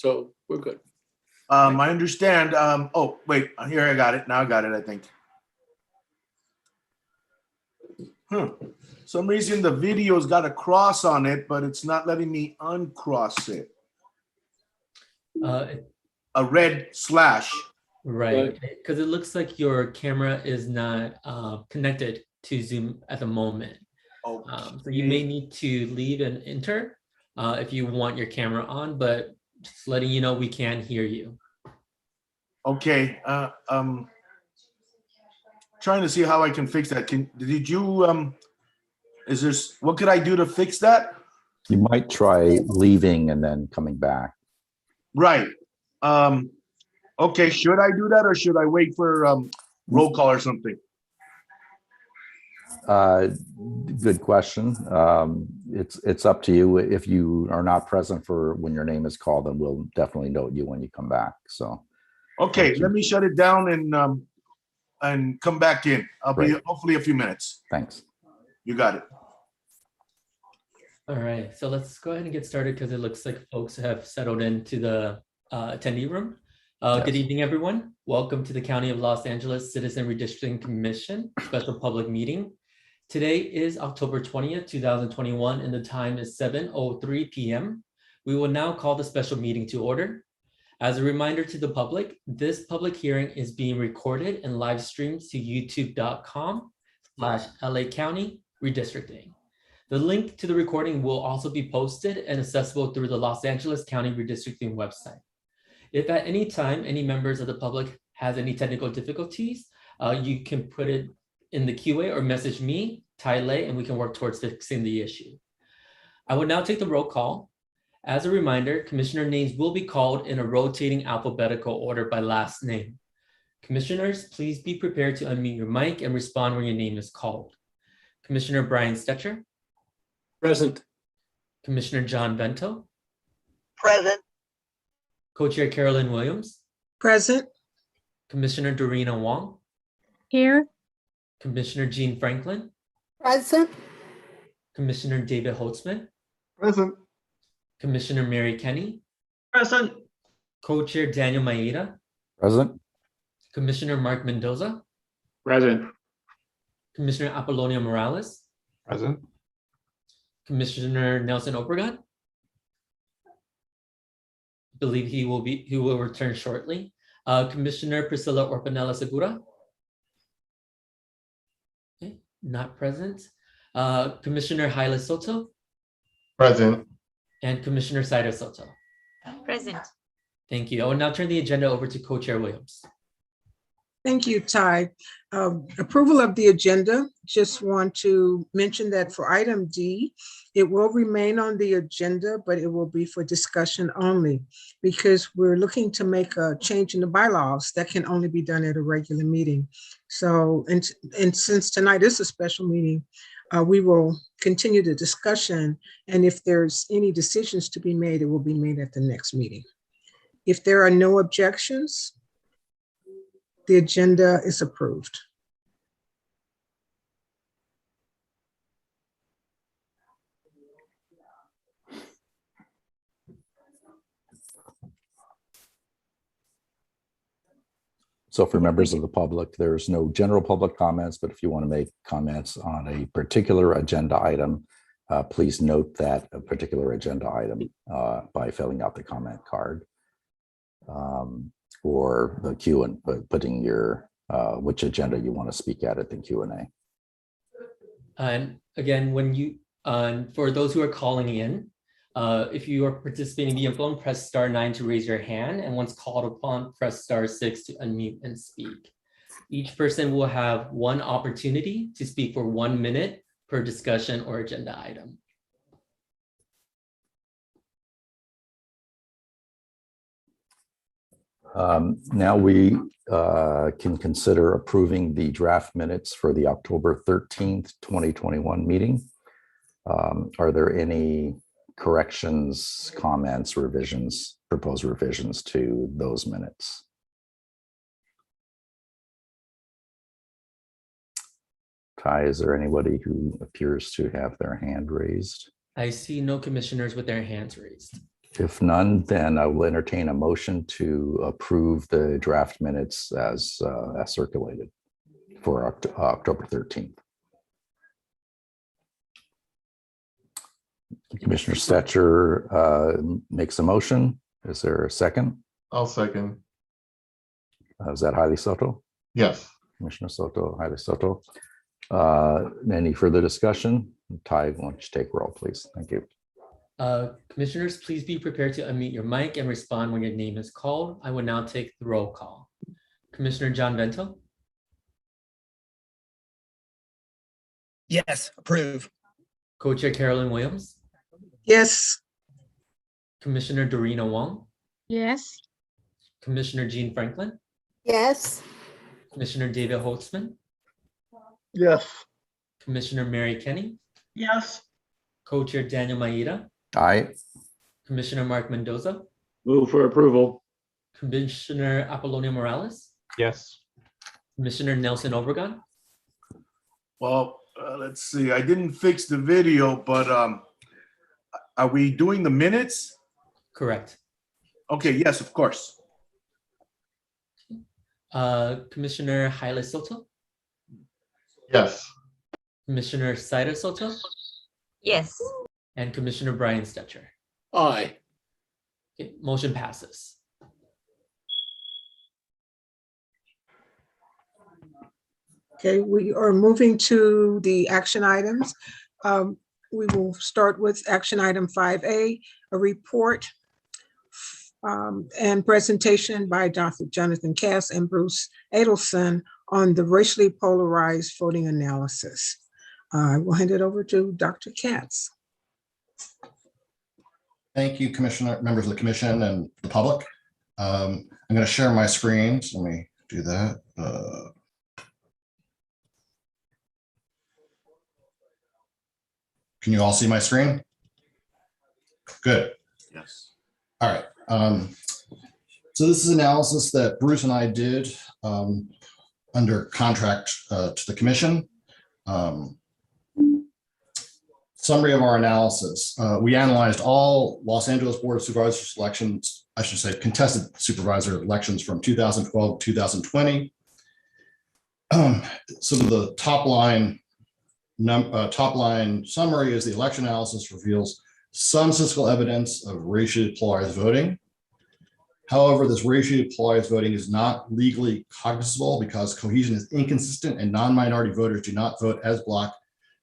So we're good. I understand. Oh, wait, here I got it. Now I got it, I think. Some reason the video's got a cross on it, but it's not letting me uncross it. A red slash. Right, because it looks like your camera is not connected to Zoom at the moment. Okay. So you may need to leave and enter if you want your camera on, but just letting you know we can hear you. Okay. Trying to see how I can fix that. Did you is there, what could I do to fix that? You might try leaving and then coming back. Right. Okay, should I do that or should I wait for roll call or something? Good question. It's up to you. If you are not present for when your name is called, then we'll definitely note you when you come back. So. Okay, let me shut it down and come back in. I'll be hopefully a few minutes. Thanks. You got it. All right, so let's go ahead and get started because it looks like folks have settled into the attendee room. Yes. Good evening, everyone. Welcome to the County of Los Angeles Citizen Redistricting Commission special public meeting. Today is October 20th, 2021, and the time is 7:03 p.m. We will now call the special meeting to order. As a reminder to the public, this public hearing is being recorded and live streamed to youtube.com/LA County Redistricting. The link to the recording will also be posted and accessible through the Los Angeles County Redistricting website. If at any time any members of the public has any technical difficulties, you can put it in the QA or message me, Tai Lei, and we can work towards fixing the issue. I will now take the roll call. As a reminder, commissioner names will be called in a rotating alphabetical order by last name. Commissioners, please be prepared to unmute your mic and respond when your name is called. Commissioner Brian Stetcher. Present. Commissioner John Vento. Present. Co-Chair Carolyn Williams. Present. Commissioner Dorina Wong. Here. Commissioner Jean Franklin. Present. Commissioner David Holtzman. Present. Commissioner Mary Kenny. Present. Co-Chair Daniel Maeda. Present. Commissioner Mark Mendoza. Present. Commissioner Apollonia Morales. Present. Commissioner Nelson Obregon. I believe he will return shortly. Commissioner Priscilla Orpanella Segura. Okay, not present. Commissioner Haile Soto. Present. And Commissioner Saida Soto. Present. Thank you. I will now turn the agenda over to Co-Chair Williams. Thank you, Ty. Approval of the agenda. Just want to mention that for item D, it will remain on the agenda, but it will be for discussion only because we're looking to make a change in the bylaws that can only be done at a regular meeting. So, and since tonight is a special meeting, we will continue the discussion. And if there's any decisions to be made, it will be made at the next meeting. If there are no objections, the agenda is approved. So for members of the public, there's no general public comments, but if you want to make comments on a particular agenda item, please note that a particular agenda item by filling out the comment card or the Q and putting your which agenda you want to speak at the Q&A. And again, when you for those who are calling in, if you are participating via phone, press *9 to raise your hand, and once called upon, press *6 to unmute and speak. Each person will have one opportunity to speak for 1 minute per discussion or agenda item. Now we can consider approving the draft minutes for the October 13th, 2021 meeting. Are there any corrections, comments, revisions, proposed revisions to those minutes? Ty, is there anybody who appears to have their hand raised? I see no commissioners with their hands raised. If none, then I will entertain a motion to approve the draft minutes as circulated for October 13th. Commissioner Stetcher makes a motion. Is there a second? I'll second. Is that Haile Soto? Yes. Commissioner Soto, Haile Soto. Any further discussion? Ty, why don't you take roll, please? Thank you. Commissioners, please be prepared to unmute your mic and respond when your name is called. I will now take the roll call. Commissioner John Vento. Yes, approve. Co-Chair Carolyn Williams. Yes. Commissioner Dorina Wong. Yes. Commissioner Jean Franklin. Yes. Commissioner David Holtzman. Yes. Commissioner Mary Kenny. Yes. Co-Chair Daniel Maeda. Aye. Commissioner Mark Mendoza. Move for approval. Commissioner Apollonia Morales. Yes. Commissioner Nelson Obregon. Well, let's see. I didn't fix the video, but are we doing the minutes? Correct. Okay, yes, of course. Commissioner Haile Soto. Yes. Commissioner Saida Soto. Yes. And Commissioner Brian Stetcher. Aye. Okay, motion passes. Okay, we are moving to the action items. We will start with action item 5A, a report and presentation by Dr. Jonathan Cass and Bruce Adelson on the racially polarized voting analysis. I will hand it over to Dr. Katz. Thank you, Commissioner, members of the commission and the public. I'm going to share my screen. So let me do that. Can you all see my screen? Good. Yes. All right. So this is analysis that Bruce and I did under contract to the commission. Summary of our analysis. We analyzed all Los Angeles Board of Supervisors elections, I should say contested supervisor elections from 2012 to 2020. Sort of the top line summary is the election analysis reveals some statistical evidence of racially polarized voting. However, this racially polarized voting is not legally cognizable because cohesion is inconsistent and non-minority voters do not vote as block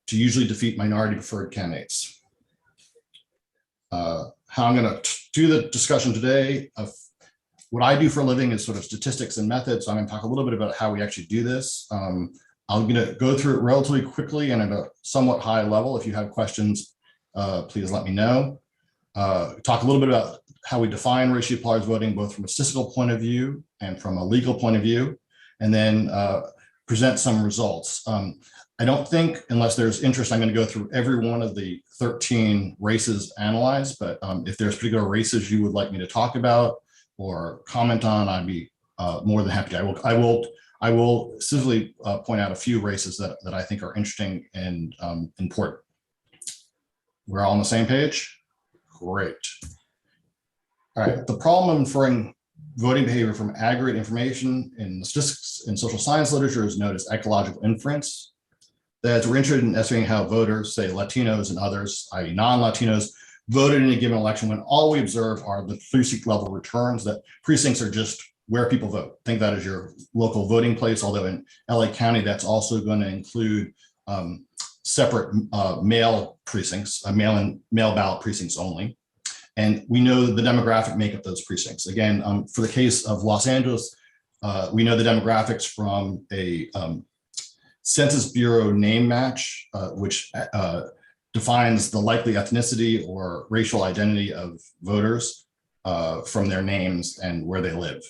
to usually defeat minority preferred candidates. How I'm going to do the discussion today of what I do for a living is sort of statistics and methods. So I'm going to talk a little bit about how we actually do this. I'm going to go through it relatively quickly and at a somewhat high level. If you have questions, please let me know. Talk a little bit about how we define racially polarized voting, both from a statistical point of view and from a legal point of view, and then present some results. I don't think, unless there's interest, I'm going to go through every one of the 13 races analyzed, but if there's particular races you would like me to talk about or comment on, I'd be more than happy to. I will specifically point out a few races that I think are interesting and important. We're all on the same page? Great. All right, the problem of inferring voting behavior from aggregate information in statistics and social science literature is known as ecological inference. That is, we're interested in estimating how voters, say Latinos and others, i.e. non-Latinos, voted in a given election when all we observe are the precinct level returns, that precincts are just where people vote. Think that is your local voting place, although in LA County, that's also going to include separate mail precincts, mail ballot precincts only. And we know the demographic makeup of those precincts. Again, for the case of Los Angeles, we know the demographics from a Census Bureau name match, which defines the likely ethnicity or racial identity of voters from their names and where they live.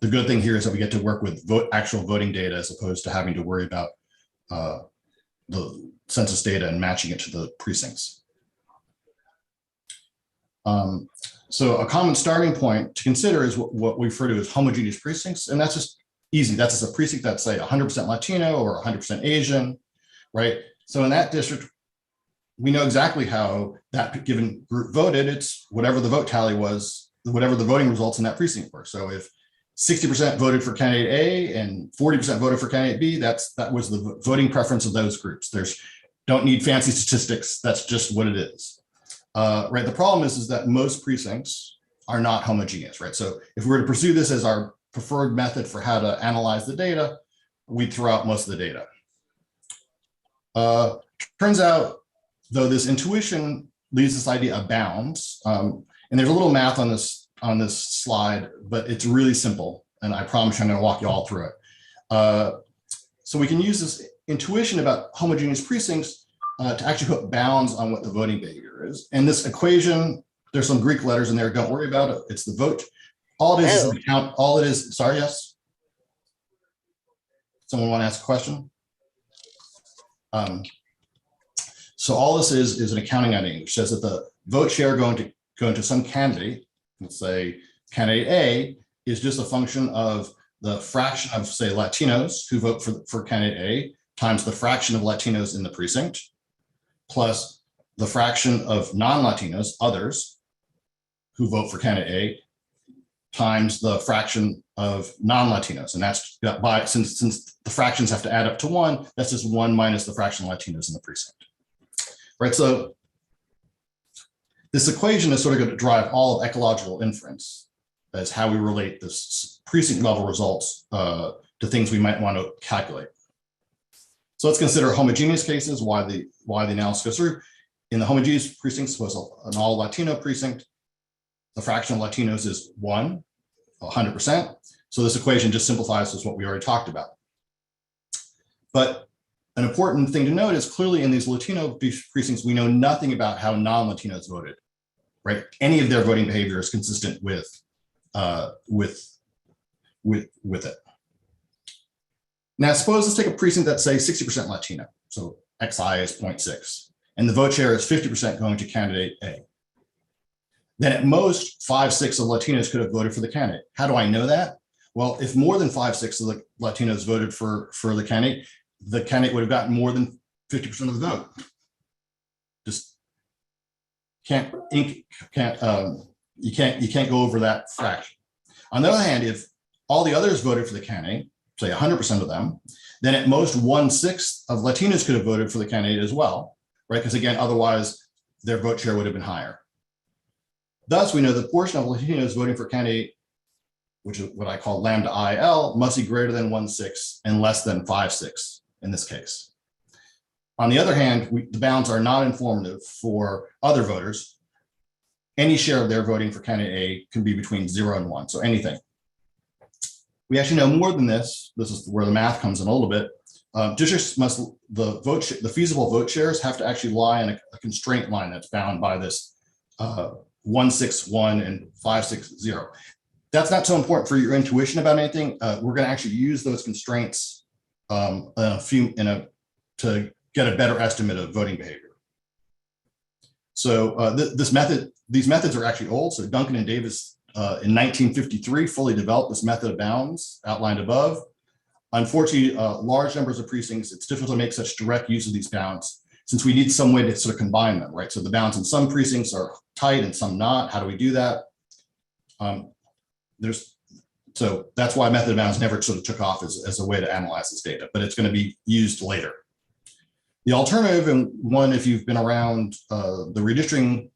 The good thing here is that we get to work with actual voting data as opposed to having to worry about the census data and matching it to the precincts. So a common starting point to consider is what we refer to as homogeneous precincts, and that's just easy. That's just a precinct that's say 100% Latino or 100% Asian, right? So in that district, we know exactly how that given group voted. It's whatever the vote tally was, whatever the voting results in that precinct were. So if 60% voted for candidate A and 40% voted for candidate B, that was the voting preference of those groups. Don't need fancy statistics. That's just what it is. Right. The problem is that most precincts are not homogeneous, right? So if we were to pursue this as our preferred method for how to analyze the data, we'd throw out most of the data. Turns out, though, this intuition leaves this idea of bounds. And there's a little math on this slide, but it's really simple. And I promise I'm going to walk you all through it. So we can use this intuition about homogeneous precincts to actually put bounds on what the voting behavior is. And this equation, there's some Greek letters in there. Don't worry about it. It's the vote. All it is an account. All it is. Sorry, yes. Someone want to ask a question? So all this is an accounting item, which says that the vote share going to some candidate, let's say candidate A, is just a function of the fraction of, say, Latinos who vote for candidate A times the fraction of Latinos in the precinct, plus the fraction of non-Latinos, others, who vote for candidate A, times the fraction of non-Latinos. And that's by, since the fractions have to add up to 1, that's just 1 minus the fraction of Latinos in the precinct. Right, so this equation is sort of going to drive all of ecological inference as how we relate this precinct level results to things we might want to calculate. So let's consider homogeneous cases, why the analysis goes through. In the homogeneous precincts was an all Latino precinct. The fraction of Latinos is 100%. So this equation just simplifies as what we already talked about. But an important thing to note is clearly in these Latino precincts, we know nothing about how non-Latinos voted, right? Any of their voting behavior is consistent with it. Now, suppose let's take a precinct that's say 60% Latino. So XI is 0.6, and the vote share is 50% going to candidate A. Then at most 5/6 of Latinos could have voted for the candidate. How do I know that? Well, if more than 5/6 of the Latinos voted for the candidate would have gotten more than 50% of the vote. Just you can't go over that fraction. On the other hand, if all the others voted for the candidate, say 100% of them, then at most 1/6 of Latinos could have voted for the candidate as well, right? Because again, otherwise their vote share would have been higher. Thus, we know the portion of Latinos voting for candidate, which is what I call lambda IL, must be greater than 1/6 and less than 5/6 in this case. On the other hand, the bounds are not informative for other voters. Any share of their voting for candidate A can be between 0 and 1, so anything. We actually know more than this. This is where the math comes in a little bit. Districts must, the feasible vote shares have to actually lie in a constraint line that's bound by this 1/6 and 5/6 0. That's not so important for your intuition about anything. We're going to actually use those constraints to get a better estimate of voting behavior. So these methods are actually old. So Duncan and Davis in 1953 fully developed this method of bounds outlined above. Unfortunately, large numbers of precincts, it's difficult to make such direct use of these bounds since we need some way to sort of combine them, right? So the bounds in some precincts are tight and some not. How do we do that? So that's why method of bounds never sort of took off as a way to analyze this data, but it's going to be used later. The alternative, and one if you've been around the redistricting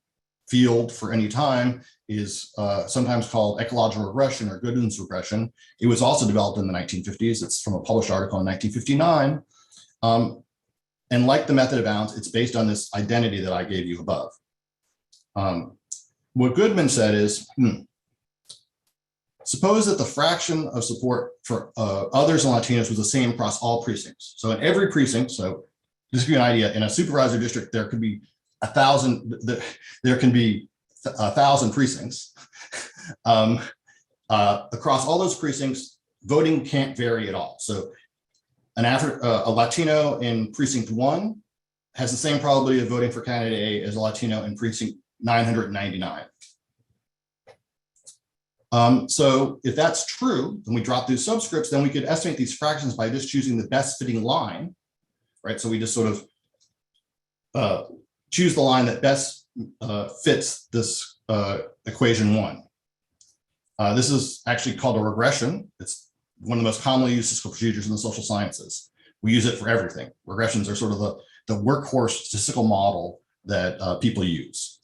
field for any time, is sometimes called ecological regression or Goodwin's regression. It was also developed in the 1950s. It's from a published article in 1959. And like the method of bounds, it's based on this identity that I gave you above. What Goodman said is, suppose that the fraction of support for others and Latinos was the same across all precincts. So in every precinct, so just to give you an idea, in a supervisory district, there could be 1,000. There can be 1,000 precincts. Across all those precincts, voting can't vary at all. So a Latino in precinct 1 has the same probability of voting for candidate A as a Latino in precinct 999. So if that's true, and we drop these subscripts, then we could estimate these fractions by just choosing the best fitting line, right? So we just sort of choose the line that best fits this equation 1. This is actually called a regression. It's one of the most commonly used statistical procedures in the social sciences. We use it for everything. Regressions are sort of the workhorse statistical model that people use.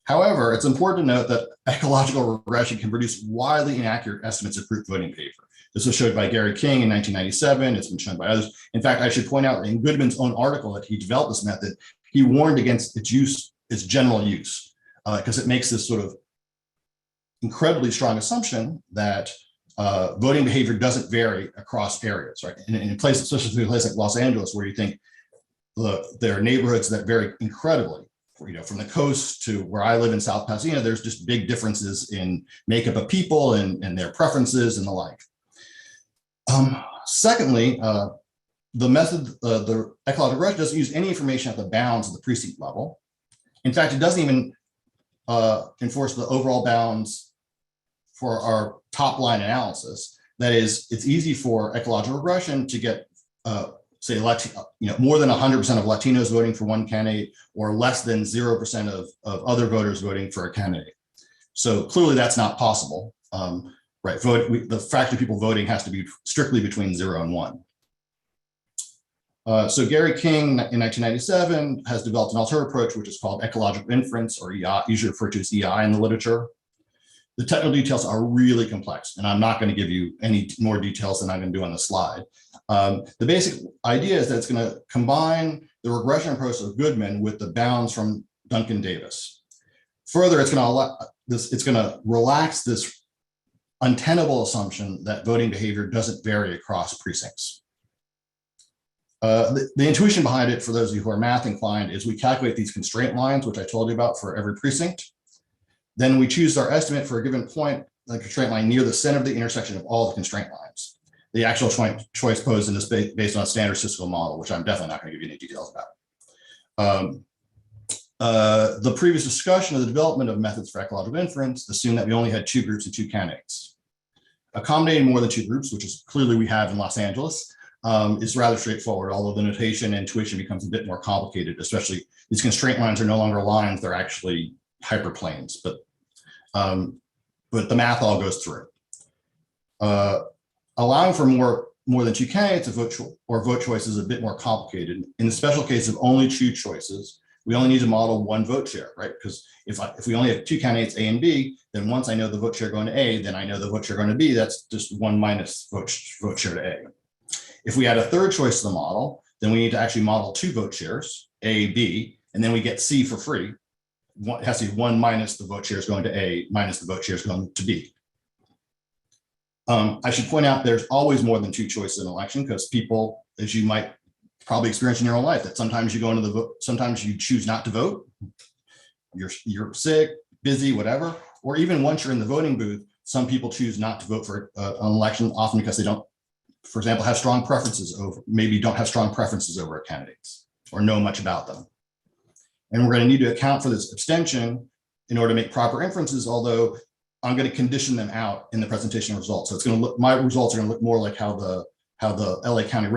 However, it's important to note that ecological regression can produce widely inaccurate estimates of group voting behavior. This was showed by Gary King in 1997. It's been shown by others. In fact, I should point out that in Goodman's own article that he developed this method, he warned against its general use, because it makes this sort of incredibly strong assumption that voting behavior doesn't vary across areas, right? In places, especially in places like Los Angeles, where you think there are neighborhoods that vary incredibly. From the coast to where I live in South Pasadena, there's just big differences in makeup of people and their preferences and the like. Secondly, the method, the ecological regression doesn't use any information at the bounds of the precinct level. In fact, it doesn't even enforce the overall bounds for our top line analysis. That is, it's easy for ecological regression to get say, more than 100% of Latinos voting for one candidate, or less than 0% of other voters voting for a candidate. So clearly that's not possible, right? The fraction of people voting has to be strictly between 0 and 1. So Gary King in 1997 has developed an alternative approach, which is called ecological inference, or EI, usually referred to as EI in the literature. The technical details are really complex, and I'm not going to give you any more details than I'm going to do on the slide. The basic idea is that it's going to combine the regression approach of Goodman with the bounds from Duncan Davis. Further, it's going to relax this untenable assumption that voting behavior doesn't vary across precincts. The intuition behind it, for those of you who are math inclined, is we calculate these constraint lines, which I told you about for every precinct. Then we choose our estimate for a given point, the constraint line near the center of the intersection of all the constraint lines. The actual choice posed in this based on a standard statistical model, which I'm definitely not going to give you any details about. The previous discussion of the development of methods for ecological inference assumed that we only had 2 groups and 2 candidates. Accommodating more than 2 groups, which is clearly we have in Los Angeles, is rather straightforward, although the notation and intuition becomes a bit more complicated, especially these constraint lines are no longer lines, they're actually hyperplanes, but the math all goes through. Allowing for more than 2 candidates, vote choice is a bit more complicated. In the special case of only 2 choices, we only need to model 1 vote share, right? Because if we only have 2 candidates, A and B, then once I know the vote share going to A, then I know the vote share going to B. That's just 1 minus vote share to A. If we add a 3rd choice to the model, then we need to actually model 2 vote shares, A, B, and then we get C for free. It has to be 1 minus the vote shares going to A minus the vote shares going to B. I should point out there's always more than 2 choices in an election, because people, as you might probably experience in your own life, that sometimes you go into the vote, sometimes you choose not to vote. You're sick, busy, whatever. Or even once you're in the voting booth, some people choose not to vote for an election, often because they don't, for example, have strong preferences over, maybe don't have strong preferences over candidates or know much about them. And we're going to need to account for this abstention in order to make proper inferences, although I'm going to condition them out in the presentation of results. So it's going to look, my results are going to look more like how the LA County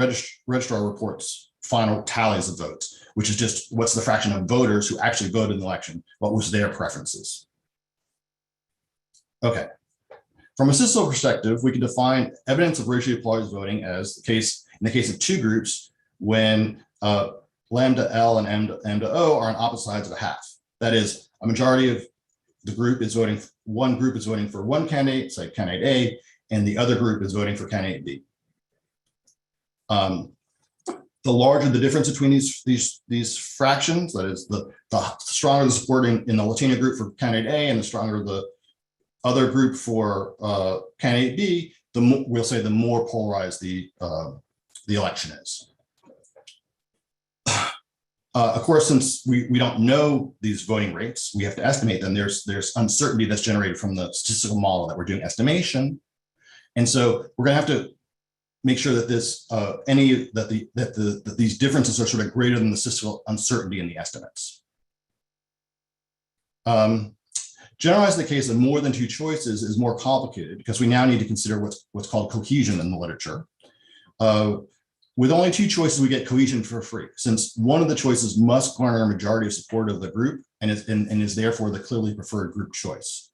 Registrar reports final tallies of votes, which is just what's the fraction of voters who actually voted in the election, what was their preferences. Okay. From a statistical perspective, we can define evidence of racially polarized voting as the case in the case of 2 groups when lambda L and lambda O are on opposite sides of a half. That is, a majority of the group is voting, one group is voting for one candidate, say candidate A, and the other group is voting for candidate B. The larger the difference between these fractions, that is, the stronger the support in the Latino group for candidate A and the stronger the other group for candidate B, we'll say the more polarized the election is. Of course, since we don't know these voting rates, we have to estimate them. There's uncertainty that's generated from the statistical model that we're doing estimation, and so we're going to have to make sure that these differences are sort of greater than the statistical uncertainty in the estimates. Generalizing the case of more than 2 choices is more complicated because we now need to consider what's called cohesion in the literature. With only 2 choices, we get cohesion for free, since one of the choices must garner a majority of support of the group and is therefore the clearly preferred group choice.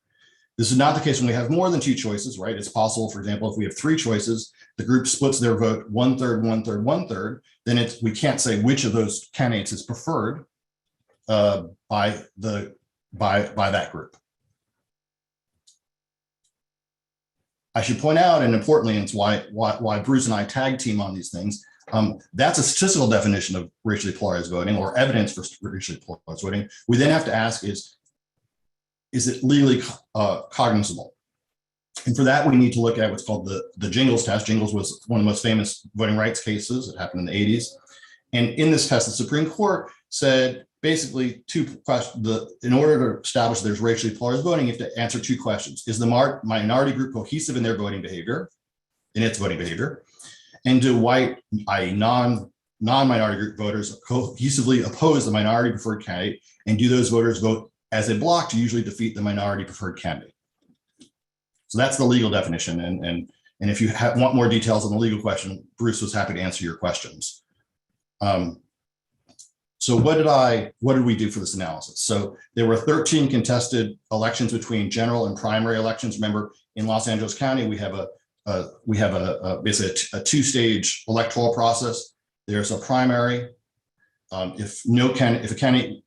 This is not the case when we have more than 2 choices, right? It's possible, for example, if we have 3 choices, the group splits their vote 1/3, 1/3, 1/3, then we can't say which of those candidates is preferred by that group. I should point out, and importantly, and it's why Bruce and I tag team on these things, that's a statistical definition of racially polarized voting, or evidence for racially polarized voting. We then have to ask is it legally cognizable? And for that, we need to look at what's called the Jingles Test. Jingles was one of the most famous voting rights cases. It happened in the 80s. And in this test, the Supreme Court said basically 2 questions. In order to establish there's racially polarized voting, you have to answer 2 questions. Is the minority group cohesive in their voting behavior, in its voting behavior? And do white, i.e. non-minority group voters cohesively oppose the minority preferred candidate? And do those voters vote as a block to usually defeat the minority preferred candidate? So that's the legal definition. And if you want more details on the legal question, Bruce was happy to answer your questions. So what did we do for this analysis? So there were 13 contested elections between general and primary elections. Remember, in Los Angeles County, we have basically a 2-stage electoral process. There's a primary. If a candidate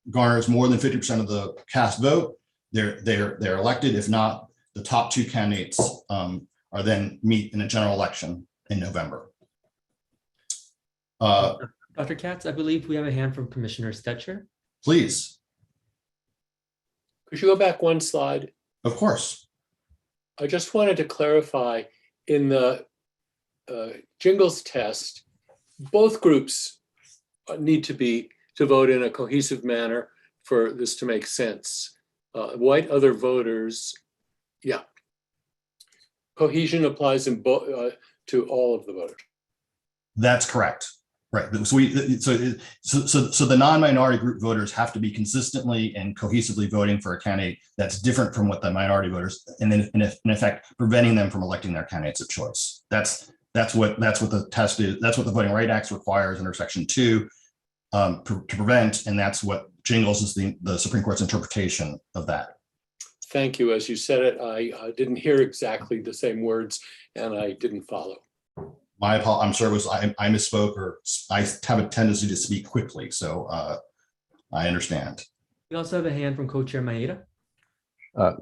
garners more than 50% of the cast vote, they're elected. If not, the top 2 candidates are then meet in a general election in November. Dr. Katz, I believe we have a hand from Commissioner Stetcher. Please. Could you go back 1 slide? Of course. I just wanted to clarify, in the Jingles Test, both groups need to vote in a cohesive manner for this to make sense. White other voters, yeah. Cohesion applies in to all of the voters. That's correct. Right. So the non-minority group voters have to be consistently and cohesively voting for a candidate that's different from what the minority voters, and then in effect preventing them from electing their candidates of choice. That's what the test is. That's what the Voting Rights Act requires under Section 2 to prevent, and that's what Jingles is the Supreme Court's interpretation of that. Thank you. As you said it, I didn't hear exactly the same words, and I didn't follow. I'm sorry, I misspoke, or I have a tendency to speak quickly, so I understand. We also have a hand from Co-Chair Maeda.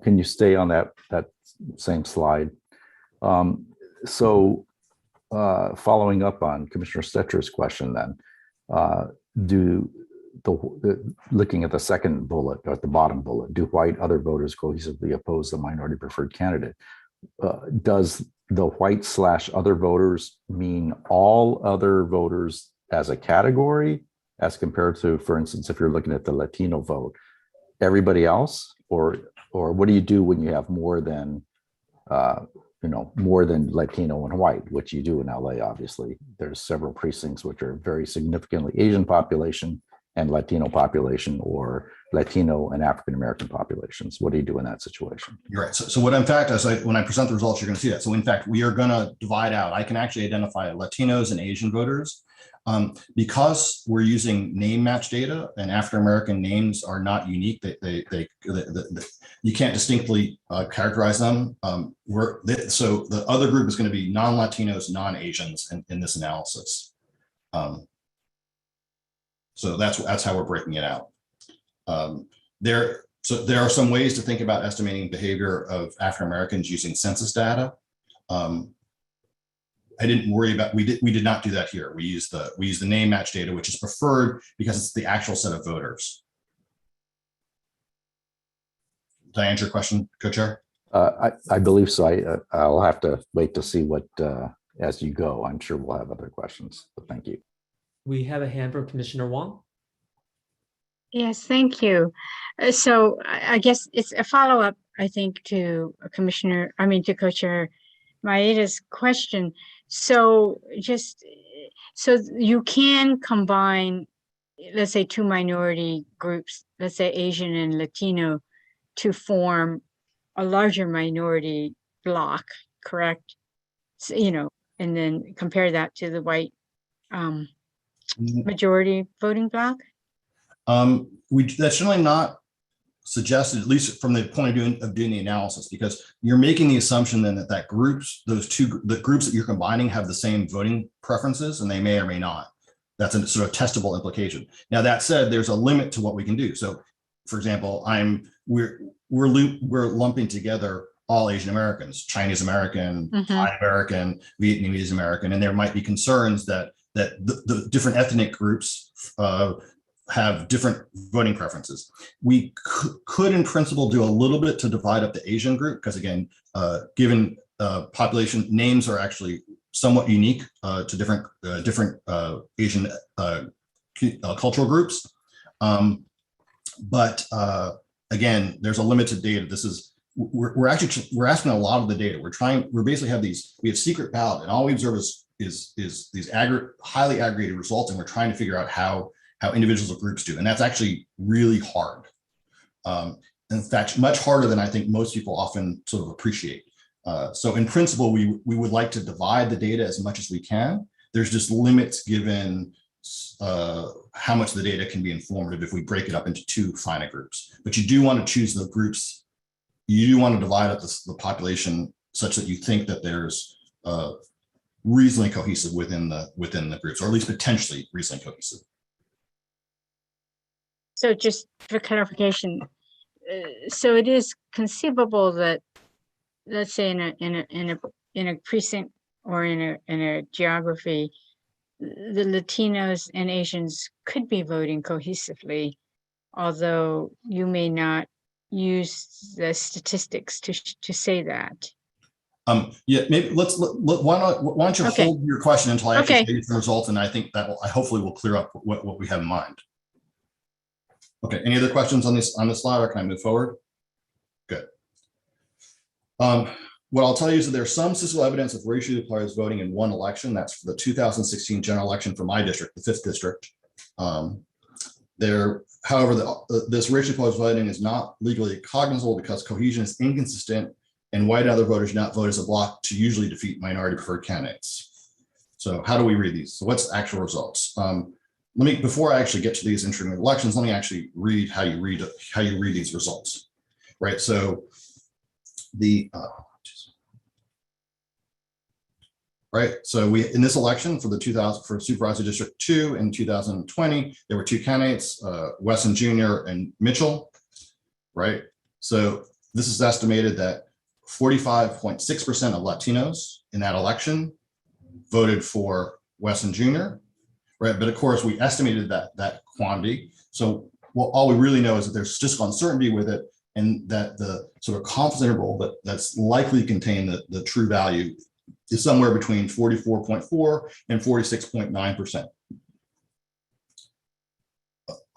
Can you stay on that same slide? Following up on Commissioner Stetcher's question, then, looking at the second bullet, or at the bottom bullet, do white other voters cohesively oppose the minority preferred candidate? Does the white/other voters mean all other voters as a category, as compared to, for instance, if you're looking at the Latino vote, everybody else, or what do you do when you have more than Latino and white, which you do in LA? Obviously, there's several precincts which are very significantly Asian population and Latino population, or Latino and African American populations. What do you do in that situation? You're right. So what, in fact, when I present the results, you're going to see that. So in fact, we are going to divide out. I can actually identify Latinos and Asian voters because we're using name match data, and African American names are not unique. You can't distinctly characterize them. So the other group is going to be non-Latinos, non-Asians in this analysis. So that's how we're breaking it out. There are some ways to think about estimating behavior of African Americans using census data. I didn't worry about, we did not do that here. We use the name match data, which is preferred because it's the actual set of voters. Did I answer your question, Co-Chair? I believe so. I'll have to wait to see what, as you go, I'm sure we'll have other questions, but thank you. We have a hand from Commissioner Wong. Yes, thank you. So I guess it's a follow-up, I think, to to Co-Chair Maeda's question. So you can combine, let's say, 2 minority groups, let's say Asian and Latino, to form a larger minority block, correct? So, and then compare that to the white majority voting bloc? That's generally not suggested, at least from the point of doing the analysis, because you're making the assumption then that groups, the groups that you're combining have the same voting preferences, and they may or may not. That's a sort of testable implication. Now, that said, there's a limit to what we can do. So, for example, we're lumping together all Asian Americans, Chinese American, Thai American, Vietnamese American, and there might be concerns that the different ethnic groups have different voting preferences. We could, in principle, do a little bit to divide up the Asian group, because again, given population, names are actually somewhat unique to different Asian cultural groups. But again, there's a limited data. This is we're asking a lot of the data. We basically we have secret ballot, and all we observe is these highly aggregated results, and we're trying to figure out how individuals or groups do, and that's actually really hard. In fact, much harder than I think most people often sort of appreciate. So in principle, we would like to divide the data as much as we can. There's just limits given how much the data can be informative if we break it up into two finite groups. But you do want to choose the groups. You do want to divide up the population such that you think that there's reasonably cohesive within the groups, or at least potentially reasonably cohesive. So just for clarification, so it is conceivable that, let's say in a precinct or in a geography, the Latinos and Asians could be voting cohesively, although you may not use the statistics to say that. Yeah, maybe why don't you hold your question until I actually get some results, and I think that hopefully will clear up what we have in mind. Okay, any other questions on this slide, or can I move forward? Good. What I'll tell you is that there's some statistical evidence of racially polarized voting in one election. That's for the 2016 general election for my district, the 5th district. However, this racially polarized voting is not legally cognizable because cohesion is inconsistent, and white and other voters do not vote as a bloc to usually defeat minority preferred candidates. So how do we read these? So what's the actual results? Before I actually get to these interim elections, let me actually read how you read these results, right? So in this election for for Supervisor District 2 in 2020, there were two candidates, Wesson Jr. and Mitchell, right? So this is estimated that 45.6% of Latinos in that election voted for Wesson Jr., right? But of course, we estimated that quantity. So all we really know is that there's statistical uncertainty with it, and that the sort of confidence interval that's likely to contain the true value is somewhere between 44.4 and 46.9%.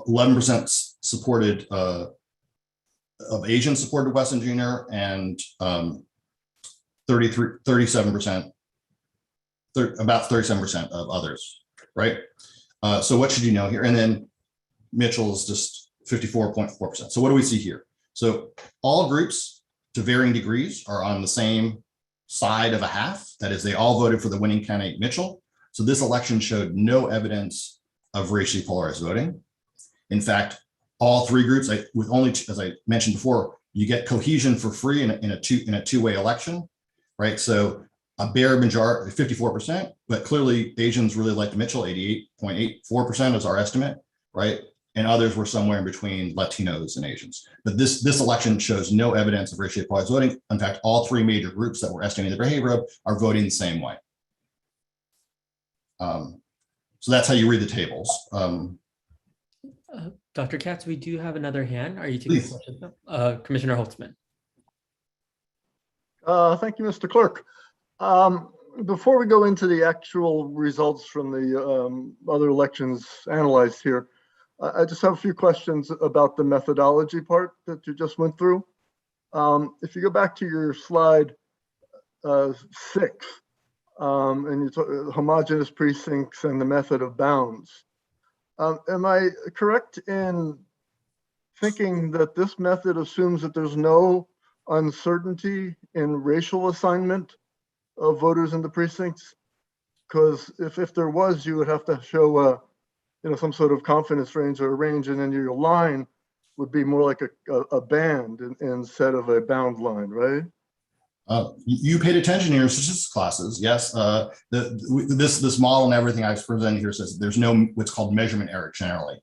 11% supported of Asians supported Wesson Jr., and 37%, about 37% of others, right? So what should you know here? And then Mitchell is just 54.4%. So what do we see here? So all groups to varying degrees are on the same side of a half. That is, they all voted for the winning candidate, Mitchell. So this election showed no evidence of racially polarized voting. In fact, all three groups, with only, as I mentioned before, you get cohesion for free in a two-way election, right? So a bare majority, 54%, but clearly Asians really liked Mitchell, 88.84% is our estimate, right? And others were somewhere in between Latinos and Asians. But this election shows no evidence of racially polarized voting. In fact, all three major groups that we're estimating the behavior of are voting the same way. So that's how you read the tables. Dr. Katz, we do have another hand. Are you taking a question? Commissioner Holtzman. Thank you, Mr. Clerk. Before we go into the actual results from the other elections analyzed here, I just have a few questions about the methodology part that you just went through. If you go back to your slide 6, and you talk homogeneous precincts and the method of bounds. Am I correct in thinking that this method assumes that there's no uncertainty in racial assignment of voters in the precincts? because if there was, you would have to show some sort of confidence range or a range, and then your line would be more like a band instead of a bound line, right? You paid attention in your statistics classes, yes. This model and everything I've presented here says there's no what's called measurement error generally.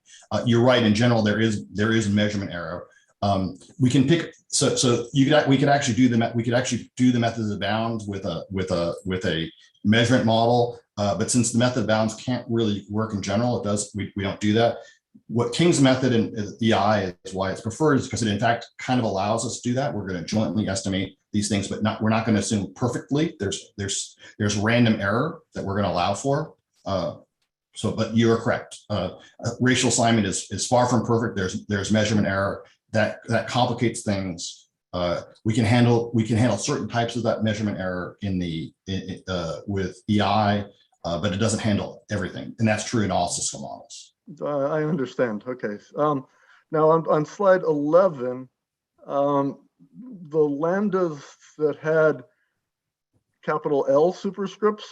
You're right. In general, there is measurement error. We can pick we could actually do the methods of bounds with a measurement model. But since the method of bounds can't really work in general, we don't do that. What King's method in EI is why it's preferred is because it in fact kind of allows us to do that. We're going to jointly estimate these things, but we're not going to assume perfectly. There's random error that we're going to allow for. But you're correct. Racial assignment is far from perfect. There's measurement error that complicates things. We can handle certain types of that measurement error with EI, but it doesn't handle everything, and that's true in all system models. I understand. Okay. Now on slide 11, the lambdas that had capital L superscripts.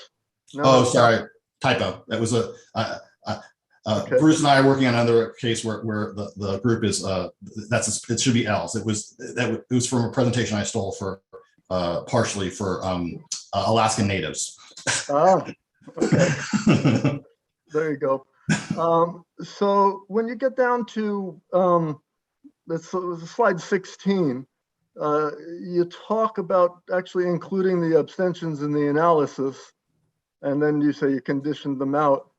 Sorry, typo. That was okay. Bruce and I are working on another case where the group is it should be L's. It was from a presentation I stole for partially for Alaskan natives. Okay. There you go. So when you get down to slide 16, you talk about actually including the abstentions in the analysis, and then you say you conditioned them out.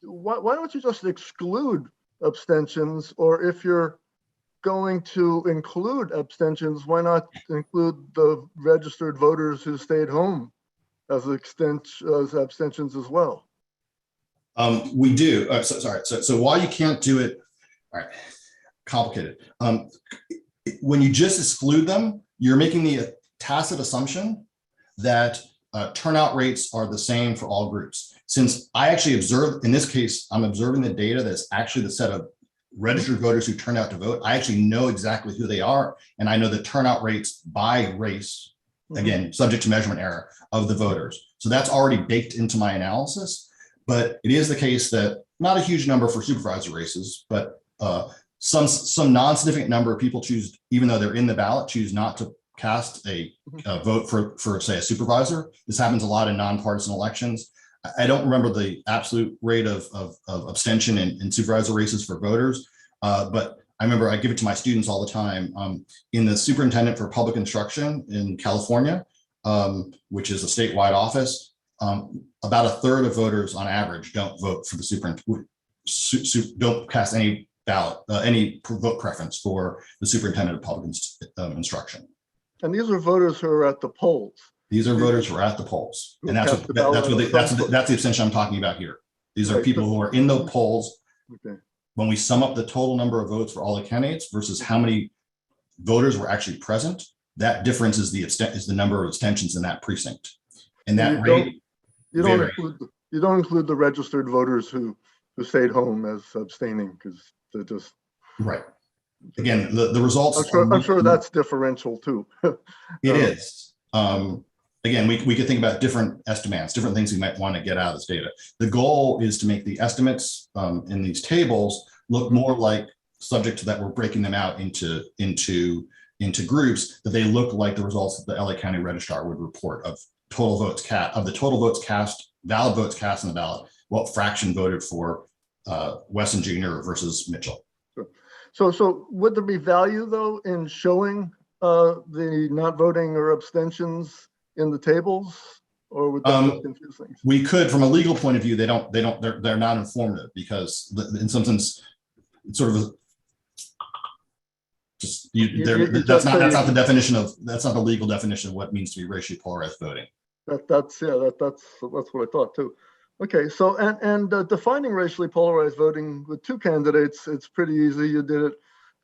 Why don't you just exclude abstentions? Or if you're going to include abstentions, why not include the registered voters who stayed home as abstentions as well? We do. So while you can't do it, all right, complicated. When you just exclude them, you're making the tacit assumption that turnout rates are the same for all groups. Since I actually observed, in this case, I'm observing the data that's actually the set of registered voters who turned out to vote. I actually know exactly who they are, and I know the turnout rates by race, again, subject to measurement error, of the voters. So that's already baked into my analysis. But it is the case that not a huge number for supervisor races, but some non-significant number of people choose, even though they're in the ballot, choose not to cast a vote for say a supervisor. This happens a lot in nonpartisan elections. I don't remember the absolute rate of abstention in supervisor races for voters, but I remember I give it to my students all the time. In the superintendent for public instruction in California, which is a statewide office, about a third of voters on average don't vote for the superintendent, don't cast any ballot, any vote preference for the superintendent of public instruction. And these are voters who are at the polls. These are voters who are at the polls, and that's the abstention I'm talking about here. These are people who are in the polls. Okay. When we sum up the total number of votes for all the candidates versus how many voters were actually present, that difference is the number of abstentions in that precinct. And that rate. You don't include the registered voters who stayed home as abstaining because they're just right. Again, the results. I'm sure that's differential too. It is. Again, we could think about different estimates, different things we might want to get out of this data. The goal is to make the estimates in these tables look more like, subject to that we're breaking them out into groups, that they look like the results that the LA County Registrar would report of total votes cast, of the total votes cast, valid votes cast in the ballot, what fraction voted for Wesson Jr. versus Mitchell. So would there be value though in showing the not voting or abstentions in the tables, or would that confuse things? We could, from a legal point of view, they're not informative because in some sense, it's sort of that's not the definition of, that's not the legal definition of what it means to be racially polarized voting. That's what I thought too. Okay, so and defining racially polarized voting with two candidates, it's pretty easy. You did it.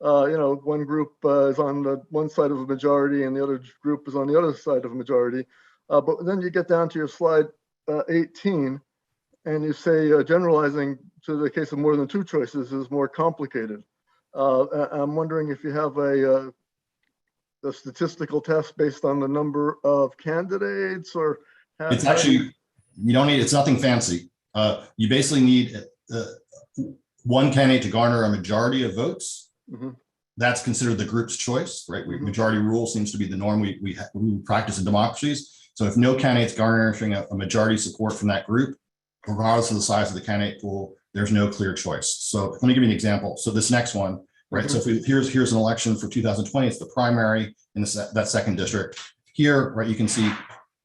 One group is on the one side of a majority and the other group is on the other side of a majority. But then you get down to your slide 18 and you say generalizing to the case of more than two choices is more complicated. I'm wondering if you have a statistical test based on the number of candidates, or it's actually You don't need, it's nothing fancy. You basically need one candidate to garner a majority of votes. Mhm. That's considered the group's choice, right? Majority rule seems to be the norm we practice in democracies. So if no candidate's garnering a majority support from that group, regardless of the size of the candidate pool, there's no clear choice. So let me give you an example. So this next one, right? So if here's an election for 2020, it's the primary in that second district. Here, right, you can see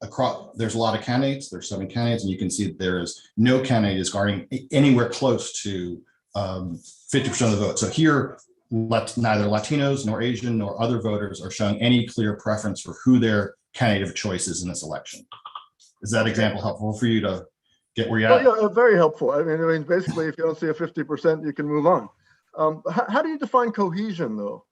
across, there's a lot of candidates, there's 7 candidates, and you can see that there is no candidate is garnering anywhere close to 50% of the vote. So here, neither Latinos nor Asian nor other voters are showing any clear preference for who their candidate of choice is in this election. Is that example helpful for you to get where you're at? Yeah, very helpful. I mean, basically, if you don't see a 50%, you can move on. How do you define cohesion, though?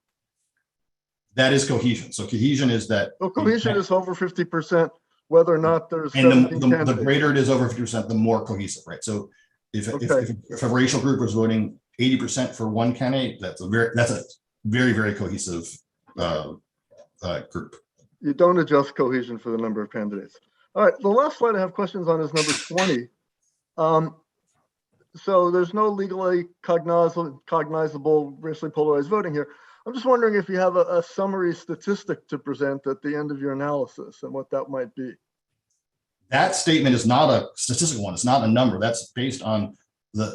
That is cohesion. So cohesion is that. Well, cohesion is over 50%, whether or not there's. And the greater it is over 50%, the more cohesive, right? So if a racial group was voting 80% for one candidate, that's a very, very cohesive group. You don't adjust cohesion for the number of candidates. All right, the last slide I have questions on is number 20. So there's no legally cognizable racially polarized voting here. I'm just wondering if you have a summary statistic to present at the end of your analysis and what that might be. That statement is not a statistical one. It's not a number. That's based on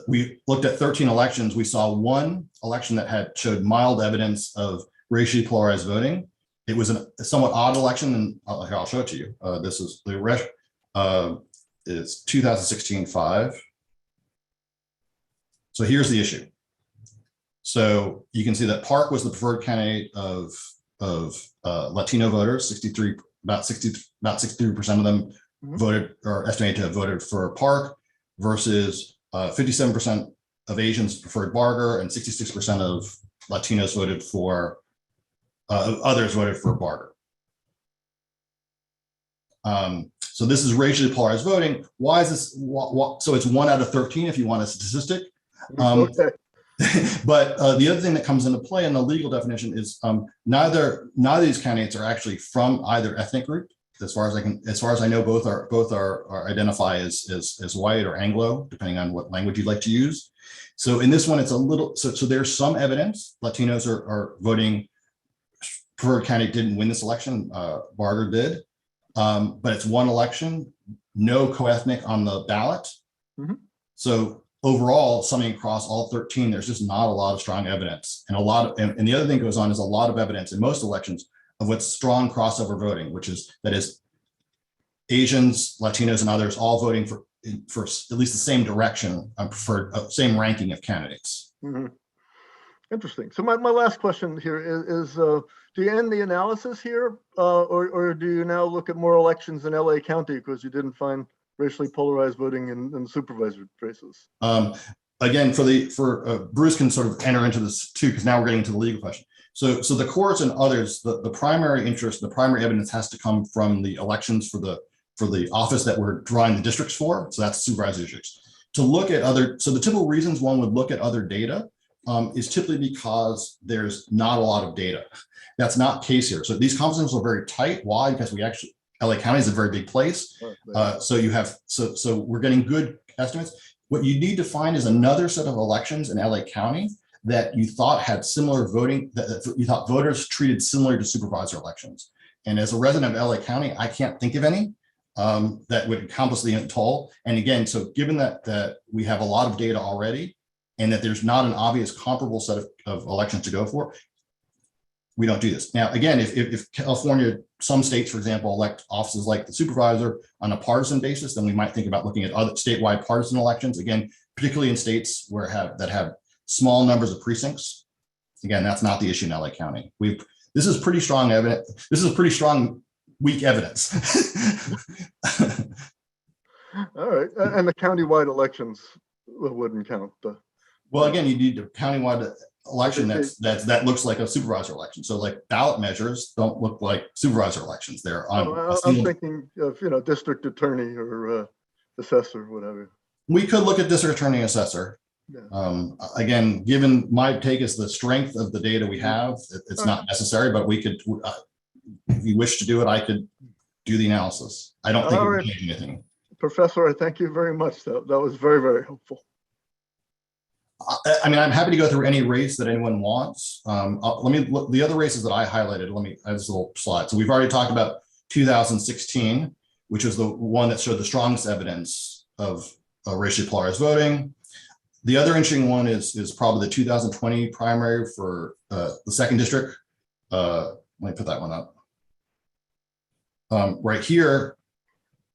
we looked at 13 elections. We saw one election that showed mild evidence of racially polarized voting. It was a somewhat odd election, and I'll show it to you. This is it's 2016-5. So here's the issue. So you can see that Park was the preferred candidate of Latino voters. About 63% of them voted, or estimated to have voted for Park, versus 57% of Asians preferred Barger, and 66% of Latinos voted for. Others voted for Barger. So this is racially polarized voting. Why is this? So it's 1 out of 13 if you want a statistic. Okay. But the other thing that comes into play in the legal definition is neither of these candidates are actually from either ethnic group. As far as I know, both are identify as white or Anglo, depending on what language you'd like to use. So in this one, it's a little so there's some evidence Latinos are voting. Preferred candidate didn't win this election. Barger did, but it's one election, no co-ethnic on the ballot. So overall, summing across all 13, there's just not a lot of strong evidence, and and the other thing goes on is a lot of evidence in most elections of what's strong crossover voting, that is Asians, Latinos, and others all voting for at least the same direction, preferred same ranking of candidates. Interesting. So my last question here is do you end the analysis here, or do you now look at more elections in LA County because you didn't find racially polarized voting in supervisor races? Again, Bruce can sort of enter into this too, because now we're getting into the legal question. So the courts and others, the primary interest, the primary evidence has to come from the elections for the office that we're drawing the districts for. So that's supervisory districts. To look at so the typical reasons one would look at other data is typically because there's not a lot of data. That's not the case here. So these conferences are very tight. Why? Because LA County is a very big place. So we're getting good estimates. What you need to find is another set of elections in LA County that you thought had similar voting, that you thought voters treated similar to supervisor elections. And as a resident of LA County, I can't think of any that would encompass the total. And again, so given that we have a lot of data already, and that there's not an obvious comparable set of elections to go for, we don't do this. Now, again, if California, some states, for example, elect offices like the supervisor on a partisan basis, then we might think about looking at other statewide partisan elections. Again, particularly in states that have small numbers of precincts. Again, that's not the issue in LA County. This is pretty strong evidence. This is pretty strong, weak evidence. All right, and the countywide elections wouldn't count. Well, again, you need a countywide election that looks like a supervisor election. So like ballot measures don't look like supervisor elections. They're on. I'm thinking of district attorney or assessor, whatever. We could look at district attorney, assessor. Yeah. Again, given my take is the strength of the data we have, it's not necessary, but we could, if you wish to do it, I could do the analysis. I don't think it would change anything. Professor, I thank you very much. That was very, very helpful. I mean, I'm happy to go through any race that anyone wants. The other races that I highlighted, I have this little slide. So we've already talked about 2016, which was the one that showed the strongest evidence of racially polarized voting. The other interesting one is probably the 2020 primary for the 2nd district. Let me put that one up. Right here,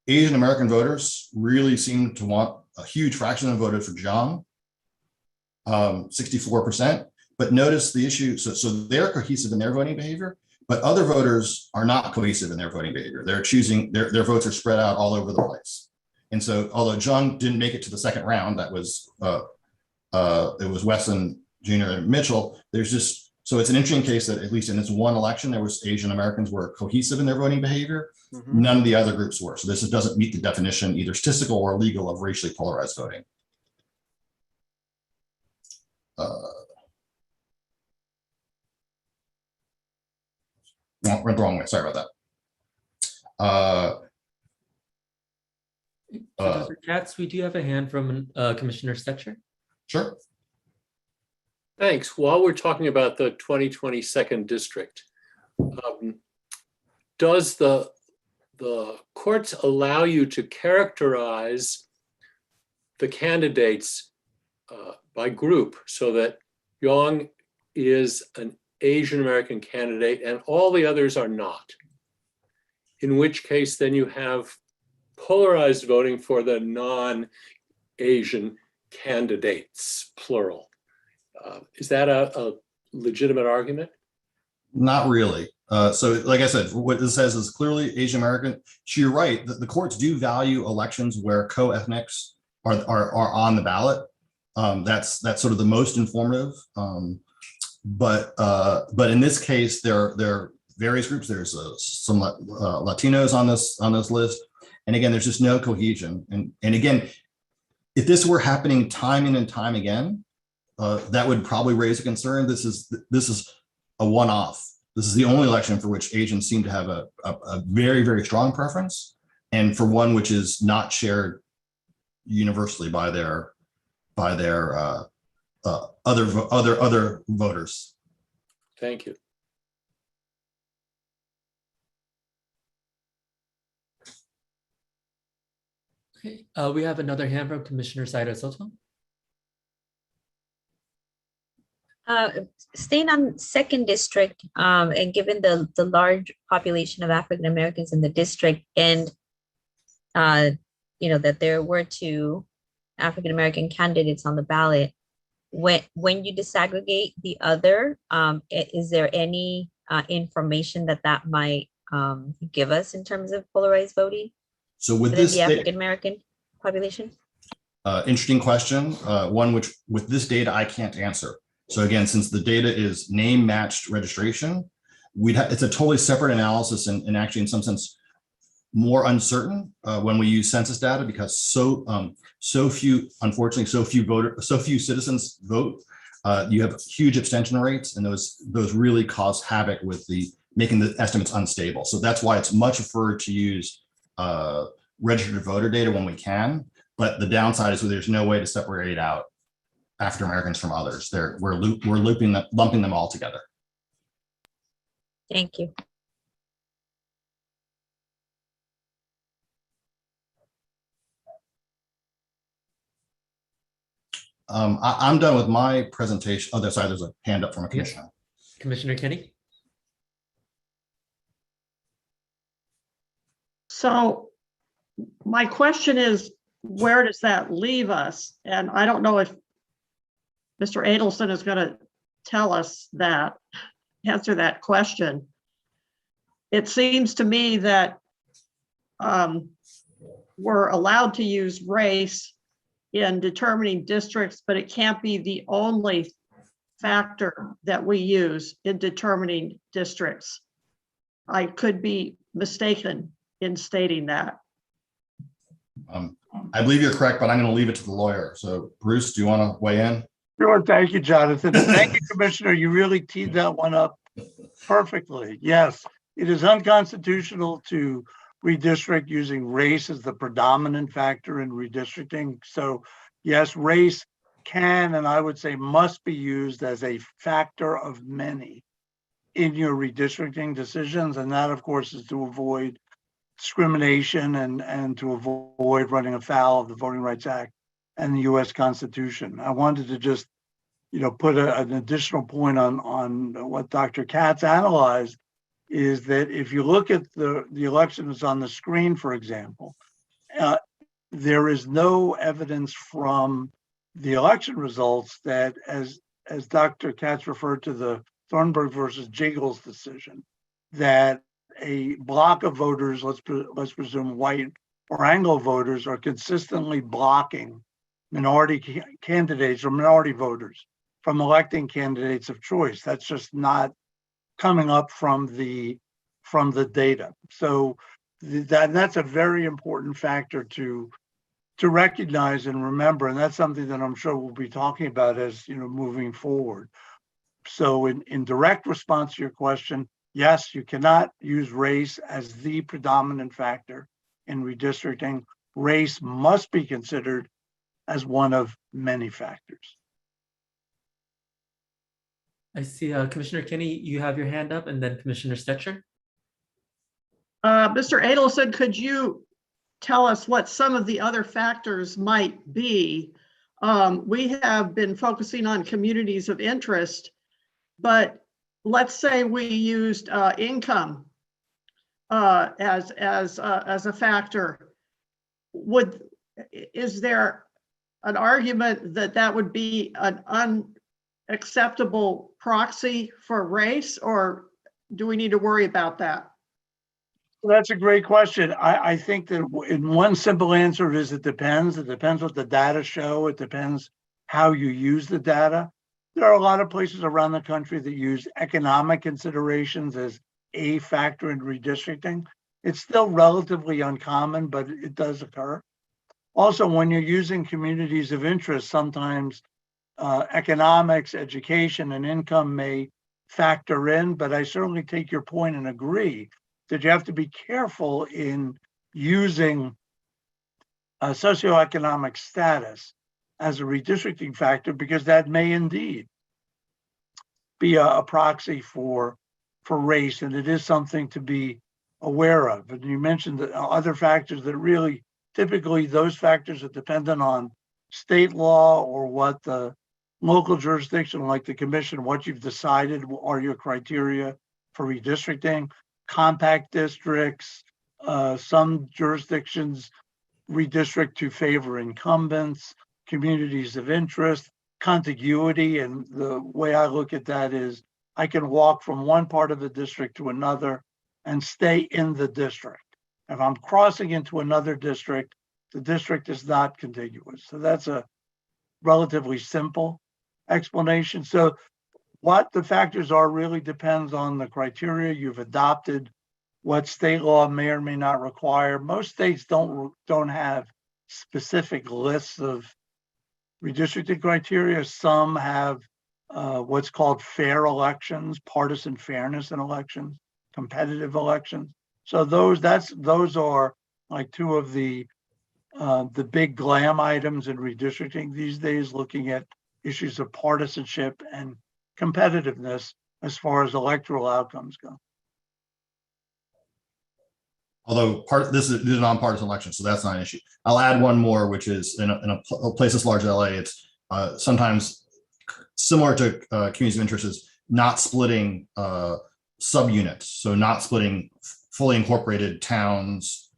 Asian American voters really seem to want a huge fraction of them voted for John, 64%. But notice the issue, so they're cohesive in their voting behavior, but other voters are not cohesive in their voting behavior. They're choosing, their votes are spread out all over the place. And so although John didn't make it to the 2nd round, that was, it was Wesson Jr. and Mitchell, there's just, so it's an interesting case that at least in this one election, there was Asian Americans were cohesive in their voting behavior. None of the other groups were. So this doesn't meet the definition, either statistical or legal, of racially polarized voting. Went the wrong way. Sorry about that. Dr. Katz, we do have a hand from Commissioner Stetcher. Sure. Thanks. While we're talking about the 2020 2nd district, does the courts allow you to characterize the candidates by group so that Yang is an Asian American candidate and all the others are not? In which case, then you have polarized voting for the non-Asian candidates, plural. Is that a legitimate argument? Not really. So like I said, what this says is clearly Asian American. So you're right, the courts do value elections where co-ethnics are on the ballot. That's sort of the most informative. But in this case, there are various groups. There's some Latinos on this list. And again, there's just no cohesion. And again, if this were happening time in and time again, that would probably raise a concern. This is a one-off. This is the only election for which Asians seem to have a very, very strong preference, and for one which is not shared universally by their other voters. Thank you. Okay, we have another hand from Commissioner Saida Soto. Staying on 2nd district, and given the large population of African Americans in the district, and that there were 2 African American candidates on the ballot, when you disaggregate the other, is there any information that might give us in terms of polarized voting? So with this the African American population? Interesting question. One which with this data I can't answer. So again, since the data is name matched registration, it's a totally separate analysis and actually in some sense more uncertain when we use census data, because so few, unfortunately, so few citizens vote. You have huge abstention rates, and those really cause havoc with making the estimates unstable. So that's why it's much preferred to use registered voter data when we can. But the downside is there's no way to separate out African Americans from others. We're lumping them all together. Thank you. I'm done with my presentation. Oh, there's a hand up from a commissioner. Commissioner Kenny. So my question is, where does that leave us? And I don't know if Mr. Adelson is going to tell us that, answer that question. It seems to me that we're allowed to use race in determining districts, but it can't be the only factor that we use in determining districts. I could be mistaken in stating that. I believe you're correct, but I'm going to leave it to the lawyer. So Bruce, do you want to weigh in? Sure. Thank you, Jonathan. Thank you, Commissioner. You really teed that one up perfectly. Yes, it is unconstitutional to redistrict using race as the predominant factor in redistricting. So yes, race can, and I would say must be used as a factor of many in your redistricting decisions. And that, of course, is to avoid discrimination and to avoid running afoul of the Voting Rights Act and the US Constitution. I wanted to just, put an additional point on what Dr. Katz analyzed, is that if you look at the elections on the screen, for example, there is no evidence from the election results that, as Dr. Katz referred to the Thornburg versus Jingles decision, that a block of voters, let's presume white or Anglo voters, are consistently blocking minority candidates or minority voters from electing candidates of choice. That's just not coming up from the data. So that's a very important factor to recognize and remember, and that's something that I'm sure we'll be talking about as moving forward. So in direct response to your question, yes, you cannot use race as the predominant factor in redistricting. Race must be considered as one of many factors. I see Commissioner Kenny, you have your hand up, and then Commissioner Stetcher. Mr. Adelson, could you tell us what some of the other factors might be? We have been focusing on communities of interest, but let's say we used income as a factor. Is there an argument that would be an unacceptable proxy for race, or do we need to worry about that? Well, that's a great question. I think that in one simple answer is it depends. It depends what the data show. It depends how you use the data. There are a lot of places around the country that use economic considerations as a factor in redistricting. It's still relatively uncommon, but it does occur. Also, when you're using communities of interest, sometimes economics, education, and income may factor in, but I certainly take your point and agree that you have to be careful in using socioeconomic status as a redistricting factor, because that may indeed be a proxy for race, and it is something to be aware of. And you mentioned the other factors that really, typically those factors are dependent on state law or what the local jurisdiction, like the commission, what you've decided are your criteria for redistricting. Compact districts, some jurisdictions redistrict to favor incumbents, communities of interest, contiguity. And the way I look at that is I can walk from one part of the district to another and stay in the district. If I'm crossing into another district, the district is not contiguous. So that's a relatively simple explanation. So what the factors are really depends on the criteria you've adopted, what state law may or may not require. Most states don't have specific lists of redistricting criteria. Some have what's called fair elections, partisan fairness in elections, competitive elections. So those are like two of the big glam items in redistricting these days, looking at issues of partisanship and competitiveness as far as electoral outcomes go. Although this is a nonpartisan election, so that's not an issue. I'll add one more, which is in a place as large as LA, it's sometimes similar to communities of interest is not splitting subunits. So not splitting fully incorporated towns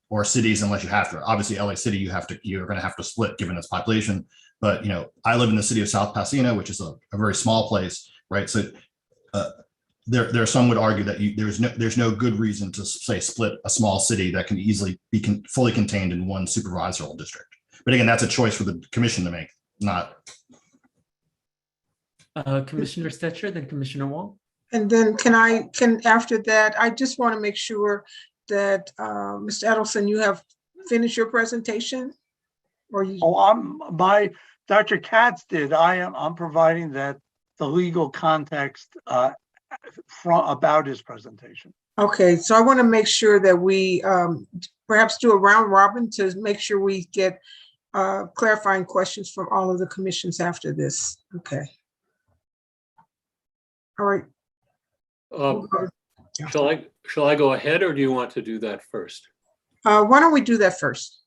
or cities unless you have to. Obviously, LA City, you're going to have to split given its population. But I live in the city of South Pasadena, which is a very small place, right? So there some would argue that there's no good reason to say split a small city that can easily be fully contained in one supervisorial district. But again, that's a choice for the commission to make, not. Commissioner Stetcher, then Commissioner Wong. And then after that, I just want to make sure that Mr. Edelson, you have finished your presentation? Or you? Oh, Dr. Katz did. I'm providing that the legal context about his presentation. Okay, so I want to make sure that we perhaps do a round robin to make sure we get clarifying questions from all of the commissions after this. Okay. All right. Um, shall I go ahead, or do you want to do that first? Why don't we do that first?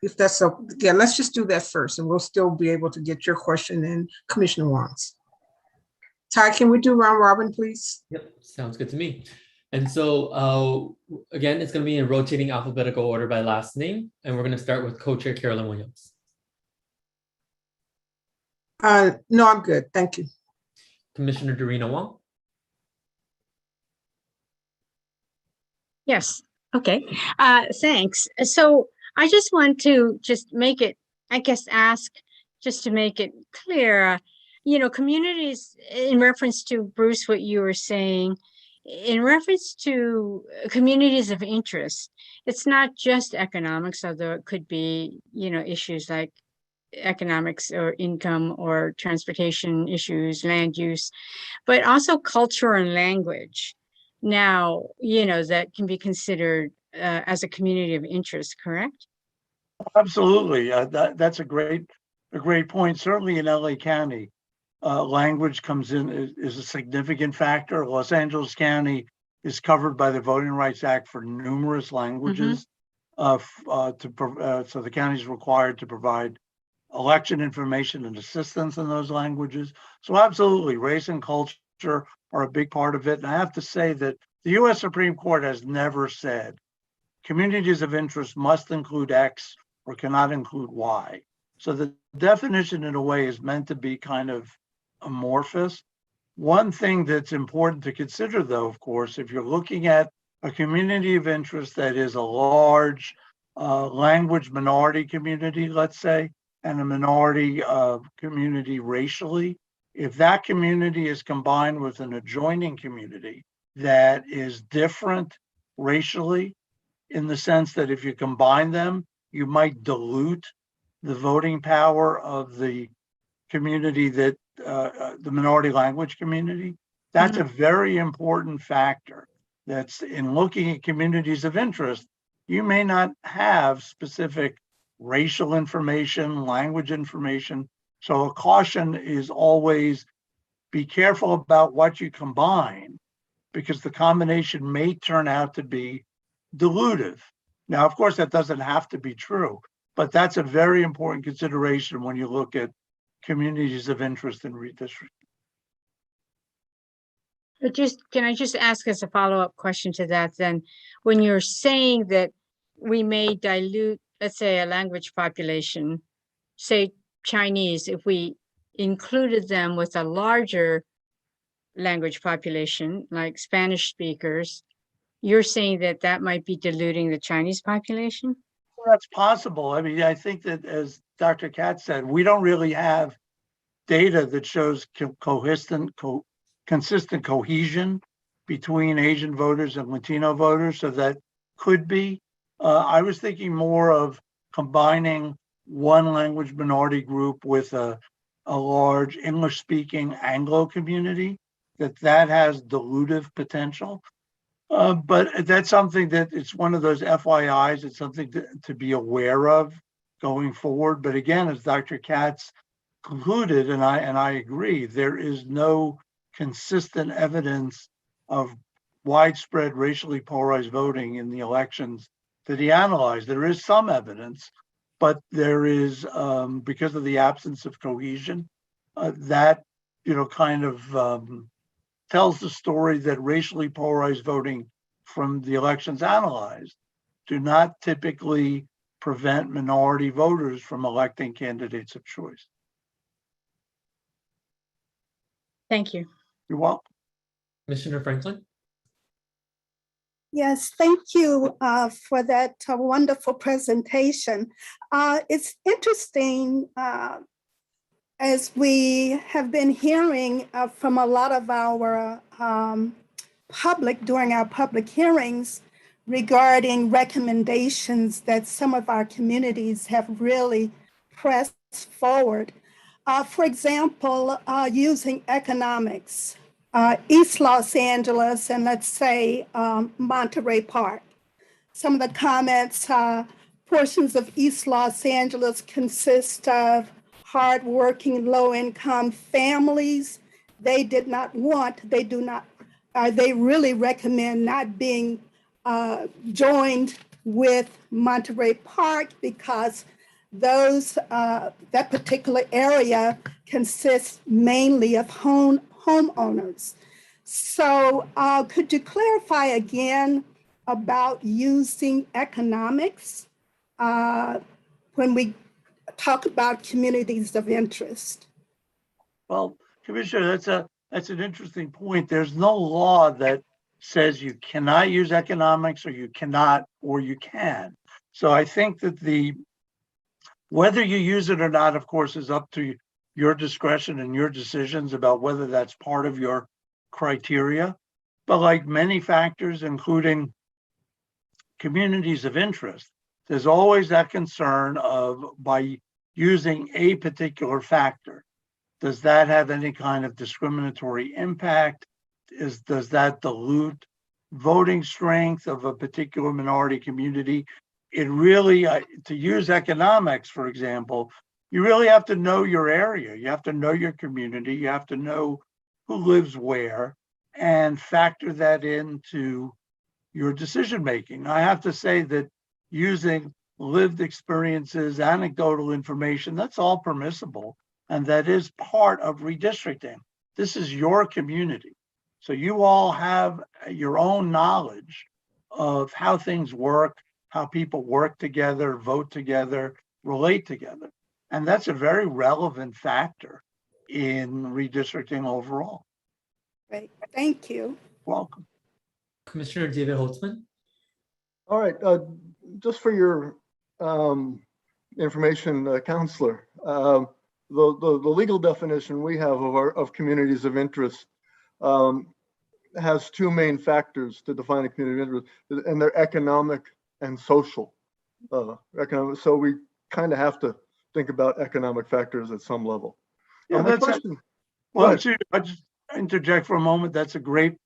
If that's so, yeah, let's just do that first, and we'll still be able to get your question and Commissioner Wong's. Ty, can we do round robin, please? Yep, sounds good to me. And so again, it's going to be in rotating alphabetical order by last name, and we're going to start with Co-Chair Carolyn Williams. No, I'm good. Thank you. Commissioner Dorina Wong. Yes, okay, thanks. So I just want to make it, I guess, ask, just to make it clear, you know, communities, in reference to, Bruce, what you were saying, in reference to communities of interest, it's not just economics, although it could be, you know, issues like economics or income or transportation issues, land use, but also culture and language. Now, you know, that can be considered as a community of interest, correct? Absolutely. That's a great point. Certainly in LA County, language comes in is a significant factor. Los Angeles County is covered by the Voting Rights Act for numerous languages. So the county is required to provide election information and assistance in those languages. So absolutely, race and culture are a big part of it. And I have to say that the US Supreme Court has never said communities of interest must include X or cannot include Y. So the definition in a way is meant to be kind of amorphous. One thing that's important to consider, though, of course, if you're looking at a community of interest that is a large language minority community, let's say, and a minority community racially, if that community is combined with an adjoining community that is different racially, in the sense that if you combine them, you might dilute the voting power of the community that the minority language community. That's a very important factor. That's in looking at communities of interest. You may not have specific racial information, language information. So a caution is always be careful about what you combine, because the combination may turn out to be dilutive. Now, of course, that doesn't have to be true, but that's a very important consideration when you look at communities of interest in redistricting. But can I just ask as a follow-up question to that then? When you're saying that we may dilute, let's say, a language population, say Chinese, if we included them with a larger language population, like Spanish speakers, you're saying that that might be diluting the Chinese population? Well, that's possible. I mean, I think that, as Dr. Katz said, we don't really have data that shows consistent cohesion between Asian voters and Latino voters. So that could be. I was thinking more of combining one language minority group with a large English-speaking Anglo community, that has dilutive potential. But that's something that it's one of those FYIs. It's something to be aware of going forward. But again, as Dr. Katz concluded, and I agree, there is no consistent evidence of widespread racially polarized voting in the elections that he analyzed. There is some evidence, but there is, because of the absence of cohesion, that, you know, kind of tells the story that racially polarized voting from the elections analyzed do not typically prevent minority voters from electing candidates of choice. Thank you. You're welcome. Commissioner Franklin. Yes, thank you for that wonderful presentation. It's interesting, as we have been hearing from a lot of our public during our public hearings regarding recommendations that some of our communities have really pressed forward. For example, using economics, East Los Angeles, and let's say Monterey Park. Some of the comments, portions of East Los Angeles consist of hardworking, low-income families. They did not want, they do not, they really recommend not being joined with Monterey Park because those that particular area consists mainly of homeowners. So could you clarify again about using economics when we talk about communities of interest? Well, Commissioner, that's an interesting point. There's no law that says you cannot use economics or you cannot or you can. So I think that whether you use it or not, of course, is up to your discretion and your decisions about whether that's part of your criteria. But like many factors, including communities of interest, there's always that concern of by using a particular factor, does that have any kind of discriminatory impact? Does that dilute voting strength of a particular minority community? It really, to use economics, for example, you really have to know your area. You have to know your community. You have to know who lives where and factor that into your decision making. I have to say that using lived experiences, anecdotal information, that's all permissible. And that is part of redistricting. This is your community. So you all have your own knowledge of how things work, how people work together, vote together, relate together. And that's a very relevant factor in redistricting overall. Great, thank you. Welcome. Commissioner David Holtzman. All right, just for your information, Counselor, the legal definition we have of communities of interest has two main factors to define a community of interest, and they're economic and social. So we kind of have to think about economic factors at some level. Yeah, I just interject for a moment. That's a great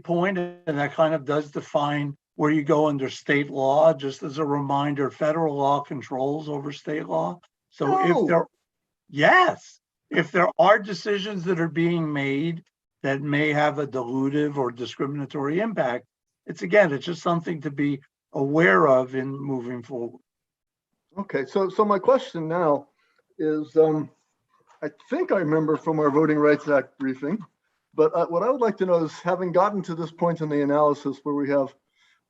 point, and that kind of does define where you go under state law. Just as a reminder, federal law controls over state law. So if there are decisions that are being made that may have a dilutive or discriminatory impact, it's just something to be aware of in moving forward. Okay, so my question now is, I think I remember from our Voting Rights Act briefing, but what I would like to know is, having gotten to this point in the analysis where we have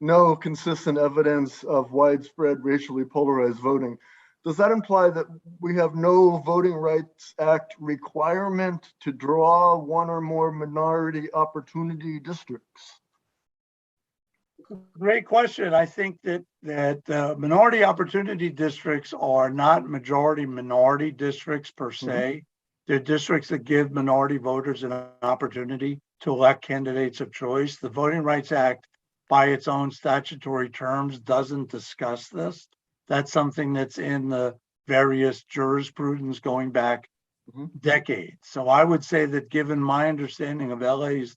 no consistent evidence of widespread racially polarized voting, does that imply that we have no Voting Rights Act requirement to draw one or more minority opportunity districts? Great question. I think that minority opportunity districts are not majority minority districts per se. They're districts that give minority voters an opportunity to elect candidates of choice. The Voting Rights Act, by its own statutory terms, doesn't discuss this. That's something that's in the various jurisprudence going back decades. So I would say that, given my understanding of LA's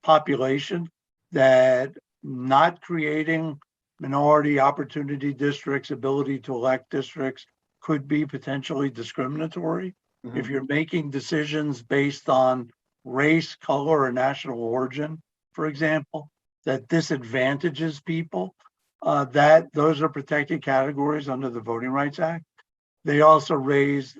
population, that not creating minority opportunity districts, ability to elect districts, could be potentially discriminatory. If you're making decisions based on race, color, or national origin, for example, that disadvantages people, that those are protected categories under the Voting Rights Act. They also raise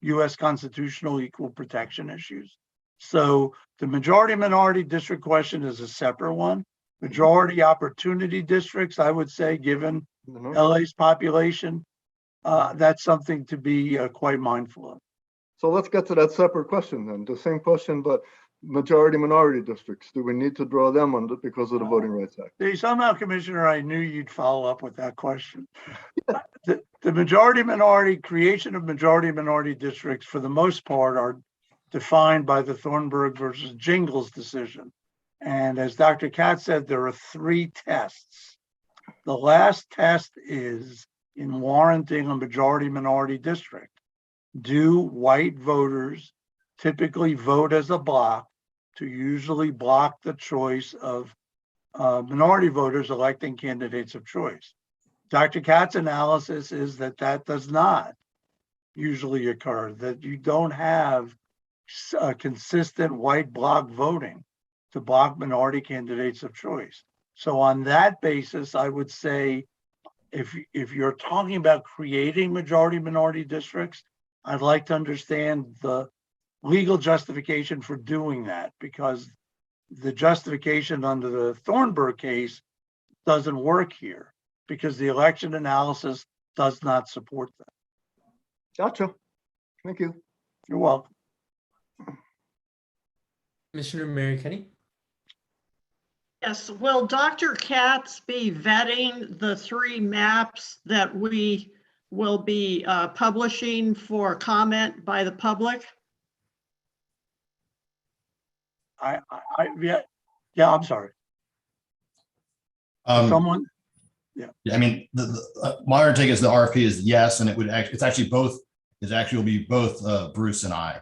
U.S. constitutional equal protection issues. So the majority minority district question is a separate one. Majority opportunity districts, I would say, given LA's population, that's something to be quite mindful of. So let's get to that separate question then. The same question, but majority minority districts. Do we need to draw them under because of the Voting Rights Act? See, somehow, Commissioner, I knew you'd follow up with that question. The majority minority, creation of majority minority districts, for the most part, are defined by the Thornburg versus Jingles decision. And as Dr. Katz said, there are 3 tests. The last test is in warranting a majority minority district. do white voters typically vote as a block to usually block the choice of minority voters electing candidates of choice? Dr. Katz's analysis is that that does not usually occur, that you don't have a consistent white bloc voting to block minority candidates of choice. So on that basis, I would say if you're talking about creating majority minority districts, I'd like to understand the legal justification for doing that, because the justification under the Thornburg case doesn't work here because the election analysis does not support that. Gotcha. Thank you. You're welcome. Commissioner Mary Kenny? Yes, will Dr. Katz be vetting the 3 maps that we will be publishing for comment by the public? Yeah, I'm sorry. Someone? Yeah, I mean, my take is the RFP is yes, and it's actually both. Will be both Bruce and I.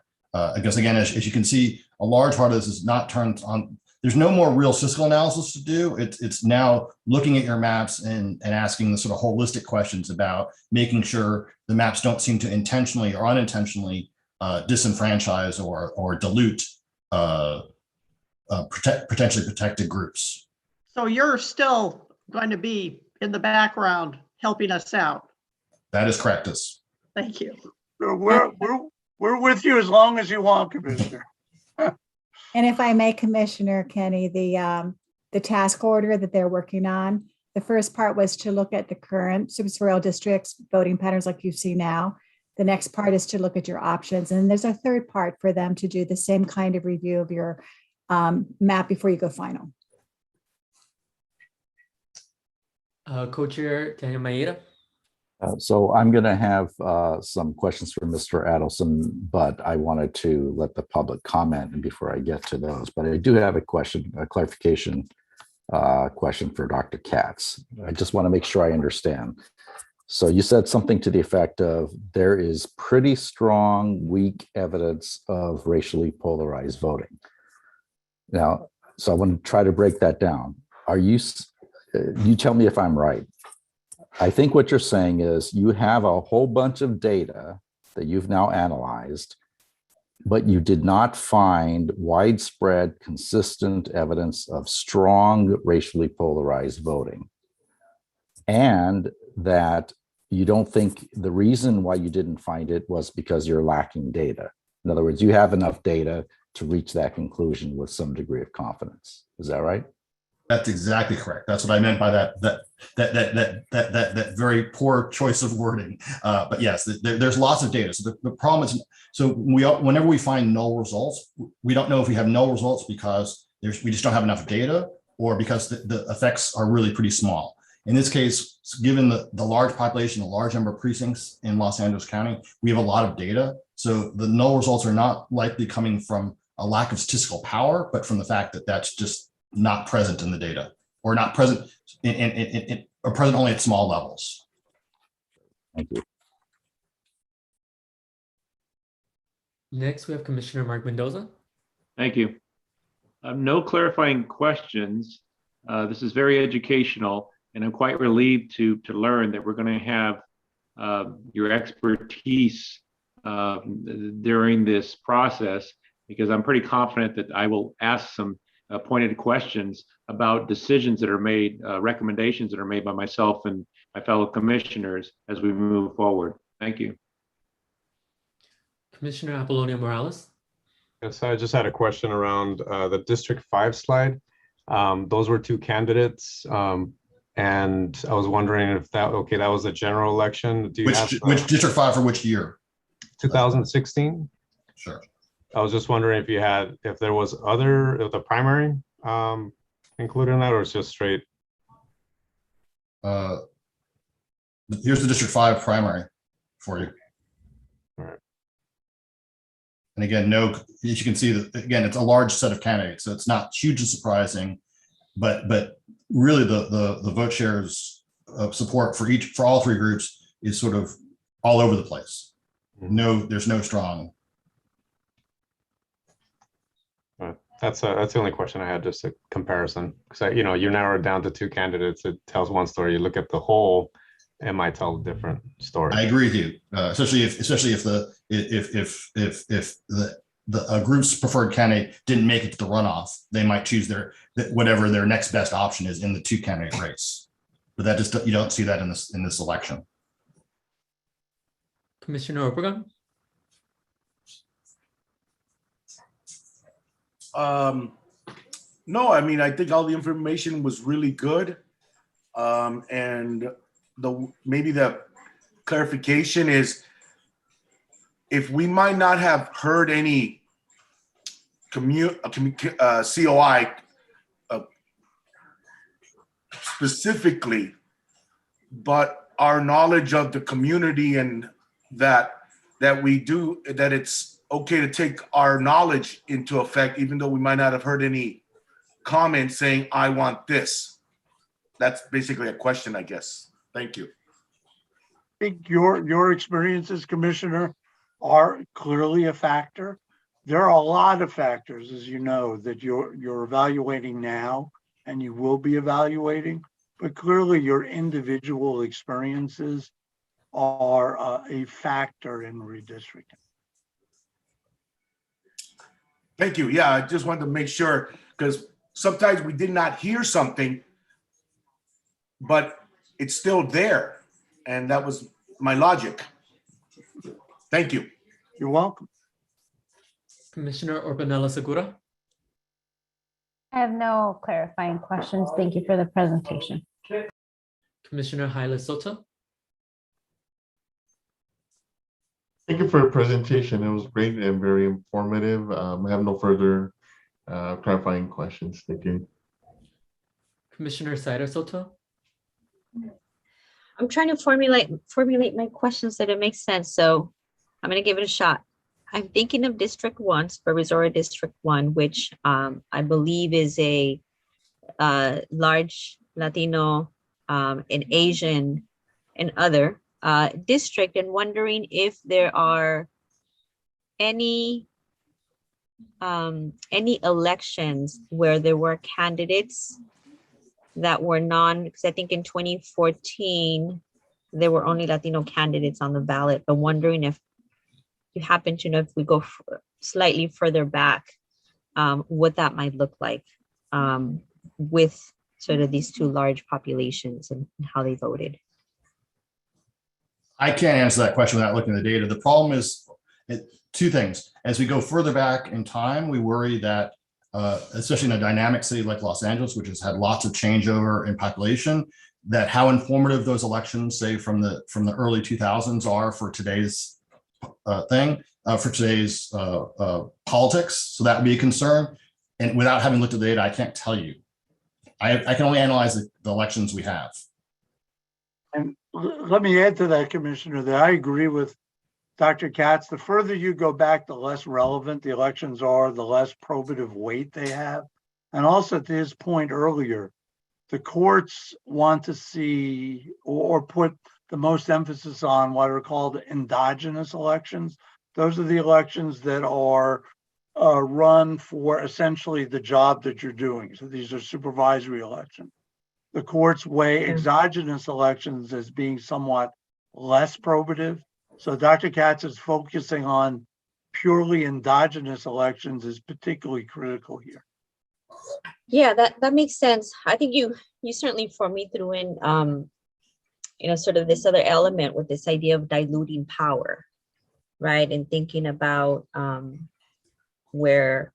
Because again, as you can see, a large part of this is not turned on. There's no more real statistical analysis to do. It's now looking at your maps and asking the sort of holistic questions about making sure the maps don't seem to intentionally or unintentionally disenfranchise or dilute potentially protected groups. So you're still going to be in the background helping us out. That is correct. Thank you. We're with you as long as you want, Commissioner. And if I may, Commissioner Kenny, the task order that they're working on, the first part was to look at the current supervisorial districts voting patterns like you see now. The next part is to look at your options. And there's a third part for them to do the same kind of review of your map before you go final. Co-chair Daniel Maeda. So I'm going to have some questions for Mr. Adelson, but I wanted to let the public comment before I get to those. But I do have a clarification question for Dr. Katz. I just want to make sure I understand. So you said something to the effect of there is pretty strong, weak evidence of racially polarized voting. Now, so I want to try to break that down. You tell me if I'm right. I think what you're saying is you have a whole bunch of data that you've now analyzed, but you did not find widespread, consistent evidence of strong racially polarized voting. And that you don't think the reason why you didn't find it was because you're lacking data. In other words, you have enough data to reach that conclusion with some degree of confidence. Is that right? That's exactly correct. That's what I meant by that very poor choice of wording. But yes, there's lots of data. So the problem is, so whenever we find null results, we don't know if we have null results because we just don't have enough data, or because the effects are really pretty small. In this case, given the large population, the large number of precincts in Los Angeles County, we have a lot of data. So the null results are not likely coming from a lack of statistical power, but from the fact that that's just not present in the data, or not present or present only at small levels. Thank you. Next, we have Commissioner Mark Mendoza. Thank you. No clarifying questions. This is very educational, and I'm quite relieved to learn that we're going to have your expertise during this process, because I'm pretty confident that I will ask some pointed questions about decisions that are made, recommendations that are made by myself and my fellow commissioners as we move forward. Thank you. Commissioner Apollonia Morales. Yes, I just had a question around the District 5 slide. Those were 2 candidates. And I was wondering if that was a general election. Do you which District 5 for which year? 2016. Sure. I was just wondering if there was the primary included in that, or it's just straight. Here's the District 5 primary for you. All right. And again, as you can see, that again, it's a large set of candidates, so it's not hugely surprising, but really the vote shares of support for all 3 groups is sort of all over the place. there's no strong. That's the only question I had, just a comparison. Because you narrow it down to two candidates, it tells one story. You look at the whole, it might tell a different story. I agree with you, especially if the group's preferred candidate didn't make it to the runoff, they might choose whatever their next best option is in the two candidate race. But that just, you don't see that in this election. Commissioner Obregon? No, I mean, I think all the information was really good. And maybe the clarification is, if we might not have heard any COI specifically, but our knowledge of the community and that it's okay to take our knowledge into effect, even though we might not have heard any comments saying, I want this. That's basically a question, I guess. Thank you. I think your experiences, Commissioner, are clearly a factor. There are a lot of factors, as you know, that you're evaluating now and you will be evaluating, but clearly your individual experiences are a factor in redistricting. Thank you. Yeah, I just wanted to make sure, because sometimes we did not hear something, but it's still there. And that was my logic. Thank you. You're welcome. Commissioner Orbanella Segura? I have no clarifying questions. Thank you for the presentation. Commissioner Haile Soto? Thank you for your presentation. It was great and very informative. I have no further clarifying questions. Thank you. Commissioner Saira Soto? I'm trying to formulate my questions so that it makes sense. So I'm going to give it a shot. I'm thinking of District 1, Supervisory District 1, which I believe is a large Latino and Asian and other district, and wondering if there are any elections where there were candidates that were because I think in 2014 there were only Latino candidates on the ballot, but wondering if you happen to know, if we go slightly further back, what that might look like with sort of these two large populations and how they voted. I can't answer that question without looking at the data. The problem is two things. As we go further back in time, we worry that, especially in a dynamic city like Los Angeles, which has had lots of changeover in population, that how informative those elections, say from the early 2000s, are for today's for today's politics. So that would be a concern. And without having looked at the data, I can't tell you. I can only analyze the elections we have. And let me add to that, Commissioner, that I agree with Dr. Katz. The further you go back, the less relevant the elections are, the less probative weight they have. And also, to his point earlier, the courts want to see or put the most emphasis on what are called endogenous elections. Those are the elections that are run for essentially the job that you're doing. So these are supervisory elections. The courts weigh exogenous elections as being somewhat less probative. So Dr. Katz is focusing on purely endogenous elections is particularly critical here. Yeah, that makes sense. I think you certainly, for me, threw in sort of this other element with this idea of diluting power, right? And thinking about where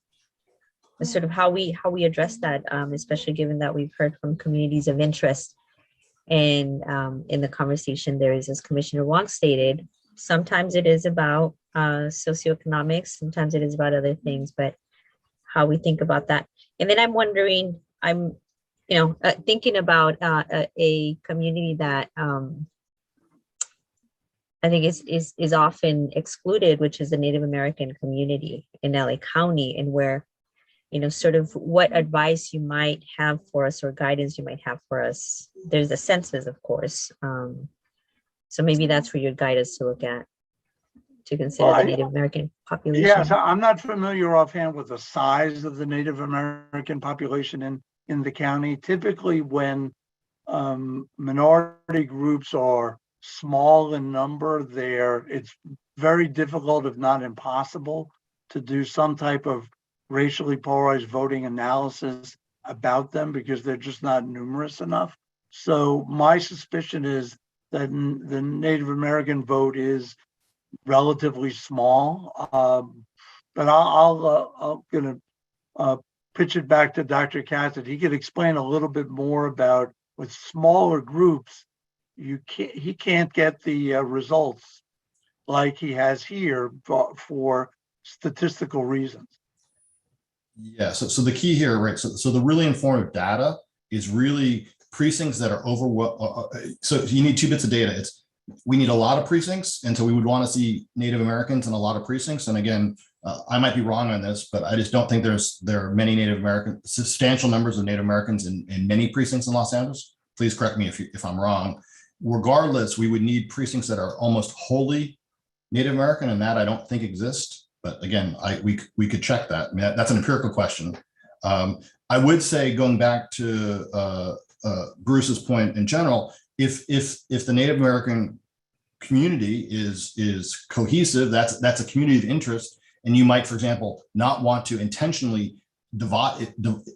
sort of how we address that, especially given that we've heard from communities of interest. And in the conversation there is, as Commissioner Wong stated, sometimes it is about socioeconomics, sometimes it is about other things, but how we think about that. And then I'm wondering, thinking about a community that I think is often excluded, which is the Native American community in LA County, and where, sort of what advice you might have for us or guidance you might have for us. There's the census, of course. So maybe that's where you'd guide us to look at. to consider the Native American population? Yes, I'm not familiar offhand with the size of the Native American population in the county. Typically, when minority groups are small in number, it's very difficult, if not impossible, to do some type of racially polarized voting analysis about them because they're just not numerous enough. So my suspicion is that the Native American vote is relatively small. But I'm gonna pitch it back to Dr. Katz that he could explain a little bit more about with smaller groups, he can't get the results like he has here for statistical reasons. Yeah, so the key here, right? So the really informative data is really precincts that are so you need 2 bits of data. We need a lot of precincts, and so we would want to see Native Americans in a lot of precincts. And again, I might be wrong on this, but I just don't think there are many substantial numbers of Native Americans in many precincts in Los Angeles. Please correct me if I'm wrong. Regardless, we would need precincts that are almost wholly Native American, and that I don't think exists. But again, we could check that. I mean, that's an empirical question. I would say, going back to Bruce's point in general, if the Native American community is cohesive, that's a community of interest, and you might, for example, not want to intentionally divide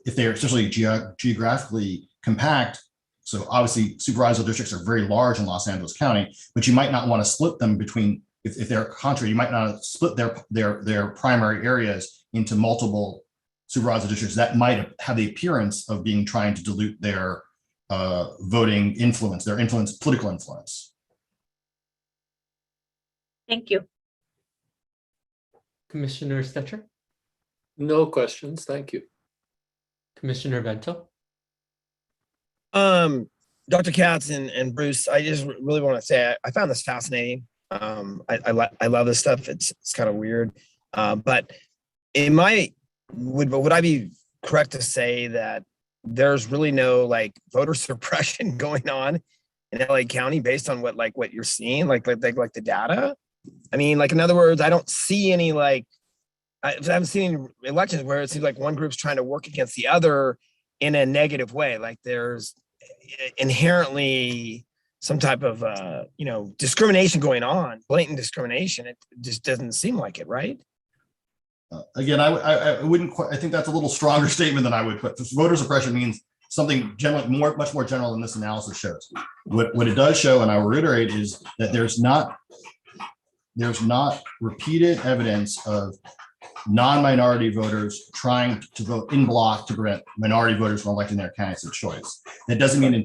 if they're especially geographically compact. So obviously, supervisor districts are very large in Los Angeles County, but you might not want to split them between. If they're contrary, you might not split their primary areas into multiple supervisor districts. That might have the appearance of being trying to dilute their voting influence, political influence. Thank you. Commissioner Stetcher, No questions, thank you. Commissioner Vento. Dr. Katz and Bruce, I just really want to say I found this fascinating. I love this stuff. It's kind of weird, but would I be correct to say that there's really no like voter suppression going on in LA County based on what you're seeing, like the data? I mean, like, in other words, I don't see any I haven't seen any elections where it seems like one group's trying to work against the other in a negative way. Like there's inherently some type of discrimination going on, blatant discrimination. It just doesn't seem like it, right? Again, I wouldn't quite. I think that's a little stronger statement than I would put. Voter suppression means something much more general than this analysis shows. What it does show, and I will reiterate, is that there's not repeated evidence of non-minority voters trying to vote in block to prevent minority voters from electing their candidates of choice. That doesn't mean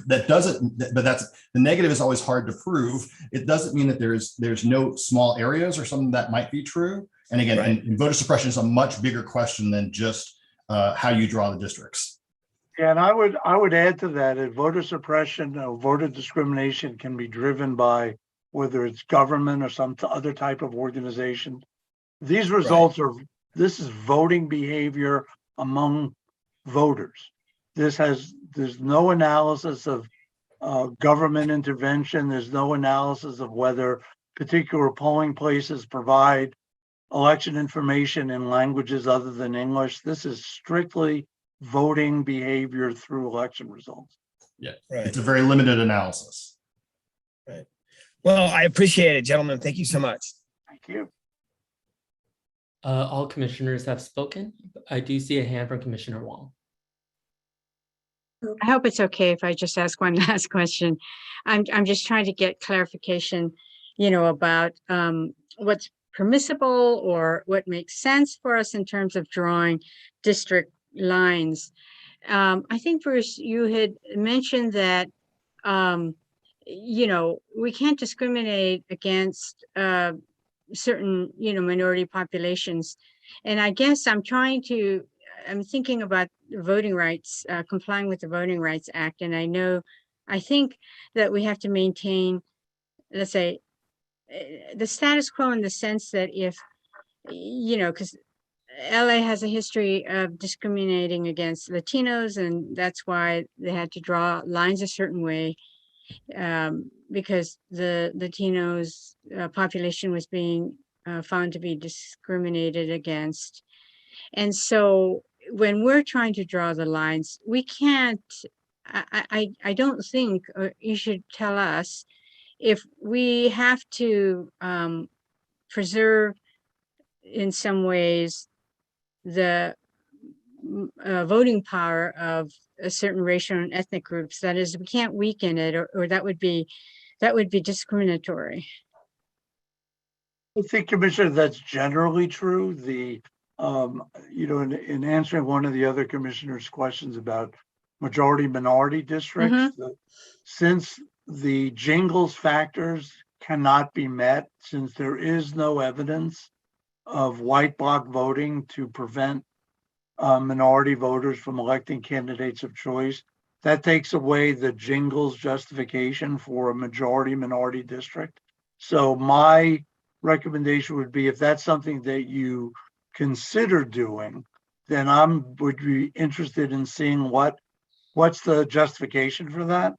but the negative is always hard to prove. It doesn't mean that there's no small areas or something that might be true. And again, right. and voter suppression is a much bigger question than just how you draw the districts. Yeah, and I would add to that, voter suppression or voter discrimination can be driven by whether it's government or some other type of organization. These results this is voting behavior among voters. There's no analysis of government intervention. There's no analysis of whether particular polling places provide election information in languages other than English. This is strictly voting behavior through election results. Yeah, right. It's a very limited analysis. Right. Well, I appreciate it, gentlemen. Thank you so much. Thank you. All commissioners have spoken. I do see a hand from Commissioner Wong. I hope it's okay if I just ask one last question. I'm just trying to get clarification, about what's permissible or what makes sense for us in terms of drawing district lines. I think, Bruce, you had mentioned that, we can't discriminate against certain, minority populations. And I guess I'm thinking about voting rights, complying with the Voting Rights Act. And I think that we have to maintain, let's say, the status quo in the sense that if, because LA has a history of discriminating against Latinos, and that's why they had to draw lines a certain way. because the Latinos population was being found to be discriminated against. And so when we're trying to draw the lines, we can't, I don't think you should tell us if we have to preserve in some ways the voting power of a certain racial and ethnic groups. That is, we can't weaken it, or that would be discriminatory. I think, Commissioner, that's generally true. In answering one of the other commissioners' questions about majority minority districts, since the Jingles factors cannot be met, since there is no evidence of white bloc voting to prevent minority voters from electing candidates of choice, that takes away the Jingles justification for a majority minority district. So my recommendation would be, if that's something that you consider doing, then would be interested in seeing what's the justification for that,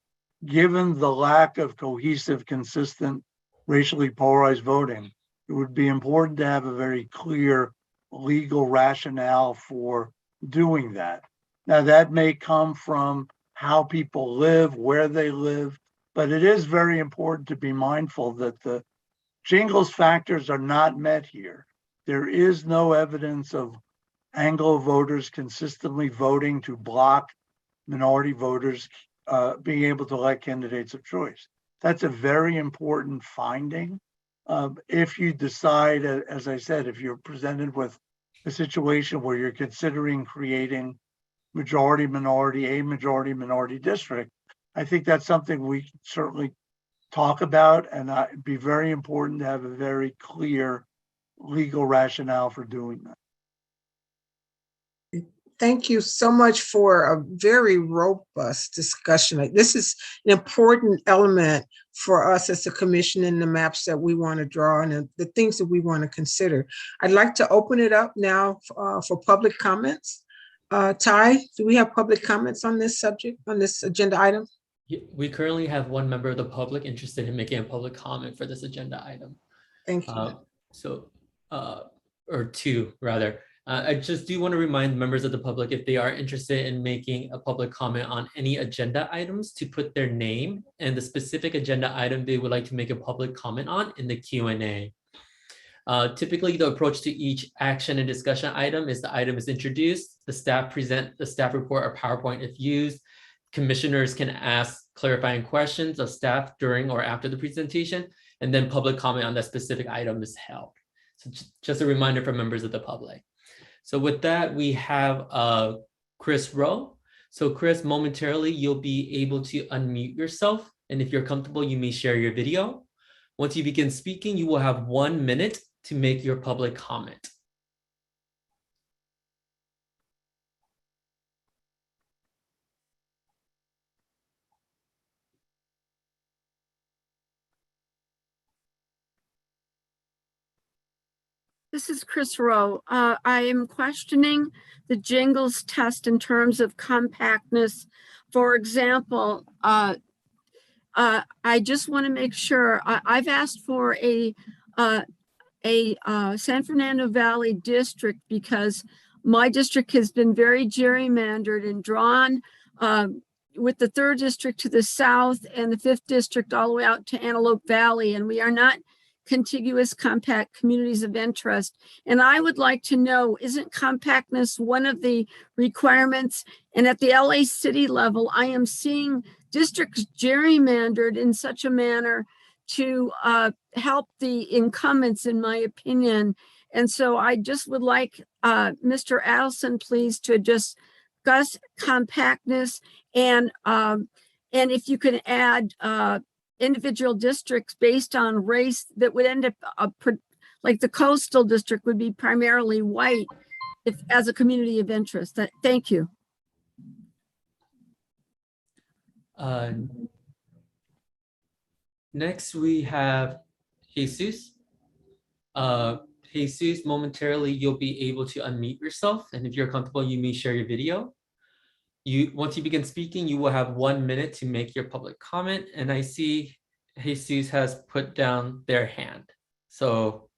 given the lack of cohesive, consistent, racially polarized voting. It would be important to have a very clear legal rationale for doing that. Now, that may come from how people live, where they live, but it is very important to be mindful that the Jingles factors are not met here. There is no evidence of Anglo voters consistently voting to block minority voters being able to elect candidates of choice. That's a very important finding. If you decide, as I said, if you're presented with a situation where you're considering creating a majority minority district, I think that's something we can certainly talk about, and it'd be very important to have a very clear legal rationale for doing that. Thank you so much for a very robust discussion. This is an important element for us as a commission in the maps that we want to draw and the things that we want to consider. I'd like to open it up now for public comments. Ty, do we have public comments on this subject, on this agenda item? We currently have one member of the public interested in making a public comment for this agenda item. Thank you. Or two, rather. I just do want to remind members of the public, if they are interested in making a public comment on any agenda items, to put their name and the specific agenda item they would like to make a public comment on in the Q&A. Typically, the approach to each action and discussion item is the item is introduced, the staff present the staff report or PowerPoint if used. Commissioners can ask clarifying questions of staff during or after the presentation, and then public comment on that specific item is held. So just a reminder for members of the public. So with that, we have Chris Rowe. So Chris, momentarily, you'll be able to unmute yourself. And if you're comfortable, you may share your video. Once you begin speaking, you will have 1 minute to make your public comment. This is Chris Rowe. I am questioning the Jingles test in terms of compactness. For example, I just want to make sure I've asked for a San Fernando Valley district because my district has been very gerrymandered and drawn with the 3rd district to the south and the 5th district all the way out to Antelope Valley, and we are not contiguous compact communities of interest. And I would like to know, isn't compactness one of the requirements? And at the LA city level, I am seeing districts gerrymandered in such a manner to help the incumbents, in my opinion. And so I just would like Mr. Adelson, please, to discuss compactness and if you can add individual districts based on race that would end up like the coastal district would be primarily white as a community of interest. Thank you. Next, we have Jesus. Jesus, momentarily, you'll be able to unmute yourself. And if you're comfortable, you may share your video. once you begin speaking, you will have 1 minute to make your public comment. And I see Jesus has put down their hand. So,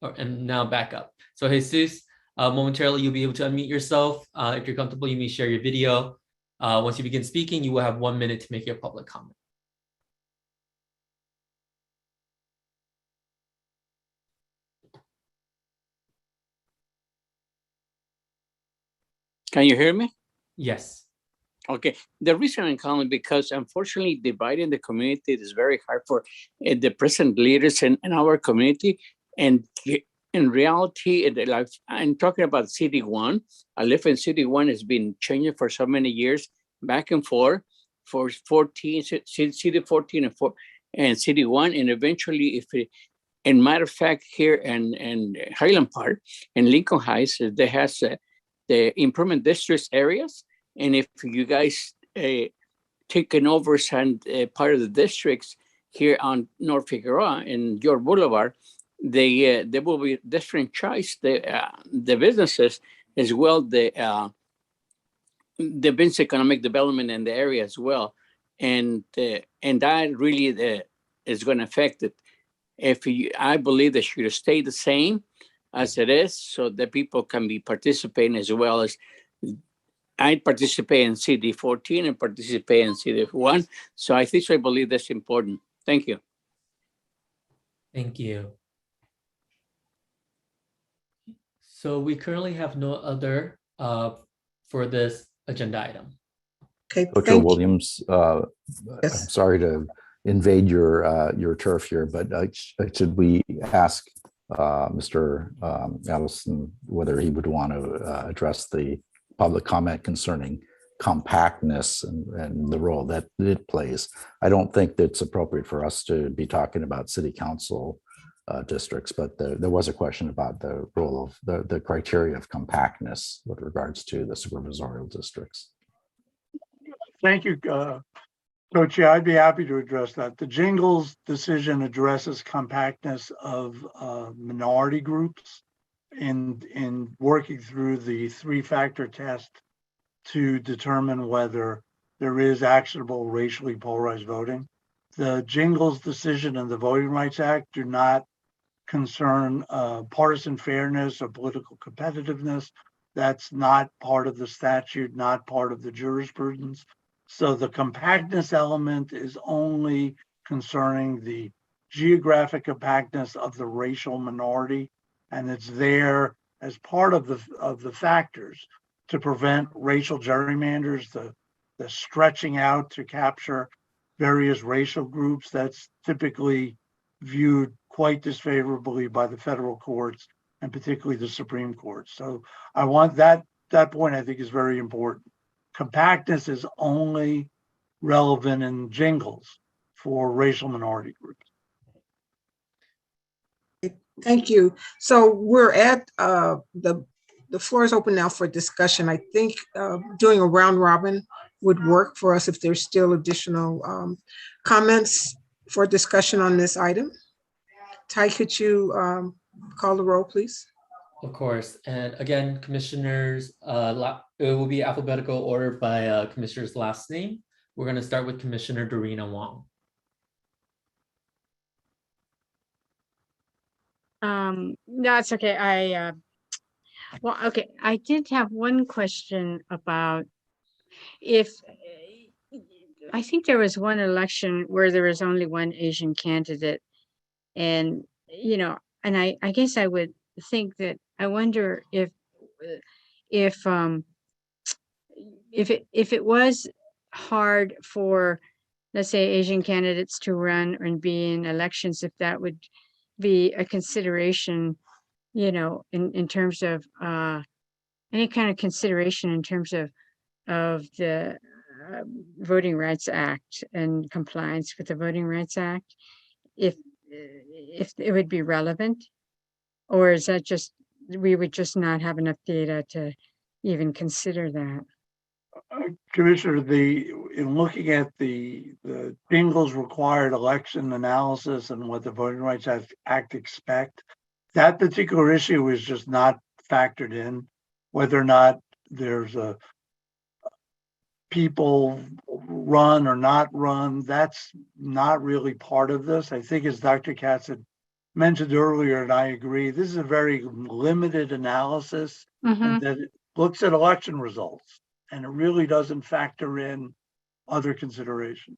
and now back up. So Jesus, momentarily you'll be able to unmute yourself. If you're comfortable, you may share your video. Once you begin speaking, you will have 1 minute to make your public comment. Can you hear me? Yes. Okay. The reason I'm calling because unfortunately dividing the community is very hard for the present leaders in our community. And in reality, I'm talking about City 1. I live in City 1. It's been changing for so many years, back and forth, for 14, City 14 and City 1. And eventually, in matter of fact, here in Highland Park, in Lincoln Heights, there has the improvement districts areas. And if you guys taken over some part of the districts here on North Figueroa and York Boulevard, there will be different choice. The businesses as well, the business economic development in the area as well, and that really is going to affect it. I believe that should stay the same as it is, so that people can be participating as well as. I participate in CD 14 and participate in CD 1. So I believe that's important. Thank you. Thank you. So we currently have no other for this agenda item. Okay, Coach Williams, Yes. I'm sorry to invade your turf here, but should we ask Mr. Adelson whether he would want to address the public comment concerning compactness and the role that it plays? I don't think that it's appropriate for us to be talking about city council districts, but there was a question about the role of the criteria of compactness with regards to the supervisorial districts. Thank you, Coach. Yeah, I'd be happy to address that. The Jingles decision addresses compactness of minority groups in working through the 3-factor test to determine whether there is actionable racially polarized voting. The Jingles decision and the Voting Rights Act do not concern partisan fairness or political competitiveness. That's not part of the statute, not part of the jurisprudence. So the compactness element is only concerning the geographic compactness of the racial minority, and it's there as part of the factors to prevent racial gerrymanders, the stretching out to capture various racial groups. That's typically viewed quite disfavorably by the federal courts and particularly the Supreme Court. So I want that point, I think, is very important. Compactness is only relevant in Jingles for racial minority groups. Thank you. So we're at the floor is open now for discussion. I think doing a round robin would work for us if there's still additional comments for discussion on this item. Ty, could you call the roll, please? Of course. And again, commissioners, it will be alphabetical order by commissioner's last name. We're going to start with Commissioner Dorina Wong. No, it's okay. Well, okay. I did have one question about if I think there was one election where there was only one Asian candidate, and and I guess I would think that I wonder if it was hard for, let's say, Asian candidates to run and be in elections, if that would be a consideration, in terms of any kind of consideration in terms of the Voting Rights Act and compliance with the Voting Rights Act, if it would be relevant, or is that just we would just not have enough data to even consider that? Commissioner, in looking at the Jingles required election analysis and what the Voting Rights Act expect, that particular issue is just not factored in. Whether or not there's people run or not run, that's not really part of this. I think as Dr. Katz had mentioned earlier, and I agree, this is a very limited analysis and that it looks at election results and it really doesn't factor in other considerations.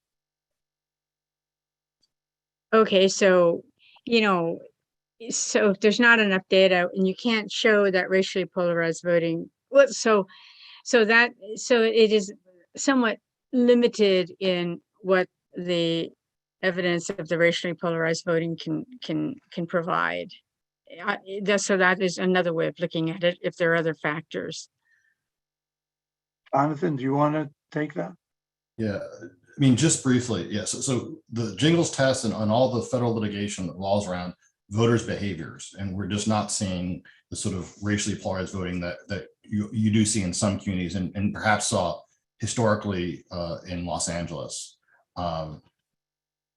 Okay, so, so if there's not enough data and you can't show that racially polarized voting, so it is somewhat limited in what the evidence of the racially polarized voting can provide. So that is another way of looking at it if there are other factors. Jonathan, do you want to take that? Yeah, I mean, just briefly, yes. So the Jingles Test and on all the federal litigation laws around voters' behaviors, and we're just not seeing the sort of racially polarized voting that you do see in some communities and perhaps saw historically in Los Angeles.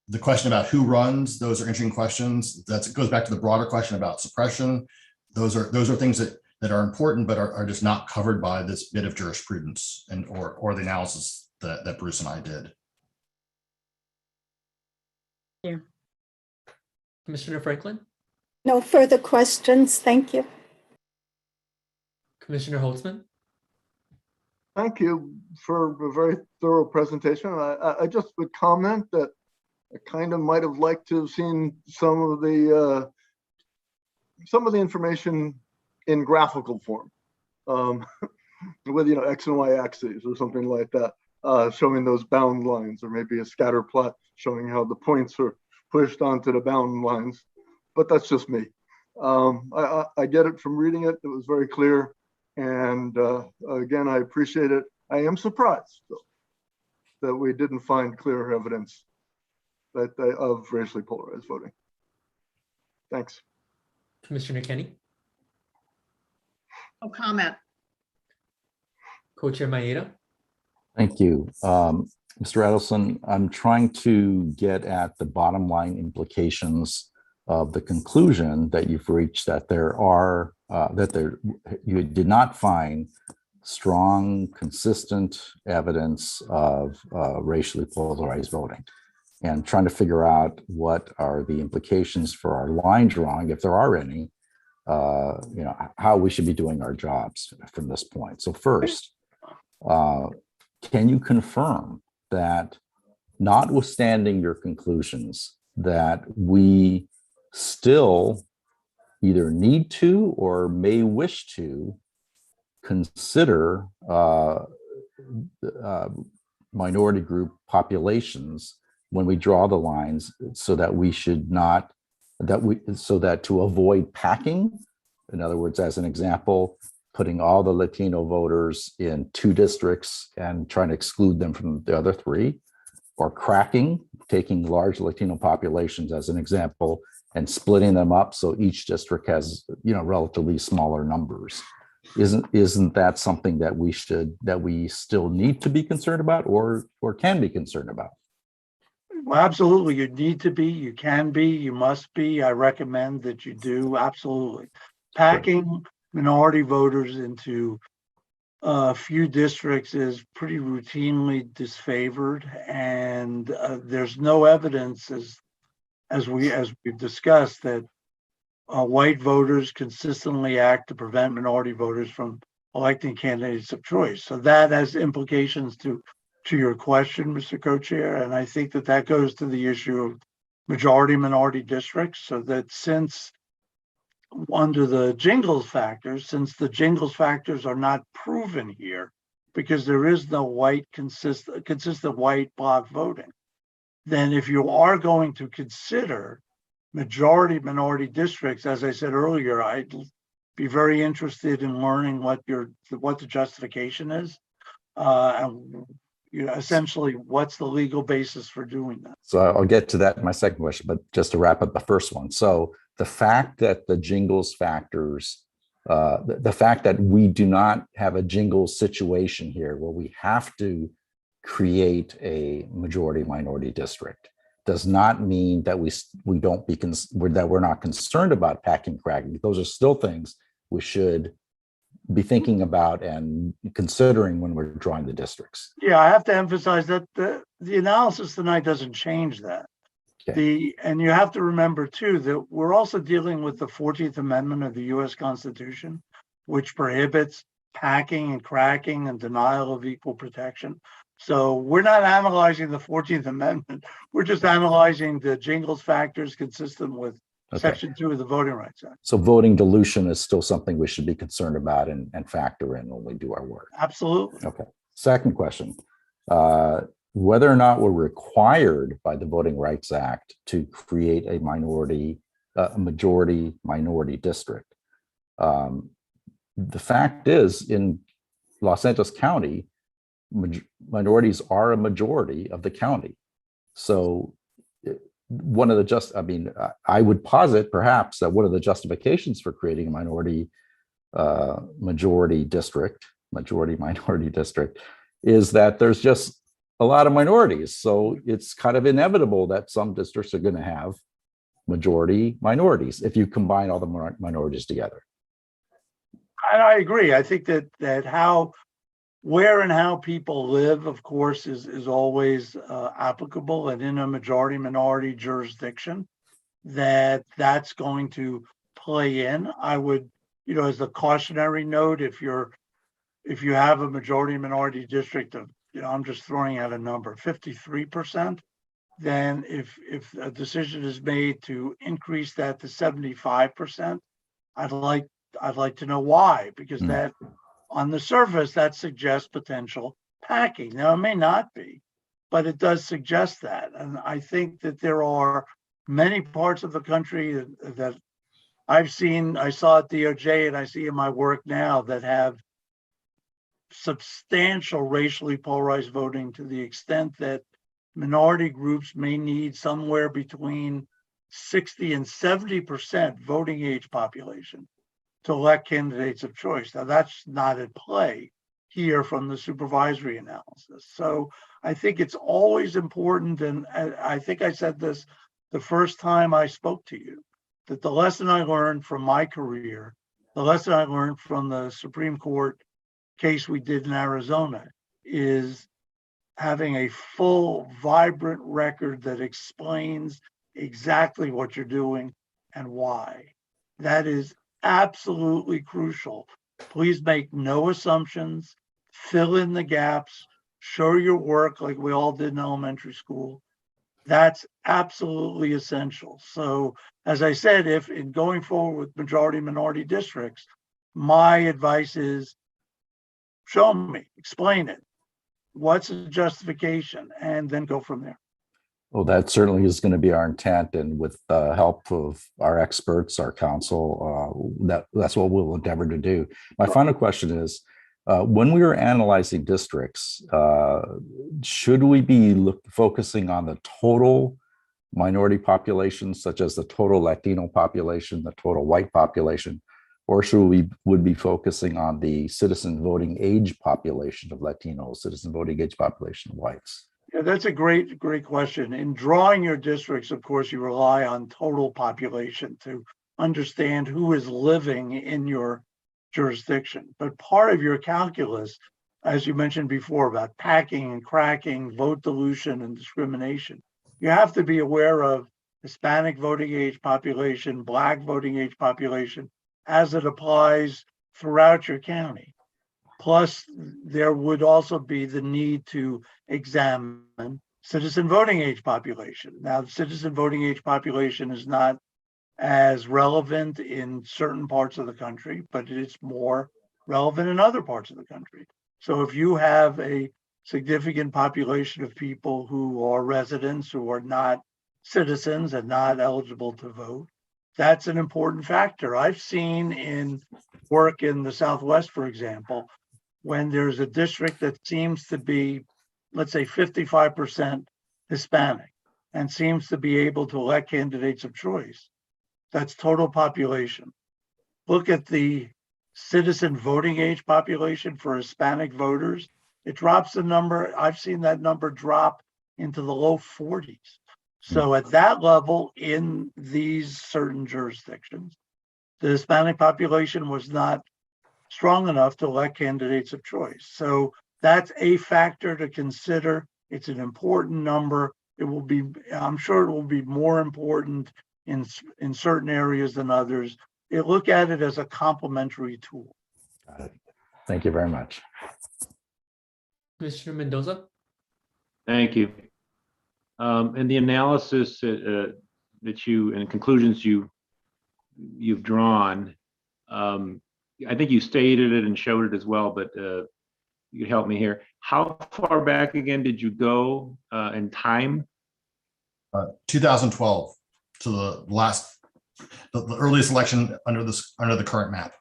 The question about who runs, those are interesting questions. That goes back to the broader question about suppression. Those are things that are important, but are just not covered by this bit of jurisprudence and or the analysis that Bruce and I did. Yeah. Commissioner Franklin? No further questions. Thank you. Commissioner Holtzman? Thank you for a very thorough presentation. I just would comment that I kind of might have liked to have seen some of the information in graphical form, with X and Y axes or something like that, showing those bound lines, or maybe a scatter plot showing how the points are pushed onto the bound lines. But that's just me. I get it from reading it. It was very clear. And again, I appreciate it. I am surprised though, that we didn't find clear evidence of racially polarized voting. Thanks. Commissioner Kenny? No comment. Co-Chair Maeda? Thank you. Mr. Adelson, I'm trying to get at the bottom line implications of the conclusion that you've reached that you did not find strong, consistent evidence of racially polarized voting, and trying to figure out what are the implications for our line drawing, if there are any, how we should be doing our jobs from this point. So first, can you confirm that, notwithstanding your conclusions, that we still either need to or may wish to consider minority group populations when we draw the lines, so that we should not, so that to avoid packing, in other words, as an example, putting all the Latino voters in 2 districts and trying to exclude them from the other 3, or cracking, taking large Latino populations as an example and splitting them up so each district has, relatively smaller numbers. Isn't that something that we still need to be concerned about, or can be concerned about? Well, absolutely. You need to be, you can be, you must be. I recommend that you do. Absolutely. Packing minority voters into a few districts is pretty routinely disfavored, and there's no evidence, as we've discussed, that white voters consistently act to prevent minority voters from electing candidates of choice. So that has implications to your question, Mr. Co-Chair, and I think that goes to the issue of majority minority districts, so that since under the Jingles factors, since the Jingles factors are not proven here, because there is no consistent white bloc voting, then if you are going to consider majority minority districts, as I said earlier, I'd be very interested in learning what the justification is, and essentially what's the legal basis for doing that. So I'll get to that in my second question, but just to wrap up the first one. So the fact that the Jingles factors, the fact that we do not have a Jingles situation here where we have to create a majority minority district does not mean that we're not concerned about packing cracking. Those are still things we should be thinking about and considering when we're drawing the districts. Yeah, I have to emphasize that the analysis tonight doesn't change that. Okay. And you have to remember too, that we're also dealing with the 14th Amendment of the US Constitution, which prohibits packing and cracking and denial of equal protection. So we're not analyzing the 14th Amendment. We're just analyzing the Jingles factors consistent with Section 2 of the Voting Rights Act. So voting dilution is still something we should be concerned about and factor in when we do our work. Absolutely. Okay. Second question. Whether or not we're required by the Voting Rights Act to create a majority minority district. The fact is, in Los Angeles County, minorities are a majority of the county. So one of the I would posit perhaps that one of the justifications for creating a majority minority district is that there's just a lot of minorities. So it's kind of inevitable that some districts are going to have majority minorities if you combine all the minorities together. And I agree. I think that where and how people live, of course, is always applicable, and in a majority minority jurisdiction, that's going to play in. I would, as a cautionary note, if you have a majority minority district of, I'm just throwing out a number, 53%, then if a decision is made to increase that to 75%, I'd like to know why, because that on the surface, that suggests potential packing. Now, it may not be, but it does suggest that. And I think that there are many parts of the country that I saw at DOJ and I see in my work now that have substantial racially polarized voting to the extent that minority groups may need somewhere between 60 and 70% voting age population to elect candidates of choice. Now, that's not at play here from the supervisory analysis. So I think it's always important, and I think I said this the first time I spoke to you, that the lesson I learned from my career, the lesson I learned from the Supreme Court case we did in Arizona, is having a full, vibrant record that explains exactly what you're doing and why. That is absolutely crucial. Please make no assumptions, fill in the gaps, show your work like we all did in elementary school. That's absolutely essential. So as I said, if in going forward with majority minority districts, my advice is show me, explain it. What's the justification? And then go from there. Well, that certainly is going to be our intent, and with the help of our experts, our counsel, that's what we'll endeavor to do. My final question is, when we are analyzing districts, should we be focusing on the total minority population, such as the total Latino population, the total white population, or should we be focusing on the citizen voting age population of Latinos, citizen voting age population of whites? Yeah, that's a great question. In drawing your districts, of course, you rely on total population to understand who is living in your jurisdiction. But part of your calculus, as you mentioned before, about packing and cracking, vote dilution and discrimination, you have to be aware of Hispanic voting age population, Black voting age population, as it applies throughout your county. Plus, there would also be the need to examine citizen voting age population. Now, citizen voting age population is not as relevant in certain parts of the country, but it's more relevant in other parts of the country. So if you have a significant population of people who are residents who are not citizens and not eligible to vote, that's an important factor. I've seen in work in the Southwest, for example, when there's a district that seems to be, let's say, 55% Hispanic and seems to be able to elect candidates of choice. That's total population. Look at the citizen voting age population for Hispanic voters. It drops the number. I've seen that number drop into the low 40s. So at that level, in these certain jurisdictions, the Hispanic population was not strong enough to elect candidates of choice. So that's a factor to consider. It's an important number. It will be, I'm sure it will be more important in certain areas than others. Look at it as a complementary tool. Got it. Thank you very much. Commissioner Mendoza? Thank you. And the analysis that you and conclusions you've drawn, I think you stated it and showed it as well, but you could help me here. How far back again did you go in time? 2012 to the earliest election under the current map.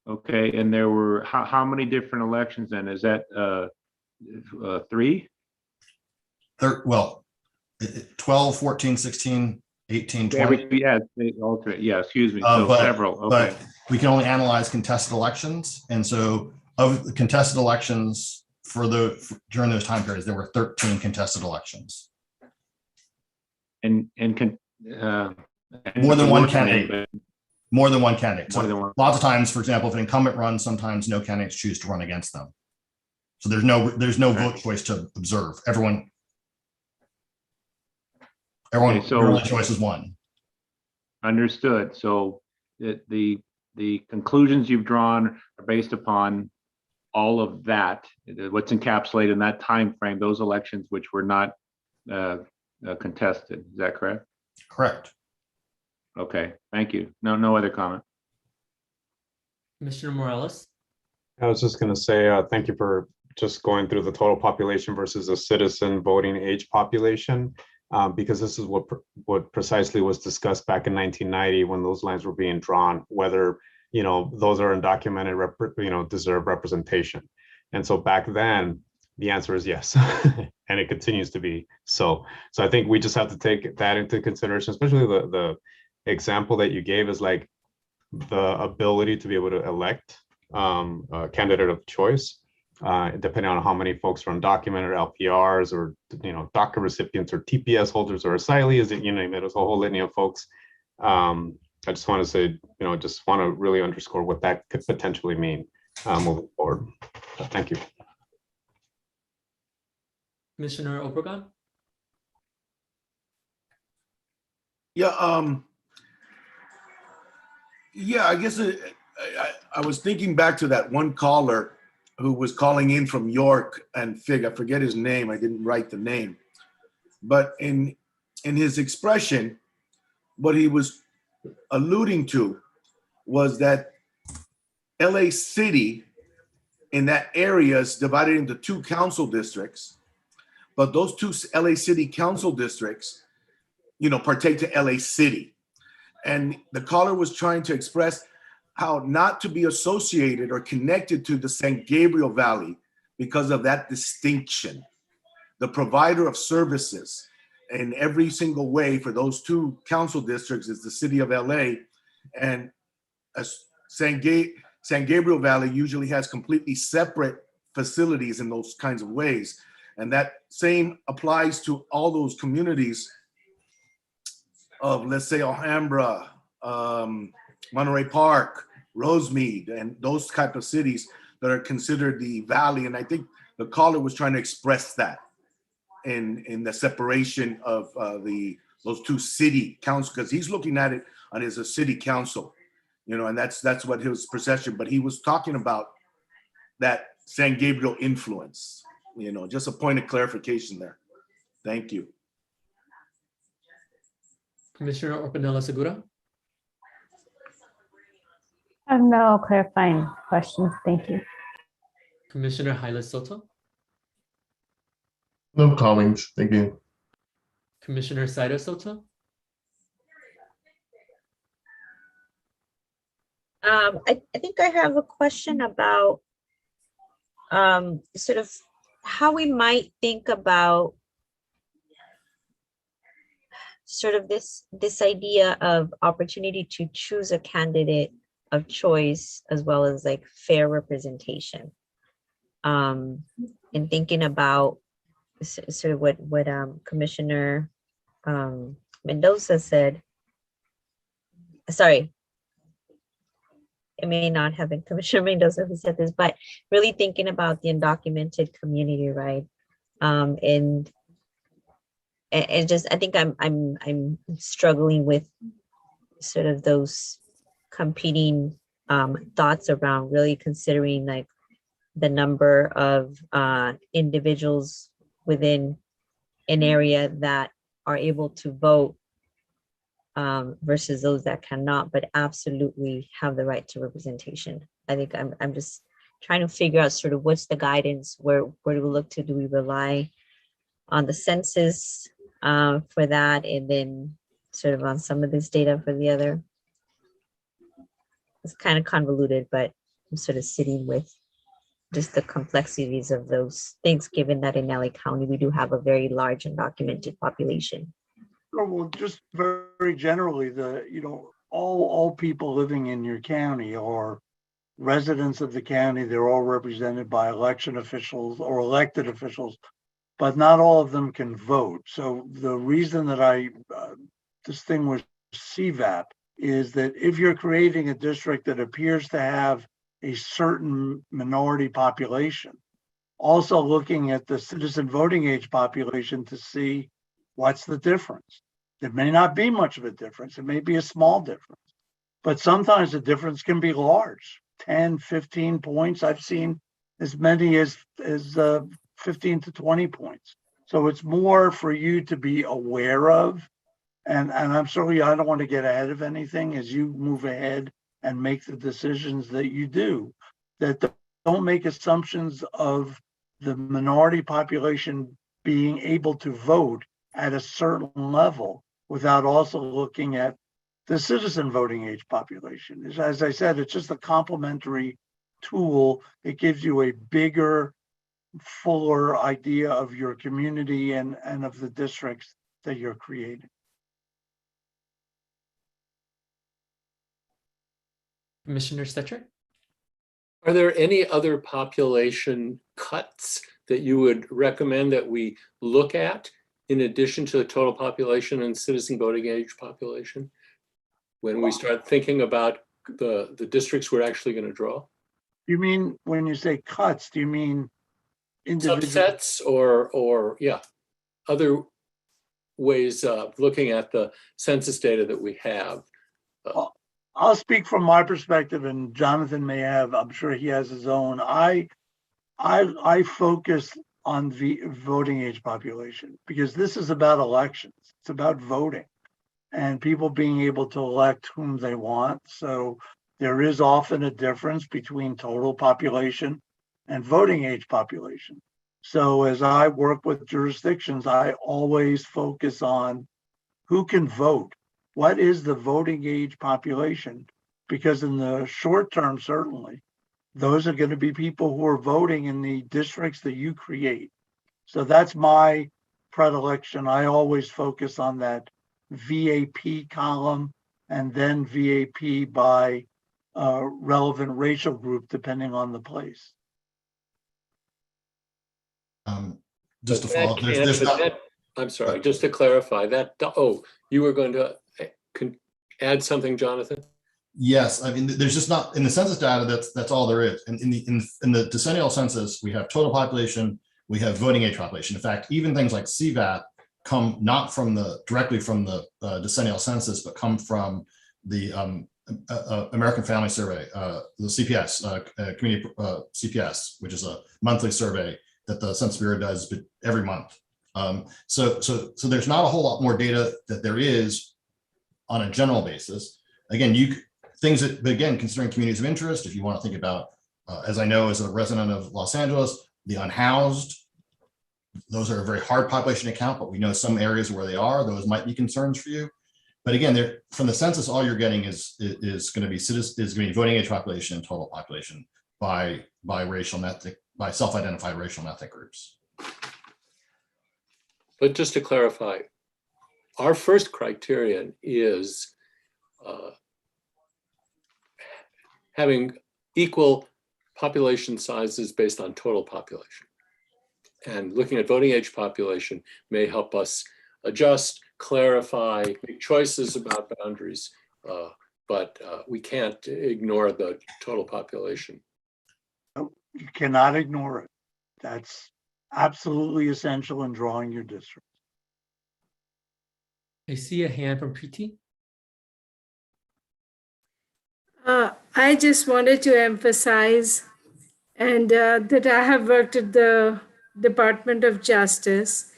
Okay, and there were how many different elections then? Is that 3? Well, 12, 14, 16, 18, 20. Yeah, alternate. Yeah, excuse me. So several. Okay. But we can only analyze contested elections, and so of the contested elections during those time periods, there were 13 contested elections. And more than one candidate. More than one candidate. So more than one. Lots of times, for example, if an incumbent runs, sometimes no candidates choose to run against them. So there's no vote choice to observe. Everyone, Okay, so your only choice is one. Understood. So the conclusions you've drawn are based upon all of that, what's encapsulated in that time frame, those elections which were not contested. Is that correct? Correct. Okay, thank you. No other comment. Commissioner Morales? I was just going to say thank you for just going through the total population versus the citizen voting age population, because this is what precisely was discussed back in 1990 when those lines were being drawn, whether those are undocumented deserve representation. And so back then the answer is yes, and it continues to be so. So I think we just have to take that into consideration, especially the example that you gave is like the ability to be able to elect a candidate of choice, depending on how many folks are undocumented, LPRs, or DACA recipients, or TPS holders, or asylees, you name it. It's a whole litany of folks. I just want to say, just want to really underscore what that could potentially mean moving forward. Thank you. Commissioner Obregon? Yeah, yeah, I guess I was thinking back to that one caller who was calling in from York and Fig. I forget his name. I didn't write the name. But in his expression, what he was alluding to was that LA City in that area is divided into 2 council districts, but those 2 LA City council districts, partake to LA City. And the caller was trying to express how not to be associated or connected to the San Gabriel Valley because of that distinction. The provider of services in every single way for those 2 council districts is the city of LA. And San Gabriel Valley usually has completely separate facilities in those kinds of ways. And that same applies to all those communities of, let's say, Alhambra, Monterey Park, Rosemead, and those type of cities that are considered the valley. And I think the caller was trying to express that in the separation of those 2 city councils, because he's looking at it as a city council, and that's what his perception. But he was talking about that San Gabriel influence, just a point of clarification there. Thank you. Commissioner Orpanela Segura? I have no clarifying questions. Thank you. Commissioner Hyla Soto? No comments. Thank you. Commissioner Saida Soto? I think I have a question about sort of how we might think about sort of this idea of opportunity to choose a candidate of choice, as well as like fair representation. And thinking about sort of what Commissioner Mendoza said. Sorry. it may not have been Commissioner Mendoza who said this, but really thinking about the undocumented community, right? And just, I think I'm struggling with sort of those competing thoughts around really considering like the number of individuals within an area that are able to vote versus those that cannot, but absolutely have the right to representation. I think I'm just trying to figure out sort of what's the guidance, where do we look to? Do we rely on the census for that, and then sort of on some of this data for the other? It's kind of convoluted, but I'm sort of sitting with just the complexities of those things, given that in LA County, we do have a very large undocumented population. Well, just very generally, all people living in your county are residents of the county. They're all represented by election officials or elected officials, but not all of them can vote. So the reason that I distinguish CVAP is that if you're creating a district that appears to have a certain minority population, also looking at the citizen voting age population to see what's the difference. There may not be much of a difference. It may be a small difference, but sometimes the difference can be large, 10, 15 points. I've seen as many as 15 to 20 points. So it's more for you to be aware of. And I'm sorry, I don't want to get ahead of anything as you move ahead and make the decisions that you do, that don't make assumptions of the minority population being able to vote at a certain level without also looking at the citizen voting age population. As I said, it's just a complementary tool. It gives you a bigger, fuller idea of your community and of the districts that you're creating. Commissioner Stetcher? Are there any other population cuts that you would recommend that we look at in addition to the total population and citizen voting age population when we start thinking about the districts we're actually going to draw? You mean when you say cuts, do you mean individual subsets or yeah, other ways of looking at the census data that we have? I'll speak from my perspective, and Jonathan may have, I'm sure he has his own. I focus on the voting age population because this is about elections. It's about voting and people being able to elect whom they want. So there is often a difference between total population and voting age population. So as I work with jurisdictions, I always focus on who can vote. What is the voting age population? Because in the short term, certainly, those are going to be people who are voting in the districts that you create. So that's my predilection. I always focus on that VAP column and then VAP by relevant racial group, depending on the place. Just to follow up, I'm sorry, just to clarify that. Oh, you were going to add something, Jonathan? Yes, I mean, there's just not in the census data. That's all there is. And in the decennial census, we have total population, we have voting age population. In fact, even things like CVAP come not from directly from the decennial census, but come from the American Family Survey, the CPS, community CPS, which is a monthly survey that the Census Bureau does every month. So there's not a whole lot more data that there is on a general basis. Again, but again, considering communities of interest, if you want to think about, as I know, as a resident of Los Angeles, the unhoused, those are a very hard population to count, but we know some areas where they are, those might be concerns for you. But again, from the census, all you're getting is going to be voting age population and total population by racial and ethnic, by self-identified racial and ethnic groups. But just to clarify, our first criterion is having equal population sizes based on total population. And looking at voting age population may help us adjust, clarify, make choices about boundaries but we can't ignore the total population. You cannot ignore it. That's absolutely essential in drawing your district. I see a hand from Preeti. I just wanted to emphasize that I have worked at the Department of Justice,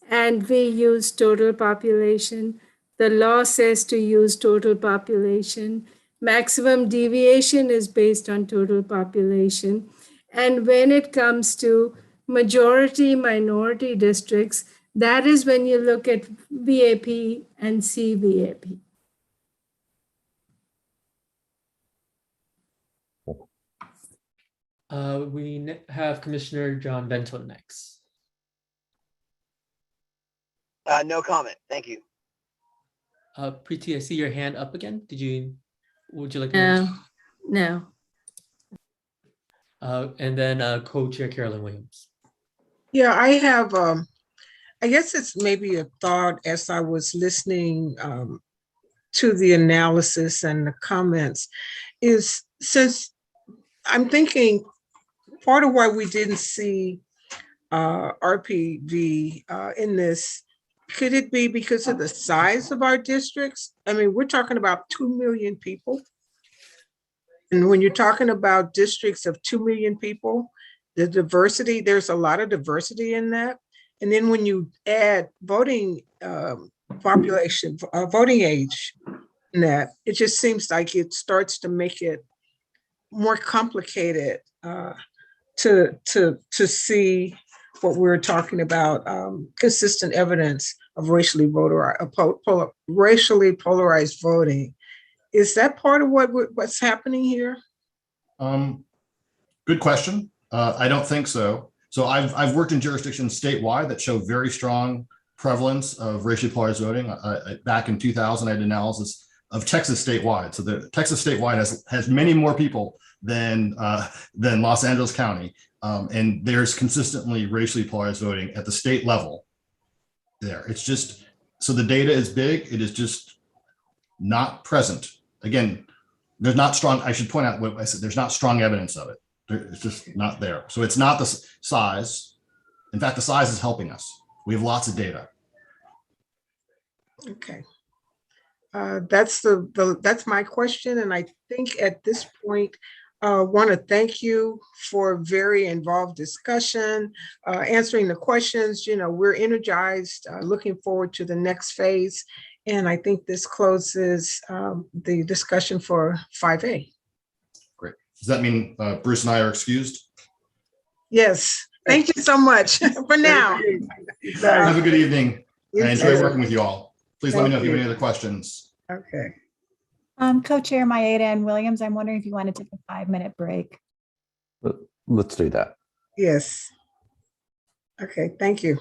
and we use total population. The law says to use total population. Maximum deviation is based on total population. And when it comes to majority minority districts, that is when you look at VAP and CVAP. We have Commissioner John Bento next. No comment. Thank you. Preeti, I see your hand up again. Would you like to? No. And then Co-Chair Carolyn Williams. Yeah, I have, I guess it's maybe a thought as I was listening to the analysis and the comments is, since I'm thinking part of why we didn't see RPV in this, could it be because of the size of our districts? I mean, we're talking about 2 million people. And when you're talking about districts of 2 million people, the diversity, there's a lot of diversity in that. And then when you add voting population, voting age in that, it just seems like it starts to make it more complicated to see what we're talking about, consistent evidence of racially polarized voting. Is that part of what's happening here? Good question. I don't think so. So I've worked in jurisdictions statewide that show very strong prevalence of racially polarized voting. Back in 2000, I did analysis of Texas statewide. So the Texas statewide has many more people than Los Angeles County. And there's consistently racially polarized voting at the state level there. It's just, so the data is big. It is just not present. Again, there's not strong, I should point out what I said, there's not strong evidence of it. It's just not there. So it's not the size. In fact, the size is helping us. We have lots of data. Okay. That's my question. And I think at this point, want to thank you for a very involved discussion, answering the questions. You know, we're energized, looking forward to the next phase. And I think this closes the discussion for 5A. Great. Does that mean Bruce and I are excused? Yes. Thank you so much for now. Have a good evening. You I enjoy too. working with you all. Please let me know if you have any other questions. Okay. Co-Chair Maeda and Williams, I'm wondering if you want to take a 5-minute break. Let's do that. Yes. Okay. Thank you.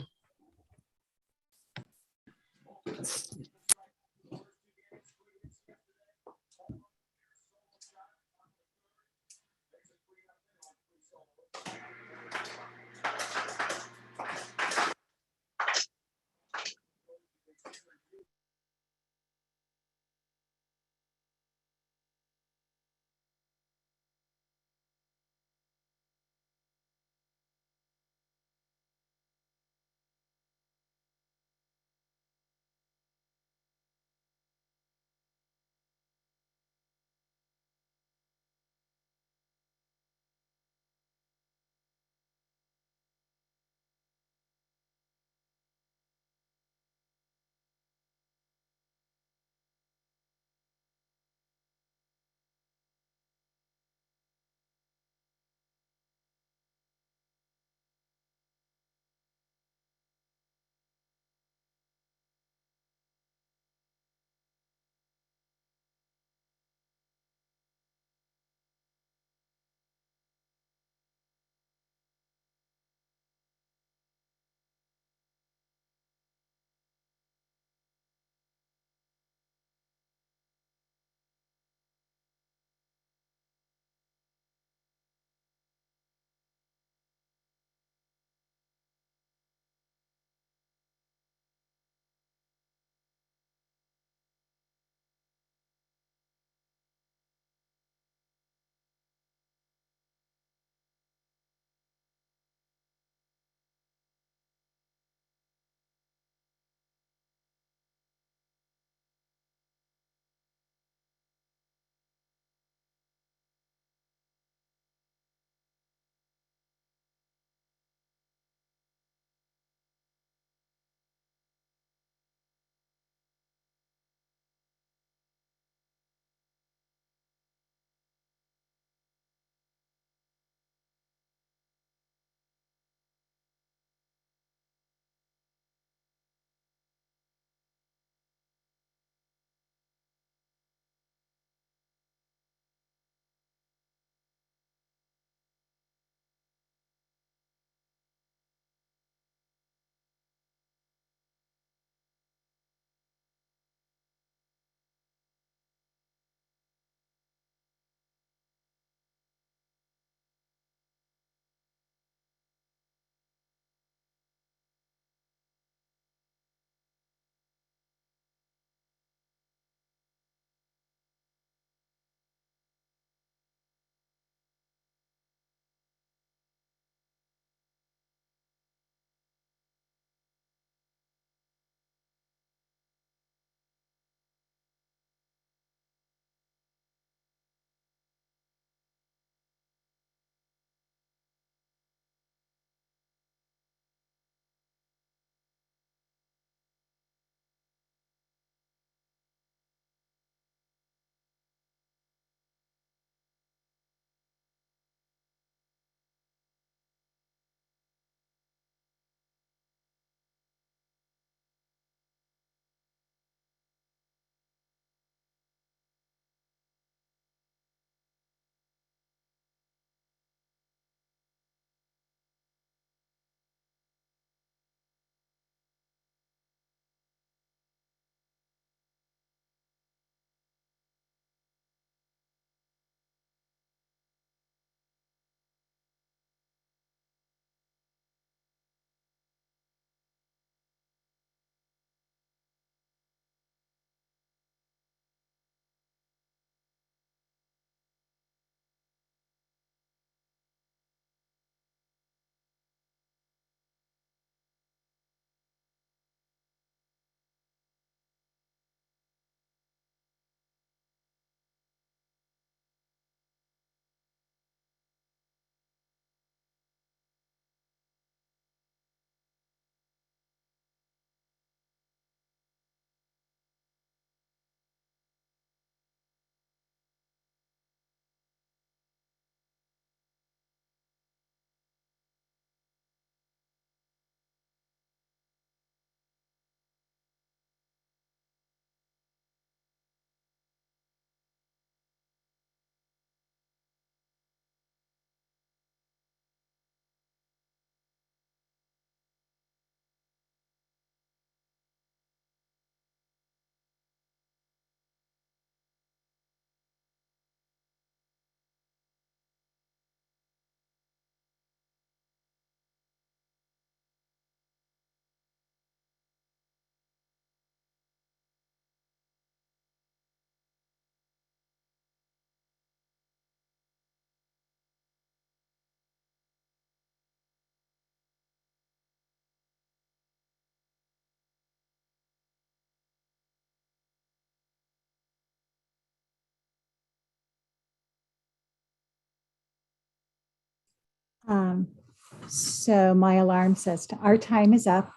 So my alarm says our time is up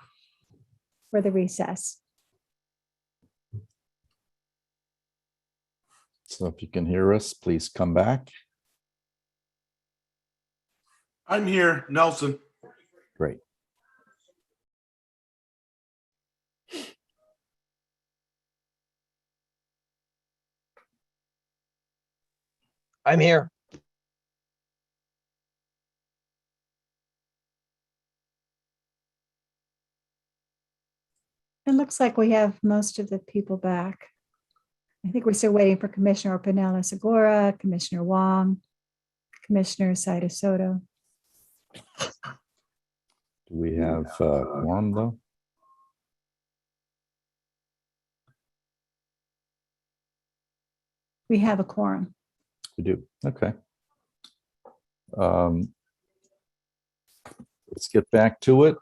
for the recess. So if you can hear us, please come back. I'm here, Nelson. Great. I'm here. It looks like we have most of the people back. I think we're still waiting for Commissioner Pinella Segura, Commissioner Wong, Commissioner Saida Soto. Do we have quorum though? We have a quorum. We do. Okay. Let's get back to it.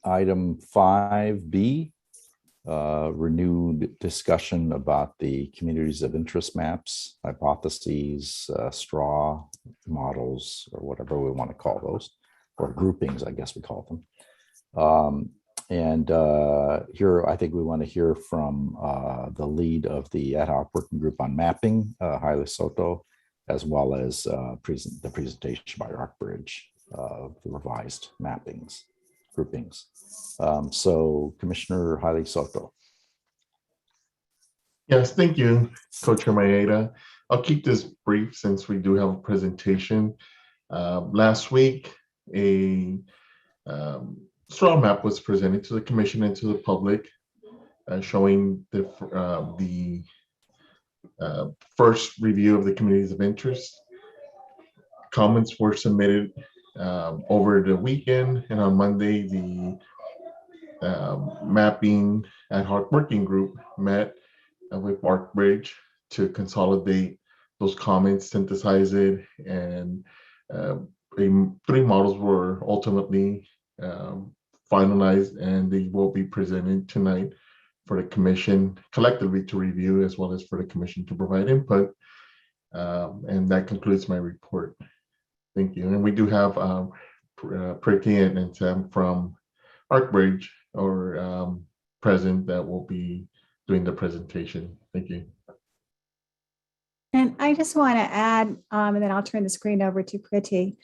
Item 5B, renewed discussion about the communities of interest maps, hypotheses, straw models, or whatever we want to call those, or groupings, I guess we call them. Here, I think we want to hear from the lead of the ad hoc working group on mapping, Haile Soto, as well as the presentation by Rockbridge of the revised mappings, groupings. So Commissioner Haile Soto. Yes, thank you, Co-Chair Maeda. I'll keep this brief since we do have a presentation. Last week, a straw map was presented to the Commission and to the public, showing the first review of the communities of interest. Comments were submitted over the weekend, and on Monday, the mapping ad hoc working group met with Rockbridge to consolidate those comments, synthesize it, and 3 models were ultimately finalized, and they will be presented tonight for the Commission collectively to review, as well as for the Commission to provide input. And that concludes my report. Thank you. And we do have Pretty and Sam from Rockbridge or present that will be doing the presentation. Thank you. And I just want to add, and then I'll turn the screen over to Pretty.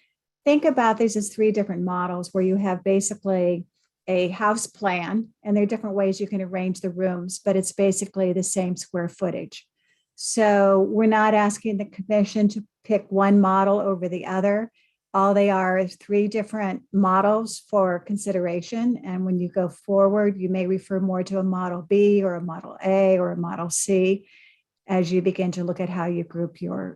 Think about these as 3 different models where you have basically a house plan, and there are different ways you can arrange the rooms, but it's basically the same square footage. So we're not asking the Commission to pick one model over the other. All they are is 3 different models for consideration. And when you go forward, you may refer more to a model B or a model A or a model C as you begin to look at how you group your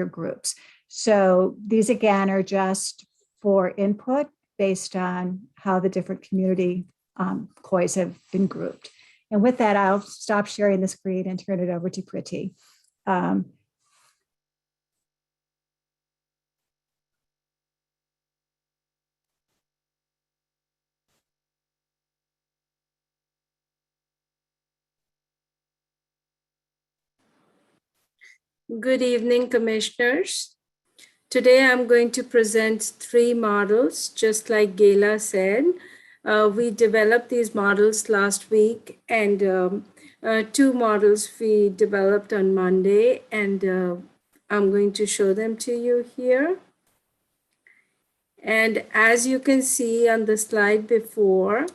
groups. So these again are just for input based on how the different community COIs have been grouped. And with that, I'll stop sharing the screen and turn it over to Pretty. Good evening, Commissioners. Today I'm going to present 3 models, just like Gayla said. We developed these models last week, and 2 models we developed on Monday, and I'm going to show them to you here. And as you can see on the slide before,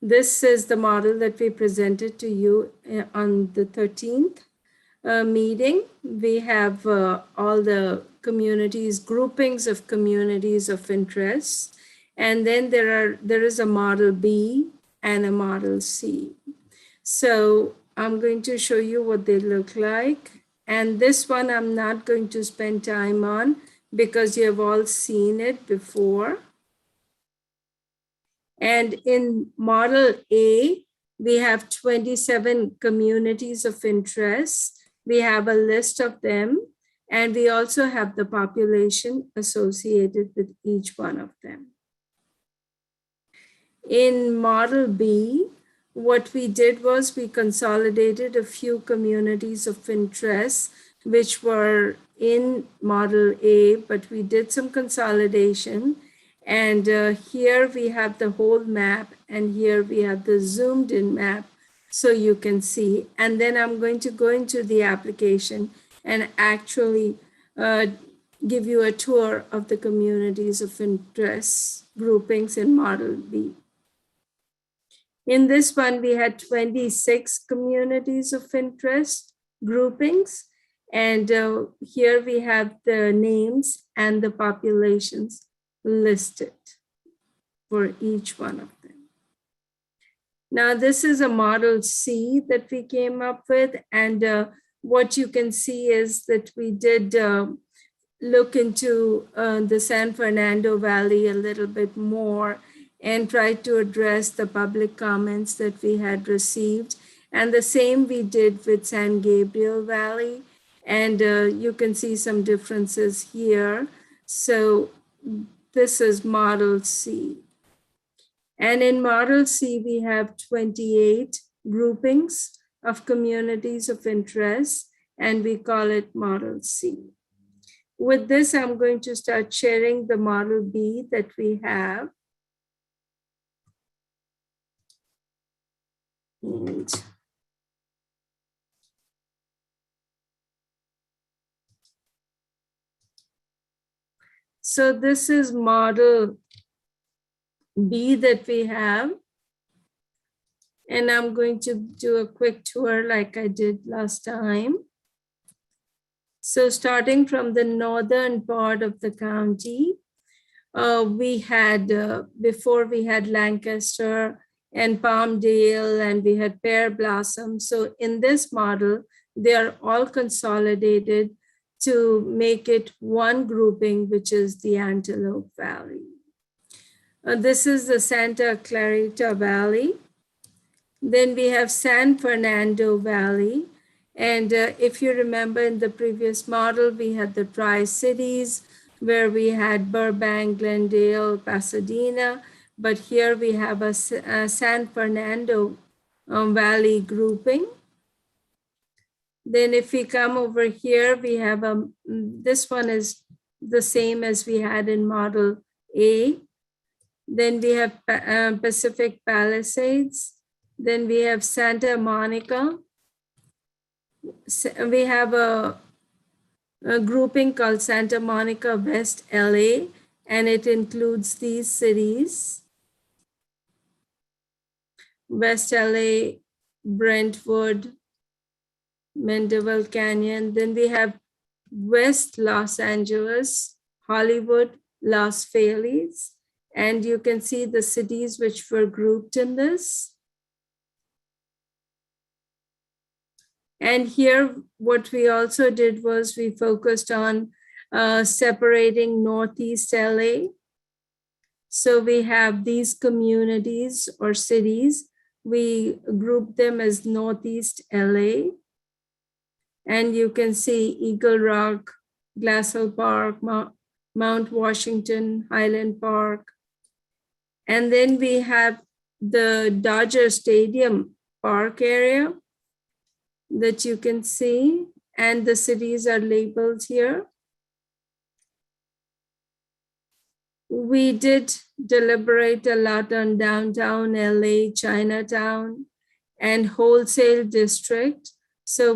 this is the model that we presented to you on the 13th. Meeting. We have all the communities, groupings of communities of interest. And then there is a model B and a model C. So I'm going to show you what they look like. And this one I'm not going to spend time on because you have all seen it before. And in model A, we have 27 communities of interest. We have a list of them, and we also have the population associated with each one of them. In model B, what we did was we consolidated a few communities of interest which were in Model A, but we did some consolidation. And here we have the whole map, and here we have the zoomed in map, so you can see. And then I'm going to go into the application and actually give you a tour of the communities of interest groupings in Model B. In this one, we had 26 communities of interest groupings. And here we have the names and the populations listed for each one of them. Now, this is a Model C that we came up with. And what you can see is that we did look into the San Fernando Valley a little bit more and tried to address the public comments that we had received. And the same we did with San Gabriel Valley. And you can see some differences here. So this is Model C. And in Model C, we have 28 groupings of communities of interest, and we call it Model C. With this, I'm going to start sharing the Model B that we have. And so this is Model B that we have. And I'm going to do a quick tour like I did last time. So starting from the northern part of the county, we had, before we had Lancaster and Palmdale, and we had Pear Blossom. So in this model, they are all consolidated to make it one grouping, which is the Antelope Valley. This is the Santa Clarita Valley. Then we have San Fernando Valley. And if you remember in the previous model, we had the Tri-Cities where we had Burbank, Glendale, Pasadena. But here we have a San Fernando Valley grouping. Then if we come over here, we have this one is the same as we had in Model A. Then we have Pacific Palisades. Then we have Santa Monica. We have a grouping called Santa Monica West LA, and it includes these cities: West LA, Brentwood, Mendeville Canyon. Then we have West Los Angeles, Hollywood, Los Feliz, and you can see the cities which were grouped in this. And here, what we also did was we focused on separating Northeast LA. So we have these communities or cities. We group them as Northeast LA. And you can see Eagle Rock, Glassell Park, Mount Washington, Highland Park. And then we have the Dodger Stadium Park area that you can see, and the cities are labeled here. We did deliberate a lot on downtown LA, Chinatown, and wholesale district. So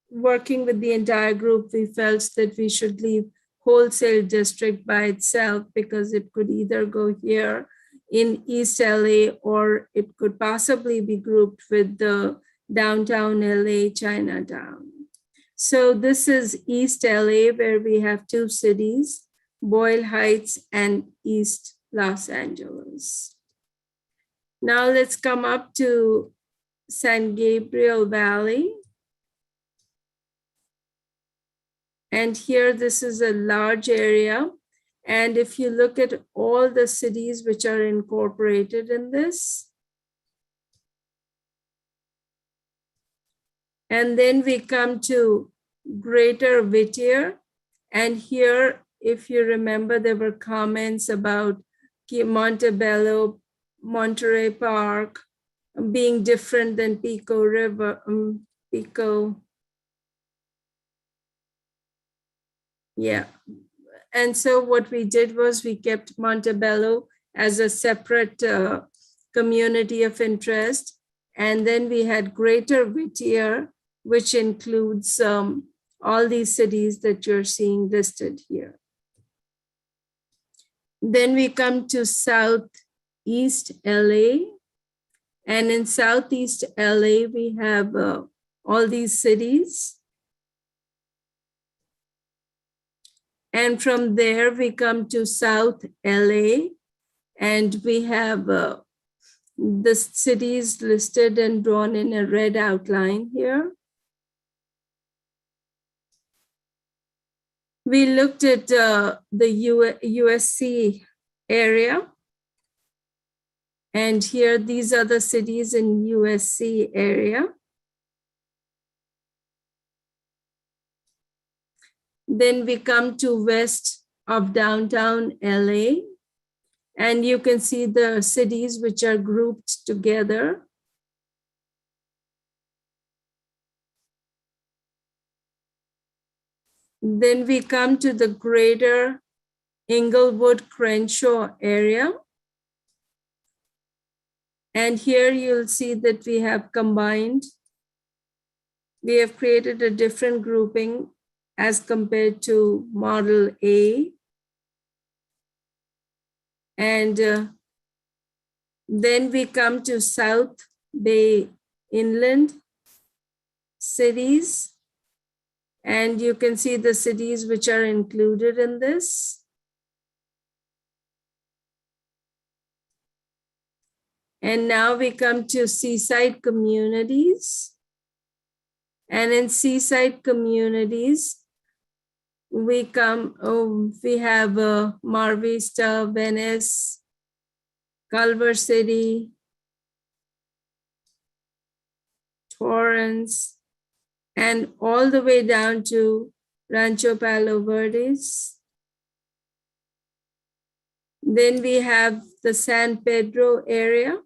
working with the entire group, we felt that we should leave wholesale district by itself because it could either go here in East LA or it could possibly be grouped with the downtown LA, Chinatown. So this is East LA, where we have two cities, Boyle Heights and East Los Angeles. Now let's come up to San Gabriel Valley. And here, this is a large area. And if you look at all the cities which are incorporated in this, and then we come to Greater Whittier. And here, if you remember, there were comments about Montebello, Monterey Park being different than Pico River, Pico Yeah. And so what we did was we kept Montebello as a separate community of interest. And then we had Greater Whittier, which includes all these cities that you're seeing listed here. Then we come to Southeast LA. And in Southeast LA, we have all these cities. And from there, we come to South LA, and we have the cities listed and drawn in a red outline here. We looked at the USC area. And here, these are the cities in USC area. Then we come to west of downtown LA, and you can see the cities which are grouped together. Then we come to the greater Inglewood-Crenshaw area. And here you'll see that we have combined, we have created a different grouping as compared to Model A. And then we come to South Bay Inland cities. And you can see the cities which are included in this. And now we come to seaside communities. And in seaside communities, we have Mar Vista, Venice, Culver City, Torrance, and all the way down to Rancho Palo Verdes. Then we have the San Pedro area.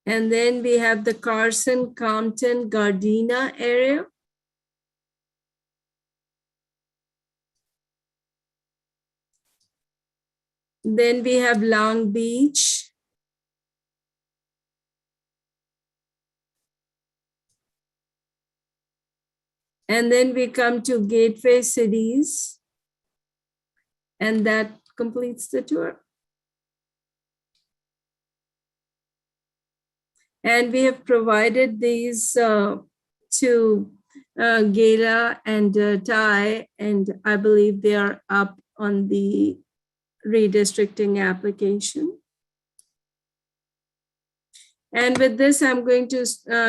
And then we have the Carson, Compton, Gardena area. Then we have Long Beach. And then we come to Gateway cities. And that completes the tour. And we have provided these to Gayla and Ty, and I believe they are up on the redistricting application. And with this, I'm going to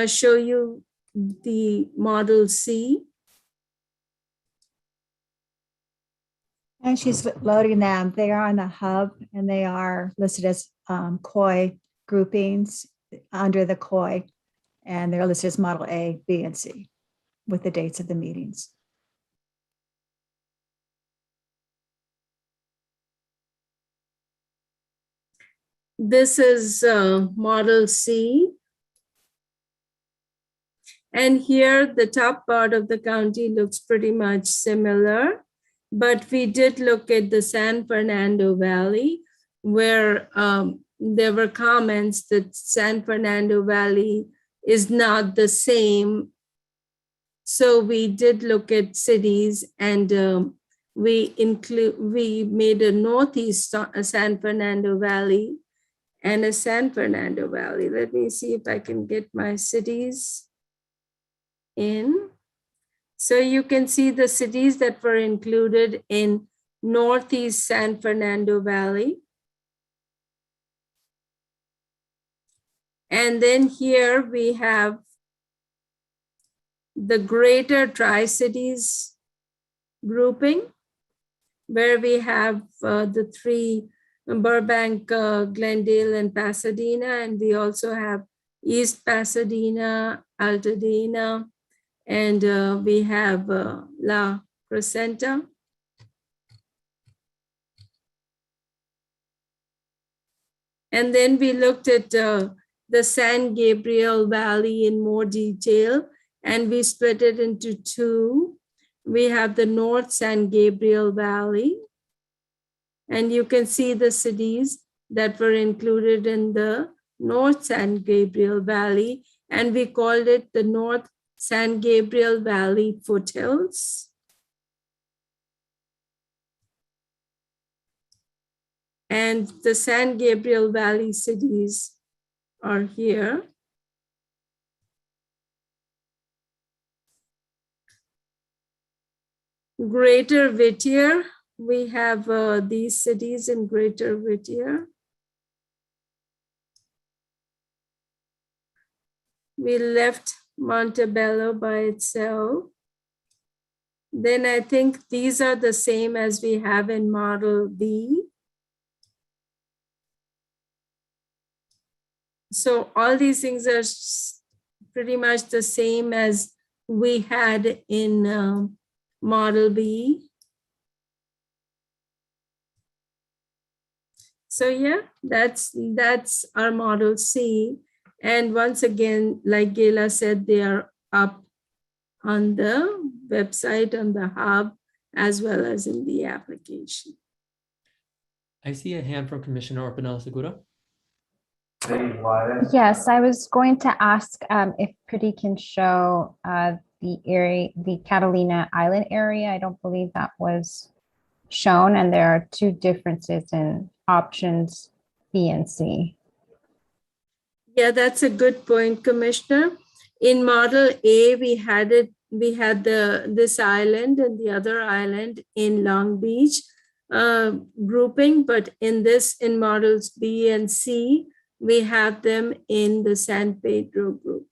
show you the Model C. And she's loading them. They are on the hub and they are listed as COI groupings under the COI, and they're listed as Model A, B, and C with the dates of the meetings. This is Model C. And here the top part of the county looks pretty much similar, but we did look at the San Fernando Valley where there were comments that San Fernando Valley is not the same. So we did look at cities, and we made a Northeast San Fernando Valley and a San Fernando Valley. Let me see if I can get my cities in. So you can see the cities that were included in Northeast San Fernando Valley. And then here we have the Greater Tri-Cities grouping, where we have the three, Burbank, Glendale, and Pasadena. And we also have East Pasadena, Altadena, and we have La Crescenta. And then we looked at the San Gabriel Valley in more detail. and we split it into two. We have the North San Gabriel Valley, and you can see the cities that were included in the North San Gabriel Valley, and we called it the North San Gabriel Valley Foothills. And the San Gabriel Valley cities are here. Greater Whittier, we have these cities in Greater Whittier. We left Montebello by itself. Then I think these are the same as we have in Model B. So all these things are pretty much the same as we had in Model B. So yeah, that's our Model C. And once again, like Gayla said, they are up on the website, on the hub, as well as in the application. I see a hand from Commissioner Orpinel Segura. Yes, I was going to ask if Pretty can show the area, the Catalina Island area. I don't believe that was shown, and there are two differences in options B and C. Yeah, that's a good point, Commissioner. In Model A, we had this island and the other island in Long Beach grouping, but in Models B and C, we have them in the San Pedro group.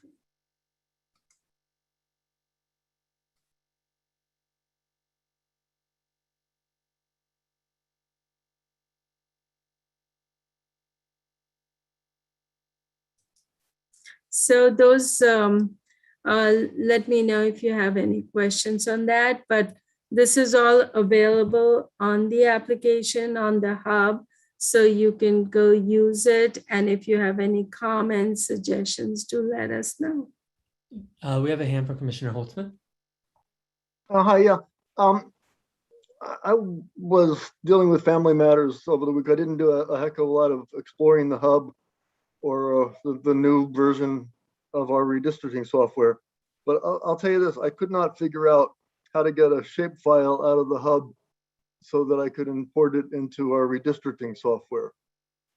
So those, let me know if you have any questions on that, but this is all available on the application, on the hub, so you can go use it. And if you have any comments, suggestions, do let us know. We have a hand from Commissioner Holtzman. Hi, yeah. I was dealing with family matters over the week. I didn't do a heck of a lot of exploring the hub or the new version of our redistricting software. But I'll tell you this, I could not figure out how to get a shapefile out of the hub so that I could import it into our redistricting software.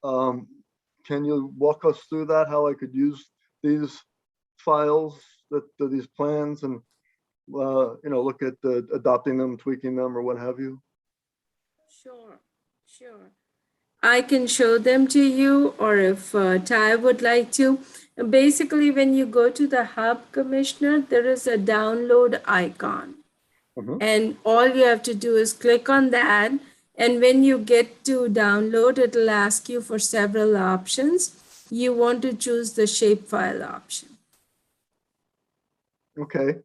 Can you walk us through that, how I could use these files, these plans, and look at adopting them, tweaking them, or what have you? Sure. I can show them to you, or if Ty would like to. Basically, when you go to the hub, Commissioner, there is a download icon. And all you have to do is click on that. And when you get to download, it'll ask you for several options. You want to choose the shapefile option. Okay.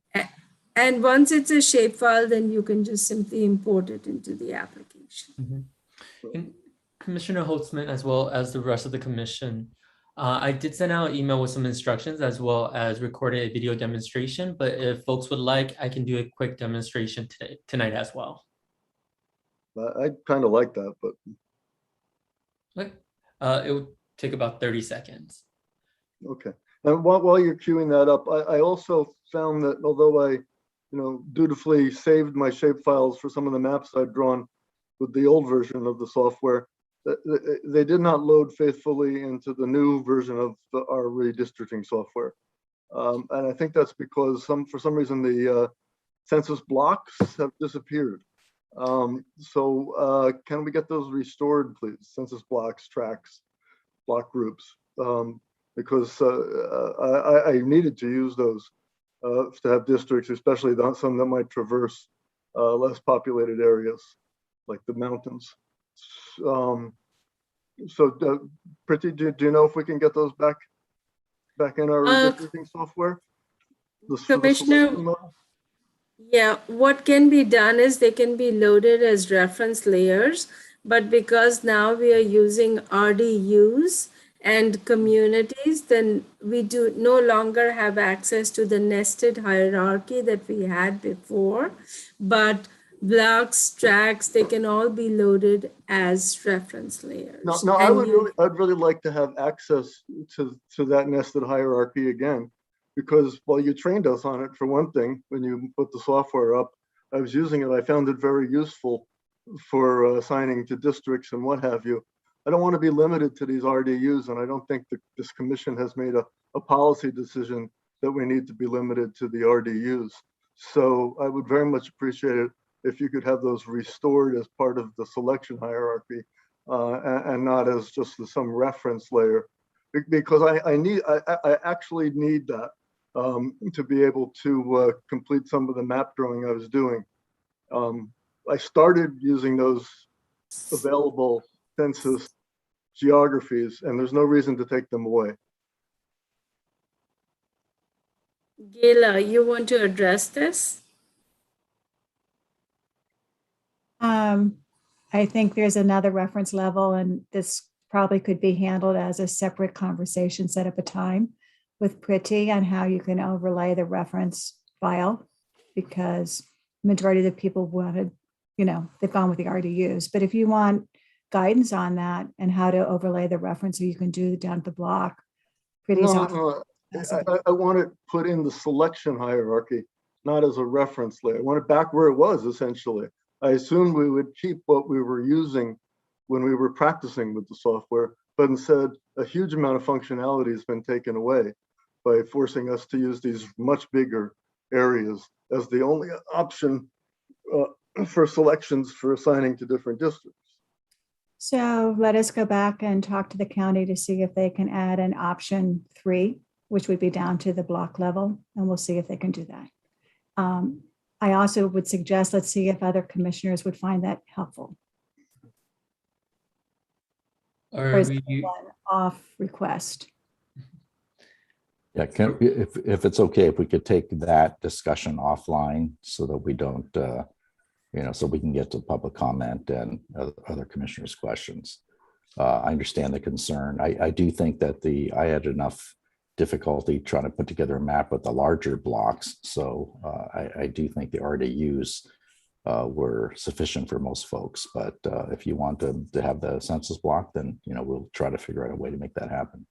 And once it's a shapefile, then you can just simply import it into the application. And Commissioner Holtzman, as well as the rest of the commission, I did send out an email with some instructions as well as recorded a video demonstration, but if folks would like, I can do a quick demonstration tonight as well. I kind of like that, but. It would take about 30 seconds. Okay. And while you're queuing that up, I also found that although I, dutifully saved my shapefiles for some of the maps I'd drawn with the old version of the software, they did not load faithfully into the new version of our redistricting software. And I think that's because for some reason the census blocks have disappeared. So can we get those restored, please? Census blocks, tracks, block groups, because I needed to use those to have districts, especially some that might traverse less populated areas like the mountains. So Priti, do you know if we can get those back in our redistricting software? Commissioner, yeah, what can be done is they can be loaded as reference layers, but because now we are using RDUs, and communities, then we do no longer have access to the nested hierarchy that we had before, but blocks, tracks, they can all be loaded as reference layers. No, I'd really like to have access to that nested hierarchy again, because while you trained us on it, for one thing, when you put the software up, I was using it. I found it very useful for assigning to districts and what have you. I don't want to be limited to these RDUs, and I don't think that this commission has made a policy decision that we need to be limited to the RDUs. So I would very much appreciate it if you could have those restored as part of the selection hierarchy and not as just some reference layer, because I actually need that to be able to complete some of the map drawing I was doing. I started using those available census geographies, and there's no reason to take them away. Gayla, you want to address this? I think there's another reference level, and this probably could be handled as a separate conversation, set up a time with Priti on how you can overlay the reference file, because majority of the people wanted, they've gone with the RDUs. But if you want guidance on that and how to overlay the reference, so you can do down the block. Priti's I want it put in the selection hierarchy, not as a reference layer. I want it back where it was, essentially. I assumed we would keep what we were using when we were practicing with the software, but instead a huge amount of functionality has been taken away by forcing us to use these much bigger areas as the only option for selections for assigning to different districts. So let us go back and talk to the county to see if they can add an option 3, which would be down to the block level, and we'll see if they can do that. I also would suggest, let's see if other commissioners would find that helpful. Or is it a one-off request? Yeah, if it's okay, if we could take that discussion offline so that we don't, so we can get to public comment and other commissioners' questions. I understand the concern. I do think that I had enough difficulty trying to put together a map with the larger blocks. So I do think the RDUs were sufficient for most folks. But if you want to have the census block, then we'll try to figure out a way to make that happen.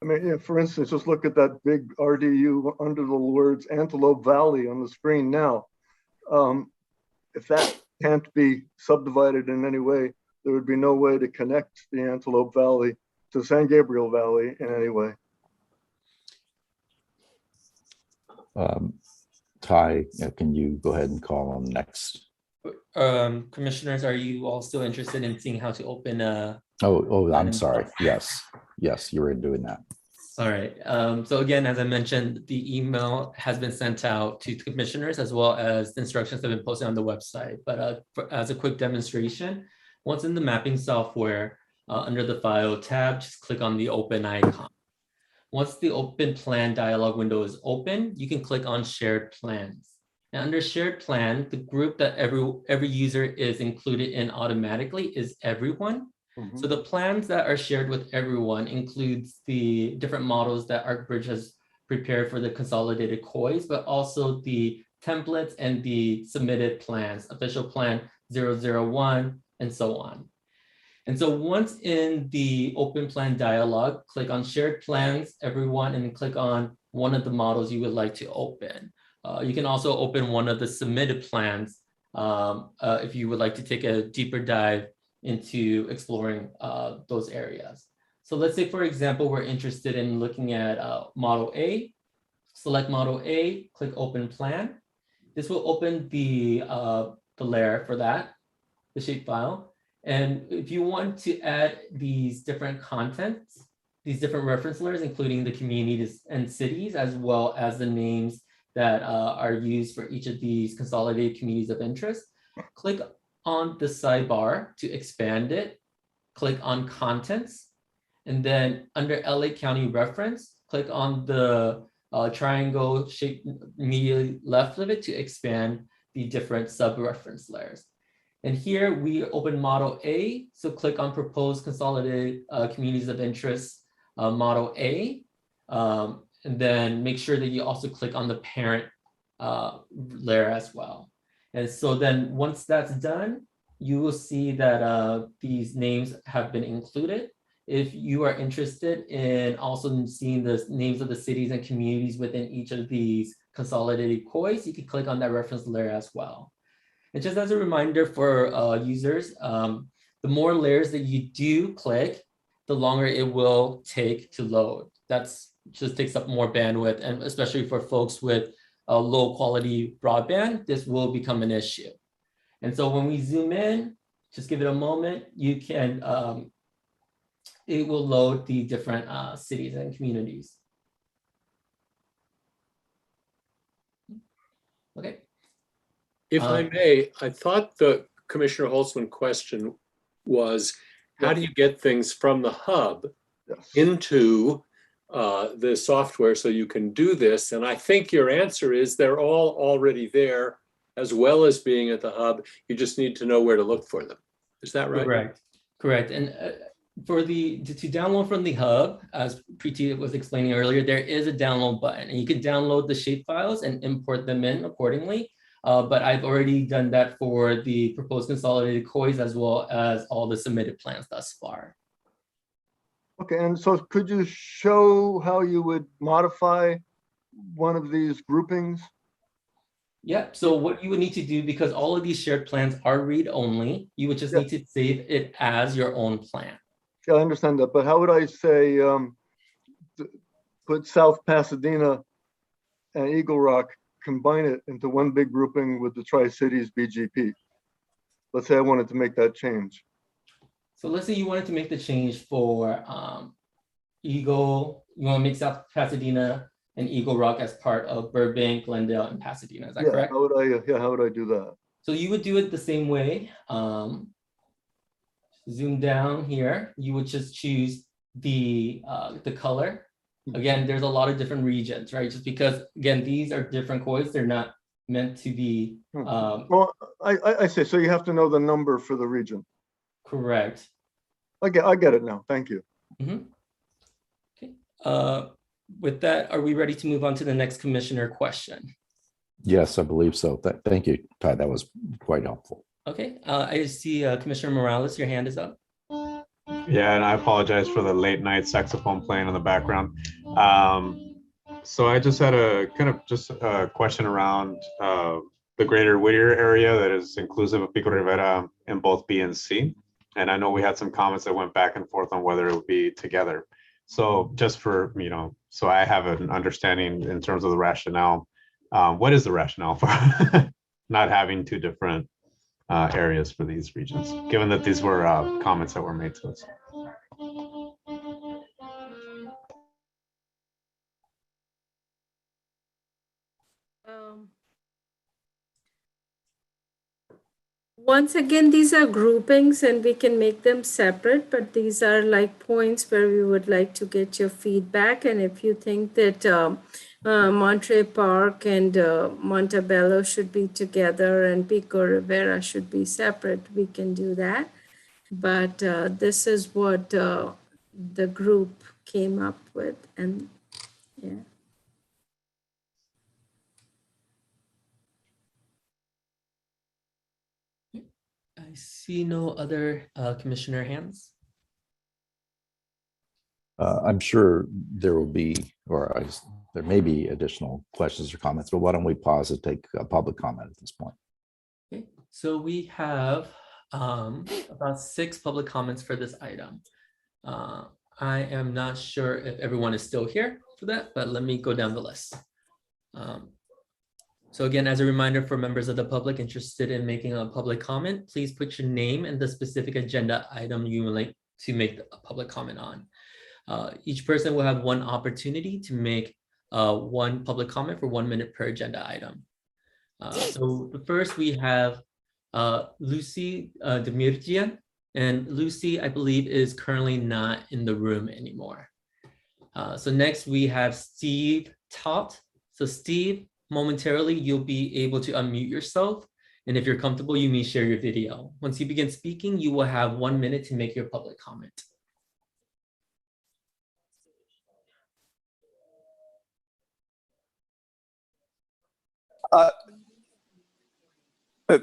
I mean, for instance, just look at that big RDU under the words Antelope Valley on the screen now. If that can't be subdivided in any way, there would be no way to connect the Antelope Valley to San Gabriel Valley in any way. Ty, can you go ahead and call on next? Commissioners, are you all still interested in seeing how to open a? Oh, I'm sorry. Yes, you were doing that. All right. So again, as I mentioned, the email has been sent out to commissioners, as well as the instructions have been posted on the website. But as a quick demonstration, once in the mapping software, under the File tab, just click on the Open icon. Once the Open Plan dialog window is open, you can click on Shared Plans. And under Shared Plan, the group that every user is included in automatically is everyone. Mm-hmm. So the plans that are shared with everyone includes the different models that ArcBridge has prepared for the consolidated COIs, but also the templates and the submitted plans, official plan 001, and so on. And so once in the Open Plan dialog, click on Shared Plans, everyone, and click on one of the models you would like to open. You can also open one of the submitted plans if you would like to take a deeper dive into exploring those areas. So let's say, for example, we're interested in looking at Model A. Select Model A, click Open Plan. This will open the layer for that, the shapefile. And if you want to add these different contents, these different reference layers, including the communities and cities, as well as the names that are used for each of these consolidated communities of interest, click on the sidebar to expand it, click on Contents, and then under LA County Reference, click on the triangle shape immediately left of it to expand the different sub-reference layers. And here we open Model A, so click on Proposed Consolidated Communities of Interest Model A, and then make sure that you also click on the parent layer as well. And so then once that's done, you will see that these names have been included. If you are interested in also seeing the names of the cities and communities within each of these consolidated COIs, you can click on that reference layer as well. And just as a reminder for users, the more layers that you do click, the longer it will take to load. That's just takes up more bandwidth, and especially for folks with a low quality broadband, this will become an issue. And so when we zoom in, just give it a moment, you can, it will load the different cities and communities. Okay. If I may, I thought the Commissioner Holtzman question was, how do you get things from the hub into the software so you can do this? And I think your answer is they're all already there, as well as being at the hub. You just need to know where to look for them. Is that right? Correct. Correct. And for to download from the hub, as Preeti was explaining earlier, there is a download button, and you can download the shapefiles and import them in accordingly. But I've already done that for the proposed consolidated COIs as well as all the submitted plans thus far. Okay, and so could you show how you would modify one of these groupings? Yeah, so what you would need to do, because all of these shared plans are read-only, you would just need to save it as your own plan. Yeah, I understand that, but how would I say, put South Pasadena and Eagle Rock, combine it into one big grouping with the Tri-Cities BGP? Let's say I wanted to make that change. So let's say you wanted to make the change for Eagle, you want to make South Pasadena and Eagle Rock as part of Burbank, Glendale, and Pasadena. Is that correct? How would I do that? So you would do it the same way. Zoom down here, you would just choose the color. Again, there's a lot of different regions, right? Just because, again, these are different COIs, they're not meant to be. Well, I see. So you have to know the number for the region. Correct. I get it now. Thank you. Okay. With that, are we ready to move on to the next commissioner question? Yes, I believe so. Thank you, Ty. That was quite helpful. Okay. I see Commissioner Morales, your hand is up. Yeah, and I apologize for the late night saxophone playing in the background. So I just had a question around the greater Whittier area that is inclusive of Pico Rivera in both B and C. And I know we had some comments that went back and forth on whether it would be together. So just for, so I have an understanding in terms of the rationale. What is the rationale for not having two different areas for these regions, given that these were comments that were made to us? Once again, these are groupings and we can make them separate, but these are like points where we would like to get your feedback. And if you think that Monterey Park and Montebello should be together and Pico Rivera should be separate, we can do that. But this is what the group came up with, and yeah. I see no other commissioner hands. I'm sure there will be, there may be additional questions or comments, but why don't we pause and take a public comment at this point? Okay, so we have about 6 public comments for this item. I am not sure if everyone is still here for that, but let me go down the list. So again, as a reminder for members of the public interested in making a public comment, please put your name and the specific agenda item you would like to make a public comment on. Each person will have 1 opportunity to make 1 public comment for 1 minute per agenda item. So the first we have Lucy Demirjian, and Lucy, I believe, is currently not in the room anymore. So next we have Steve Tot. So Steve, momentarily you'll be able to unmute yourself, and if you're comfortable, you may share your video. Once you begin speaking, you will have 1 minute to make your public comment.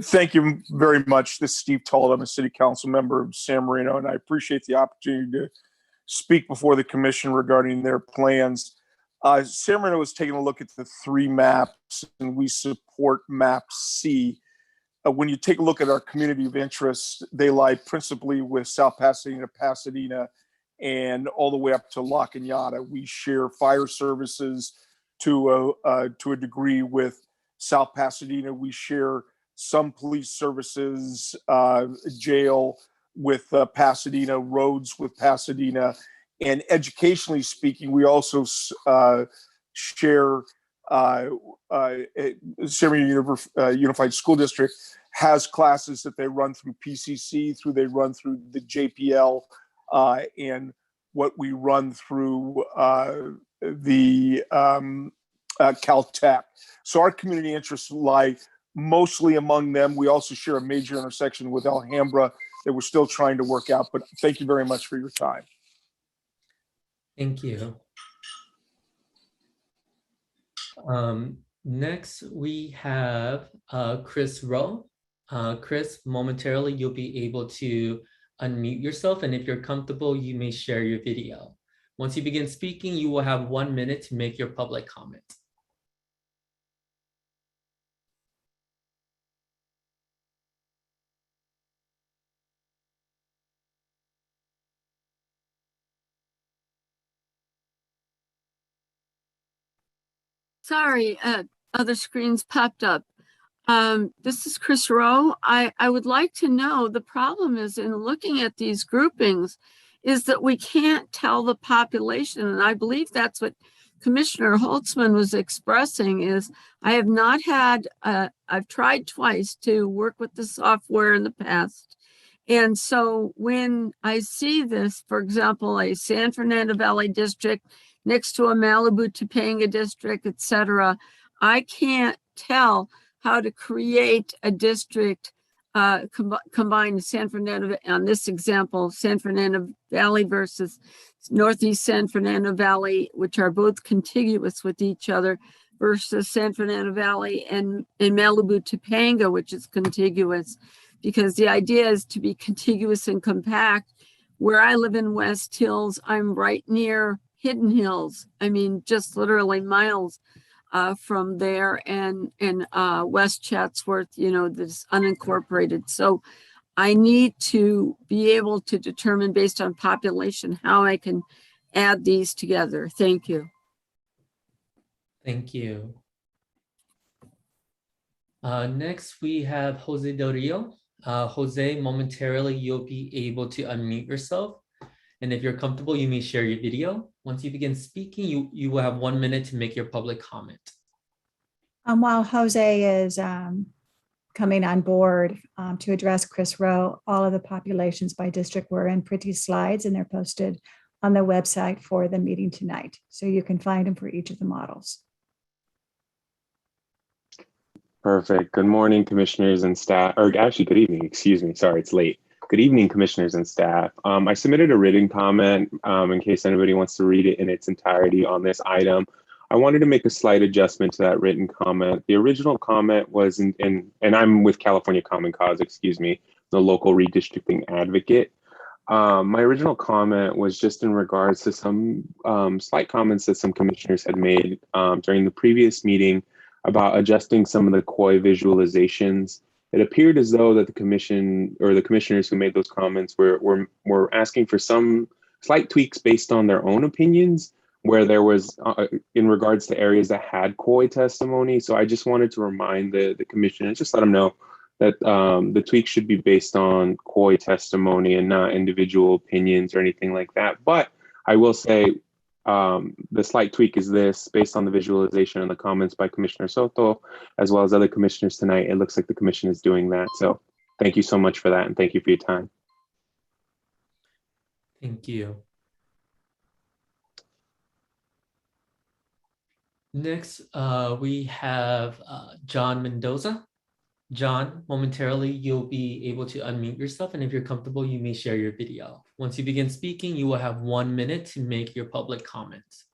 Thank you very much. This is Steve Toll. I'm a city council member of San Marino, and I appreciate the opportunity to speak before the commission regarding their plans. San Marino is taking a look at the 3 maps, and we support map C. When you take a look at our community of interest, they lie principally with South Pasadena, and all the way up to La Cañada. We share fire services to a degree with South Pasadena. We share some police services, jail with Pasadena, roads with Pasadena, and educationally speaking, we also share San Marino Unified School District has classes that they run through PCC, they run through the JPL, and what we run through the Caltech. So our community interests lie mostly among them. We also share a major intersection with Alhambra that we're still trying to work out, but thank you very much for your time. Thank you. Next, we have Chris Rowe. Chris, momentarily you'll be able to unmute yourself, and if you're comfortable, you may share your video. Once you begin speaking, you will have 1 minute to make your public comment. Sorry, other screens popped up. This is Chris Rowe. I would like to know, the problem is in looking at these groupings is that we can't tell the population. And I believe that's what Commissioner Holtzman was expressing is I have not had, I've tried twice to work with the software in the past. And so when I see this, for example, a San Fernando Valley district next to a Malibu Topanga district, et cetera, I can't tell how to create a district combine San Fernando, on this example, San Fernando Valley versus Northeast San Fernando Valley, which are both contiguous with each other, versus San Fernando Valley and Malibu Topanga, which is contiguous, because the idea is to be contiguous and compact. Where I live in West Hills, I'm right near Hidden Hills. I mean, just literally miles from there, and West Chatsworth, you know, this unincorporated. So I need to be able to determine based on population how I can add these together. Thank you. Thank you. Next, we have Jose Del Rio. Jose, momentarily you'll be able to unmute yourself. And if you're comfortable, you may share your video. Once you begin speaking, you will have 1 minute to make your public comment. While Jose is coming on board to address Chris Rowe, all of the populations by district were in pretty slides, and they're posted on the website for the meeting tonight. So you can find them for each of the models. Perfect. Good morning, commissioners and staff, or actually good evening, excuse me, sorry, it's late. Good evening, commissioners and staff. I submitted a written comment in case anybody wants to read it in its entirety on this item. I wanted to make a slight adjustment to that written comment. The original comment was and I'm with California Common Cause, excuse me, the local redistricting advocate. My original comment was just in regards to some slight comments that some commissioners had made during the previous meeting about adjusting some of the COI visualizations. It appeared as though that the commission or the commissioners who made those comments were asking for some slight tweaks based on their own opinions, where there was in regards to areas that had COI testimony. So I just wanted to remind the commission and just let them know that the tweaks should be based on COI testimony and not individual opinions or anything like that. But I will say the slight tweak is this: based on the visualization and the comments by Commissioner Soto, as well as other commissioners tonight, it looks like the commission is doing that. So thank you so much for that, and thank you for your time. Thank you. Next, we have John Mendoza. John, momentarily you'll be able to unmute yourself, and if you're comfortable, you may share your video. Once you begin speaking, you will have 1 minute to make your public comments.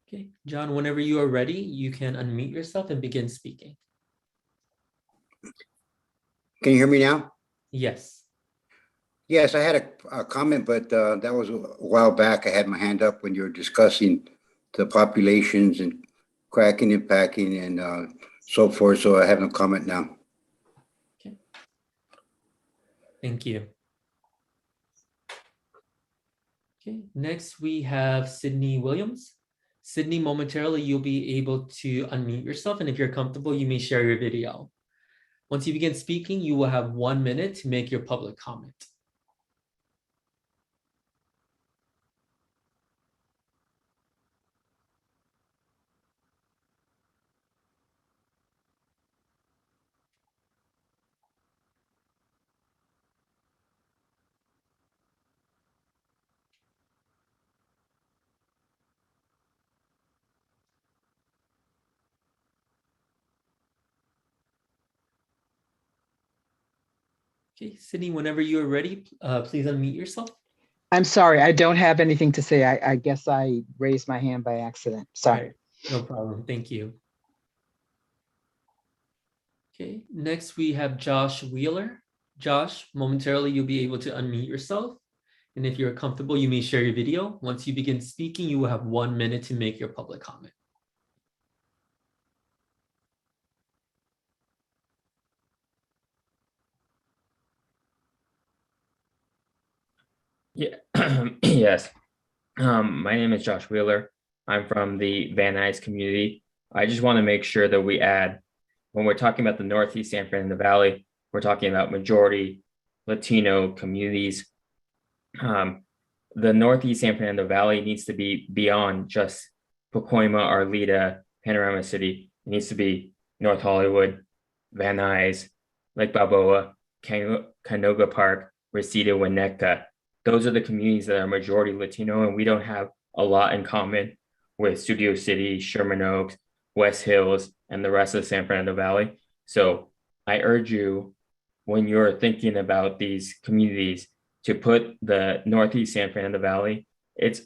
Okay, John, whenever you are ready, you can unmute yourself and begin speaking. Can you hear me now? Yes. Yes, I had a comment, but that was a while back. I had my hand up when you were discussing the populations and cracking and packing and so forth. So I have no comment now. Okay. Thank you. Okay, next we have Sydney Williams. Sydney, momentarily you'll be able to unmute yourself, and if you're comfortable, you may share your video. Once you begin speaking, you will have 1 minute to make your public comment. Okay, Sydney, whenever you are ready, please unmute yourself. I'm sorry, I don't have anything to say. I guess I raised my hand by accident. Sorry. No problem. Thank you. Okay, next we have Josh Wheeler. Josh, momentarily you'll be able to unmute yourself. And if you're comfortable, you may share your video. Once you begin speaking, you will have 1 minute to make your public comment. Yeah, yes. My name is Josh Wheeler. I'm from the Van Nuys community. I just want to make sure that we add, when we're talking about the Northeast San Fernando Valley, we're talking about majority Latino communities. The Northeast San Fernando Valley needs to be beyond just Pacoima, Arleta, Panorama City. It needs to be North Hollywood, Van Nuys, Lake Balboa, Canoga Park, Reseda, Winnetka. Those are the communities that are majority Latino, and we don't have a lot in common with Studio City, Sherman Oaks, West Hills, and the rest of the San Fernando Valley. So I urge you, when you're thinking about these communities, to put the Northeast San Fernando Valley, it's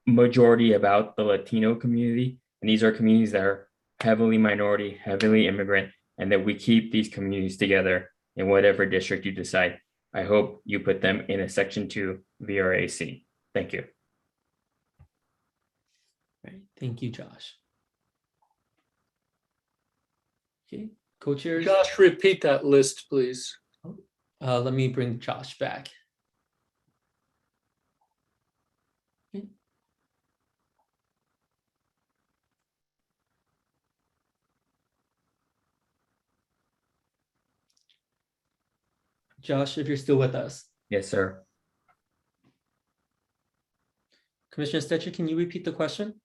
majority about the Latino community. And these are communities that are heavily minority, heavily immigrant, and that we keep these communities together in whatever district you decide. I hope you put them in a Section 2 VRAC. Thank you. Right. Thank you, Josh. Okay, co-chairs. Josh, repeat that list, please. Let me bring Josh back. Okay. Josh, if you're still with us. Yes, sir. Commissioner Stetcher, can you repeat the question?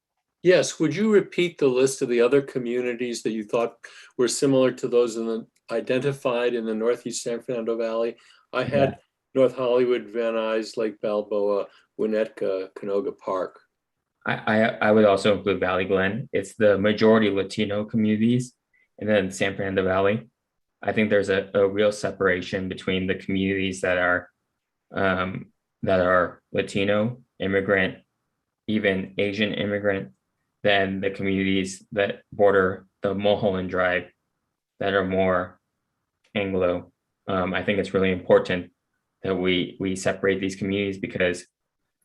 Yes, would you repeat the list of the other communities that you thought were similar to those identified in the Northeast San Fernando Valley? I had North Hollywood, Van Nuys, Lake Balboa, Winnetka, Canoga Park. I would also include Valley Glen. It's the majority Latino communities, and then San Fernando Valley. I think there's a real separation between the communities that are Latino, immigrant, even Asian immigrant, than the communities that border the Mulholland Drive that are more Anglo. I think it's really important that we separate these communities, because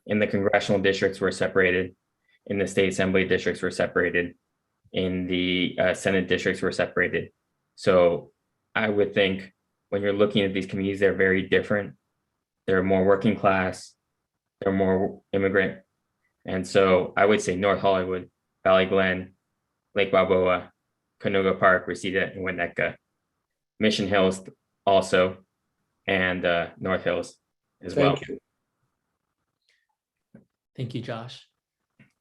in the congressional districts we're separated, in the state assembly districts we're separated, in the Senate districts we're separated. So I would think when you're looking at these communities, they're very different. They're more working class, they're more immigrant. And so I would say North Hollywood, Valley Glen, Lake Balboa, Canoga Park, Reseda, and Winnetka. Mission Hills also, and North Hills as well. Thank you. Thank you, Josh.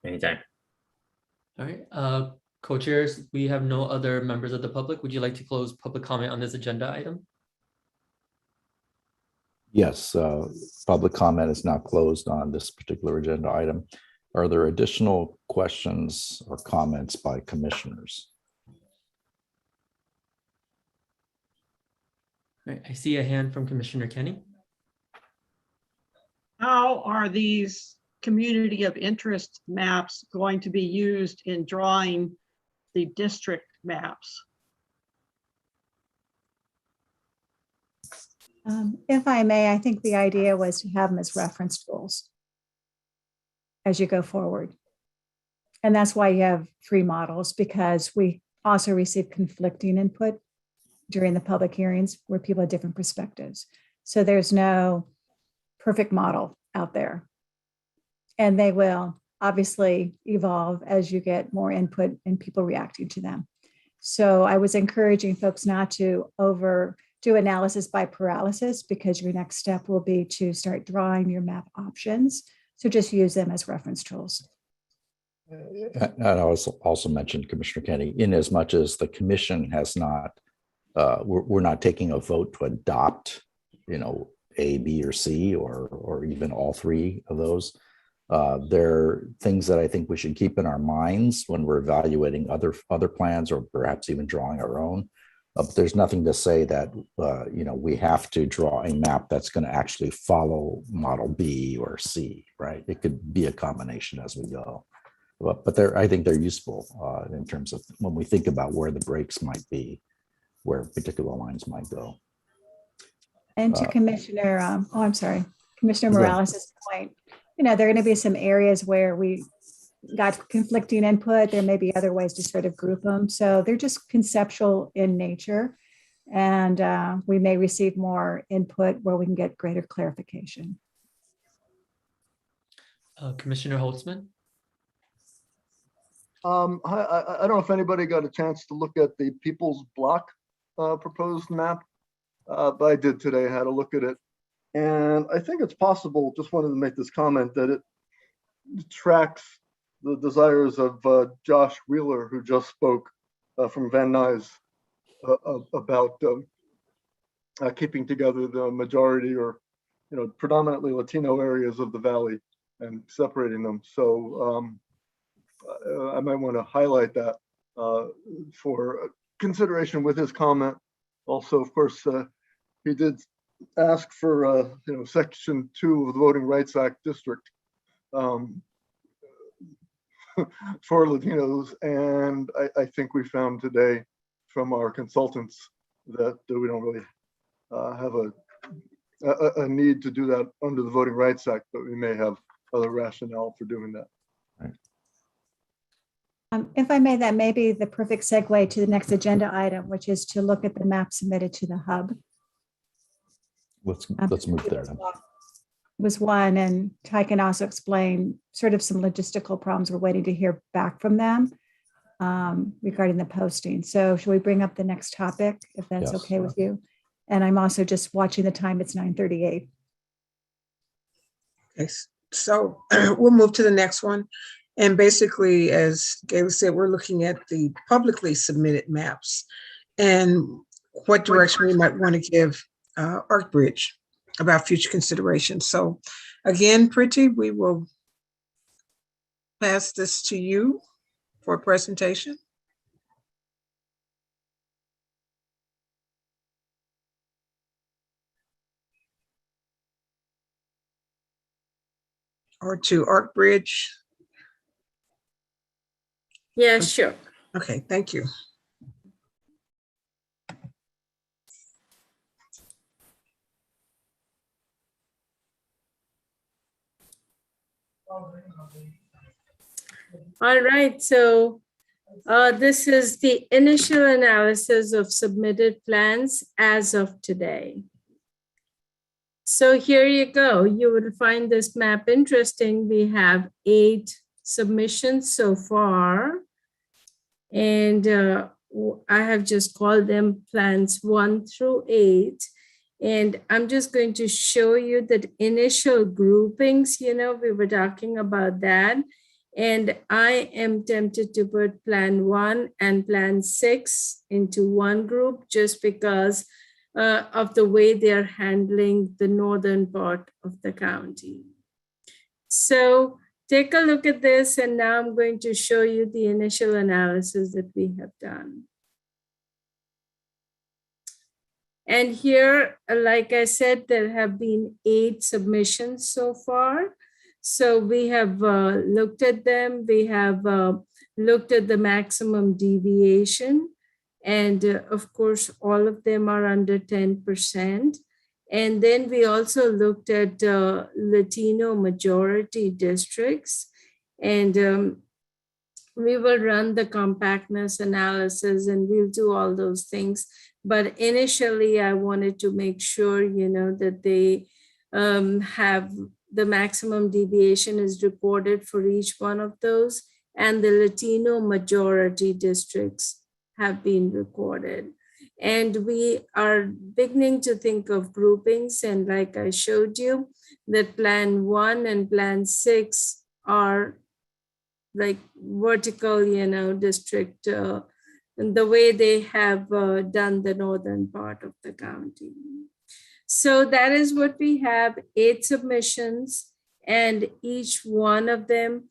Anytime. All right, co-chairs, we have no other members of the public. Would you like to close public comment on this agenda item? Yes, public comment is now closed on this particular agenda item. Are there additional questions or comments by commissioners? All right, I see a hand from Commissioner Kenny. How are these community of interest maps going to be used in drawing the district maps? If I may, I think the idea was to have them as reference tools as you go forward. And that's why you have 3 models, because we also receive conflicting input during the public hearings where people have different perspectives. So there's no perfect model out there. And they will obviously evolve as you get more input and people reacting to them. So I was encouraging folks not to do analysis by paralysis, because your next step will be to start drawing your map options. So just use them as reference tools. And I also mentioned, Commissioner Kenny, in as much as the commission has not, we're not taking a vote to adopt, A, B, or C, or even all 3 of those. There are things that I think we should keep in our minds when we're evaluating other plans, or perhaps even drawing our own. But there's nothing to say that we have to draw a map that's going to actually follow model B or C, right? It could be a combination as we go. But I think they're useful in terms of when we think about where the breaks might be, where particular lines might go. And to Commissioner Morales' point, there are going to be some areas where we got conflicting input. There may be other ways to sort of group them. So they're just conceptual in nature. And we may receive more input where we can get greater clarification. Commissioner Holtzman? I don't know if anybody got a chance to look at the People's Block proposed map, but I did today. I had a look at it. And I think it's possible, just wanted to make this comment, that it tracks the desires of Josh Wheeler, who just spoke from Van Nuys about keeping together the majority or predominantly Latino areas of the valley and separating them. So I might want to highlight that for consideration with his comment. Also, of course, he did ask for Section 2 of the Voting Rights Act district for Latinos, and I think we found today from our consultants that we don't really have a need to do that under the Voting Rights Act, but we may have other rationale for doing that. If I may, that may be the perfect segue to the next agenda item, which is to look at the map submitted to the hub. Let's move there then. Was one, and Ty can also explain sort of some logistical problems we're waiting to hear back from them regarding the posting. So should we bring up the next topic, if that's Yes. okay with you? And I'm also just watching the time, it's 9:38. Okay, so we'll move to the next one. And basically, as Gabriel said, we're looking at the publicly submitted maps and what direction we might want to give Arkbridge about future considerations. So again, Priti, we will pass this to you for a presentation. Or to Arkbridge. Yeah, sure. Okay, thank you. All right, so this is the initial analysis of submitted plans as of today. So here you go. You will find this map interesting. We have 8 submissions so far. And I have just called them plans 1 through 8. And I'm just going to show you the initial groupings. We were talking about that. And I am tempted to put plan 1 and plan 6 into one group just because of the way they're handling the northern part of the county. So take a look at this, and now I'm going to show you the initial analysis that we have done. And here, like I said, there have been 8 submissions so far. So we have looked at them. We have looked at the maximum deviation. And of course, all of them are under 10%. And then we also looked at Latino majority districts. And we will run the compactness analysis and we'll do all those things. But initially, I wanted to make sure, that they have the maximum deviation is reported for each one of those, and the Latino majority districts have been recorded. And we are beginning to think of groupings. And like I showed you, that Plan 1 and Plan 6 are like vertical, district, and the way they have done the northern part of the county. So that is what we have, 8 submissions, and each one of them,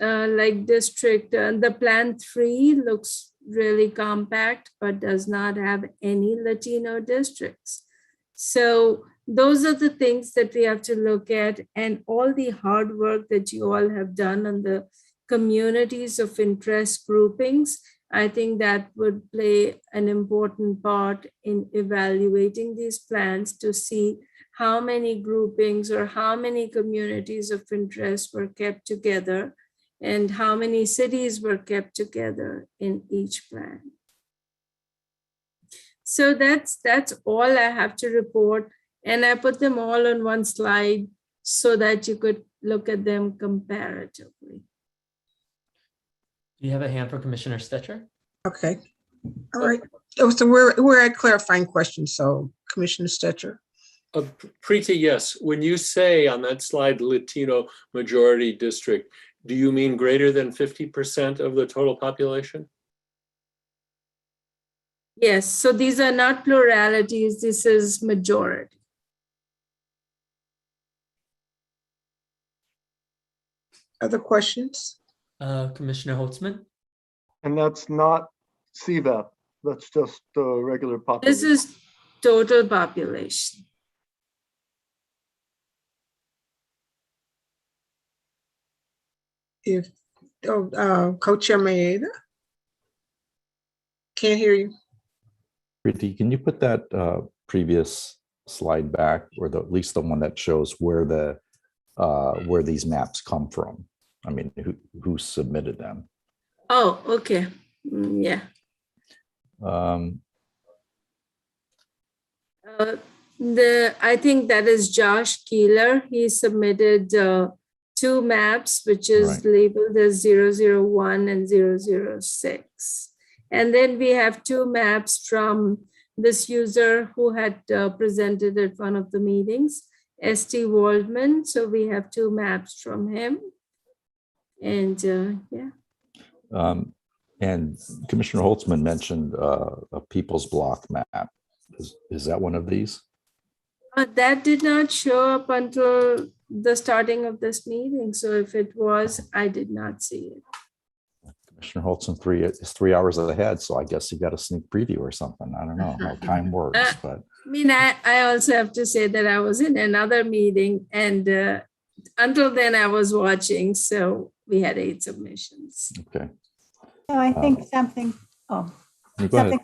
like district, the Plan 3 looks really compact, but does not have any Latino districts. So those are the things that we have to look at, and all the hard work that you all have done on the communities of interest groupings. I think that would play an important part in evaluating these plans to see how many groupings or how many communities of interest were kept together and how many cities were kept together in each plan. So that's all I have to report. And I put them all on one slide so that you could look at them comparatively. Do you have a hand for Commissioner Stetcher? Okay. All right. Oh, so we're at clarifying questions. So Commissioner Stetcher. Preeta, yes. When you say on that slide Latino majority district, do you mean greater than 50% of the total population? Yes. So these are not pluralities. This is majority. Other questions? Commissioner Holtzman? And that's not CVAP, that's just regular population. This is total population. If Co-Chair Maeda? Can't hear you. Preeti, can you put that previous slide back, or at least the one that shows where these maps come from? I mean, who submitted them? Oh, okay. Yeah. I think that is Josh Keeler. He submitted 2 maps, which is labeled as 001 and 006. And then we have 2 maps from this user who had presented at one of the meetings, St. Waldman. So we have 2 maps from him. And yeah. And Commissioner Holtzman mentioned a People's Block map. Is that one of these? That did not show up until the starting of this meeting. So if it was, I did not see it. Commissioner Holtzman is 3 hours ahead, so I guess you got a sneak preview or something. I don't know how time works, but. I mean, I also have to say that I was in another meeting, and until then I was watching. So we had 8 submissions. Okay. So I think something, Go ahead.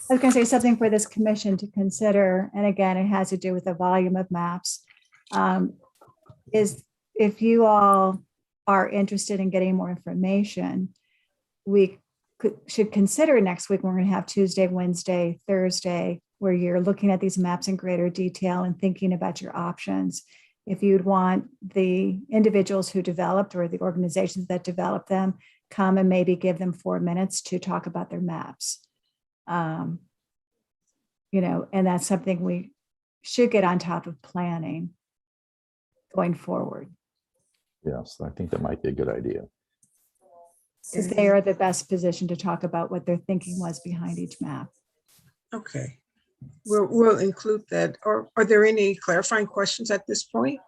I was going to say something for this commission to consider, and again, it has to do with the volume of maps, is if you all are interested in getting more information, we should consider next week, we're going to have Tuesday, Wednesday, Thursday, where you're looking at these maps in greater detail and thinking about your options. If you'd want the individuals who developed or the organizations that developed them, come and maybe give them 4 minutes to talk about their maps. And that's something we should get on top of planning going forward. Yes, I think that might be a good idea. Because they are the best position to talk about what their thinking was behind each map. Okay. We'll include that. Or are there any clarifying questions at this point?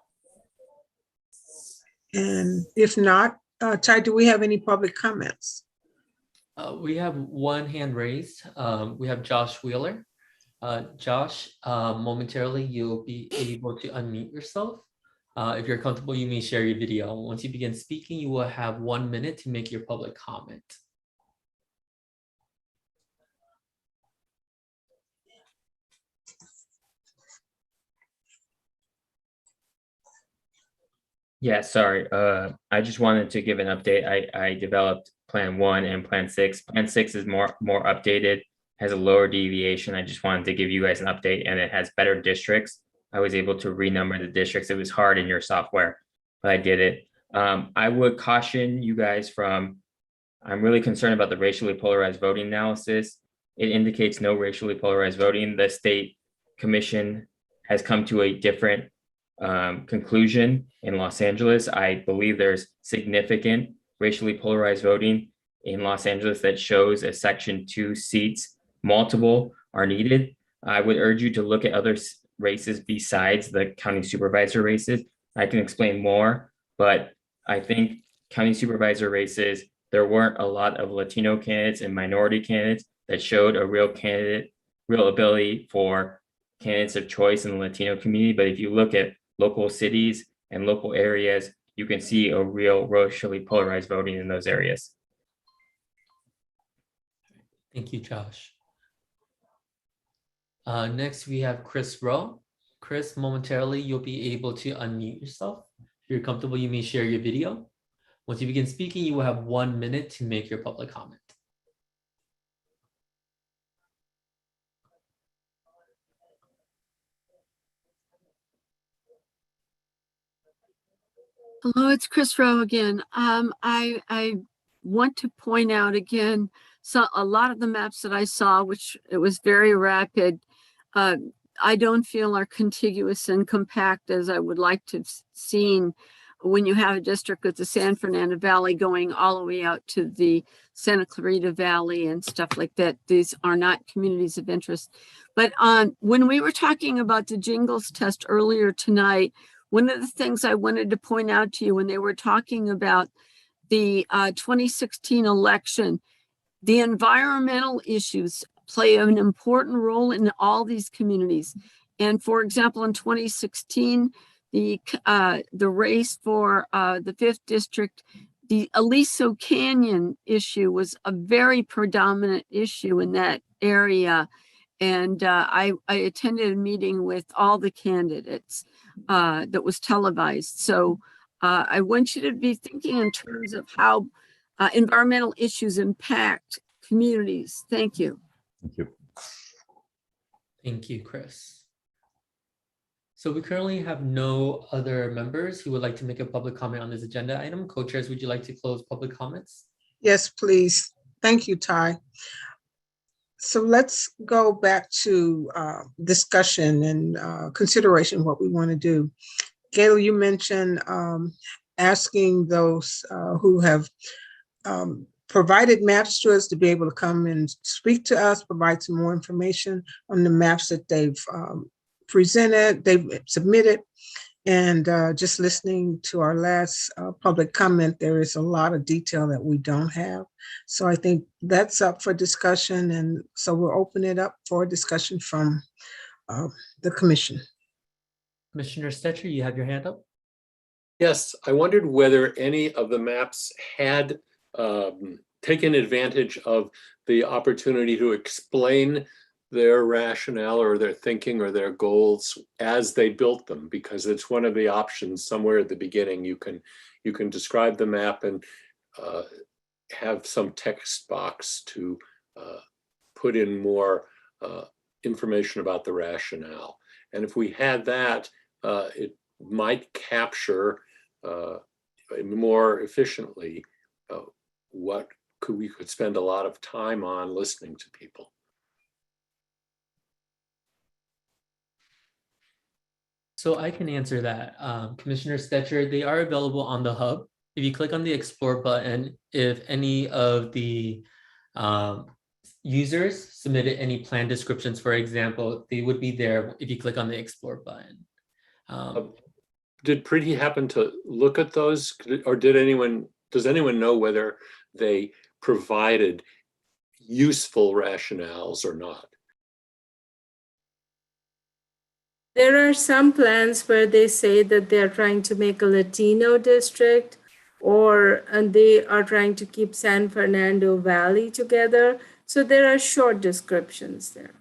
And if not, Ty, do we have any public comments? We have one hand raised. We have Josh Wheeler. Josh, momentarily you'll be able to unmute yourself. If you're comfortable, you may share your video. Once you begin speaking, you will have 1 minute to make your public comment. Yeah, sorry. I just wanted to give an update. I developed Plan 1 and Plan 6. Plan 6 is more updated, has a lower deviation. I just wanted to give you guys an update, and it has better districts. I was able to renumber the districts. It was hard in your software, but I did it. I would caution you guys from, I'm really concerned about the racially polarized voting analysis. It indicates no racially polarized voting. The state commission has come to a different conclusion in Los Angeles. I believe there's significant racially polarized voting in Los Angeles that shows a Section 2 seats, multiple are needed. I would urge you to look at other races besides the county supervisor races. I can explain more, but I think county supervisor races, there weren't a lot of Latino candidates and minority candidates that showed a real ability for candidates of choice in the Latino community. But if you look at local cities and local areas, you can see a real racially polarized voting in those areas. Thank you, Josh. Next, we have Chris Rowe. Chris, momentarily, you'll be able to unmute yourself. If you're comfortable, you may share your video. Once you begin speaking, you will have 1 minute to make your public comment. Hello, it's Chris Rowe again. I want to point out again, so a lot of the maps that I saw, which it was very rapid, I don't feel are contiguous and compact as I would like to have seen when you have a district with the San Fernando Valley going all the way out to the Santa Clarita Valley and stuff like that. These are not communities of interest. But when we were talking about the Jingles test earlier tonight, one of the things I wanted to point out to you when they were talking about the 2016 election, the environmental issues play an important role in all these communities. And for example, in 2016, the race for the 5th district, the Aliso Canyon issue was a very predominant issue in that area. And I attended a meeting with all the candidates that was televised. So I want you to be thinking in terms of how environmental issues impact communities. Thank you. Thank you. Thank you, Chris. So we currently have no other members who would like to make a public comment on this agenda item. Co-chairs, would you like to close public comments? Yes, please. Thank you, Ty. So let's go back to discussion and consideration what we want to do. Gail, you mentioned asking those who have provided maps to us to be able to come and speak to us, provide some more information on the maps that they've presented, they've submitted. And just listening to our last public comment, there is a lot of detail that we don't have. So I think that's up for discussion. And so we'll open it up for discussion from the commission. Commissioner Stetcher, you have your hand up. Yes, I wondered whether any of the maps had taken advantage of the opportunity to explain their rationale or their thinking or their goals as they built them, because it's one of the options somewhere at the beginning. You can describe the map and have some text box to put in more information about the rationale. And if we had that, it might capture more efficiently what we could spend a lot of time on listening to people. So I can answer that. Commissioner Stetcher, they are available on the hub. If you click on the Explore button, if any of the users submitted any plan descriptions, for example, they would be there if you click on the Explore button. Did Preeti happen to look at those, or does anyone know whether they provided useful rationales or not? There are some plans where they say that they're trying to make a Latino district, and they are trying to keep San Fernando Valley together. So there are short descriptions there.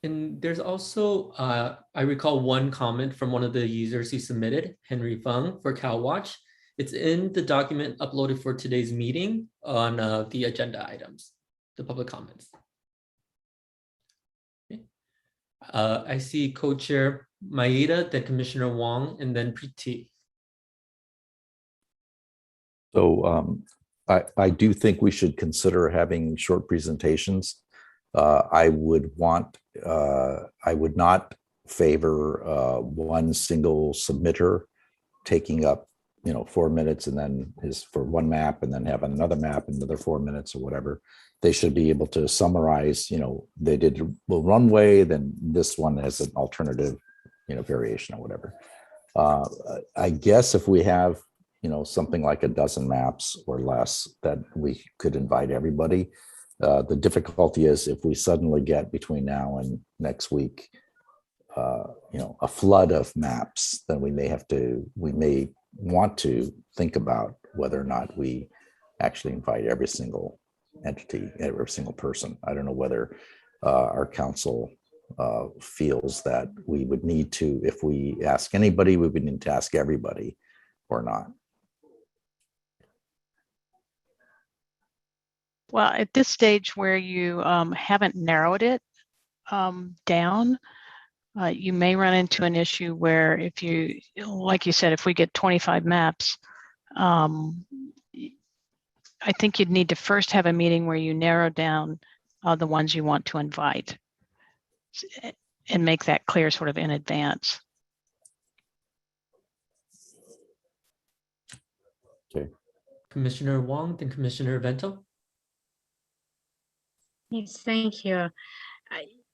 And there's also, I recall one comment from one of the users who submitted, Henry Fung for CalWatch. It's in the document uploaded for today's meeting on the agenda items, the public comments. Okay. I see Co-Chair Maeda, then Commissioner Wong, and then Preeti. So I do think we should consider having short presentations. I would not favor one single submitter taking up 4 minutes and then is for one map and then have another map, another 4 minutes or whatever. They should be able to summarize, they did a runway, then this one has an alternative, variation or whatever. I guess if we have, something like a dozen maps or less, that we could invite everybody. The difficulty is if we suddenly get between now and next week, a flood of maps, then we may want to think about whether or not we actually invite every single entity, every single person. I don't know whether our council feels that we would need to, if we ask anybody, we would need to ask everybody or not. Well, at this stage where you haven't narrowed it down, you may run into an issue where if you, like you said, if we get 25 maps, I think you'd need to first have a meeting where you narrow down the ones you want to invite and make that clear sort of in advance. Okay. Commissioner Wong, then Commissioner Vento. Yes, thank you.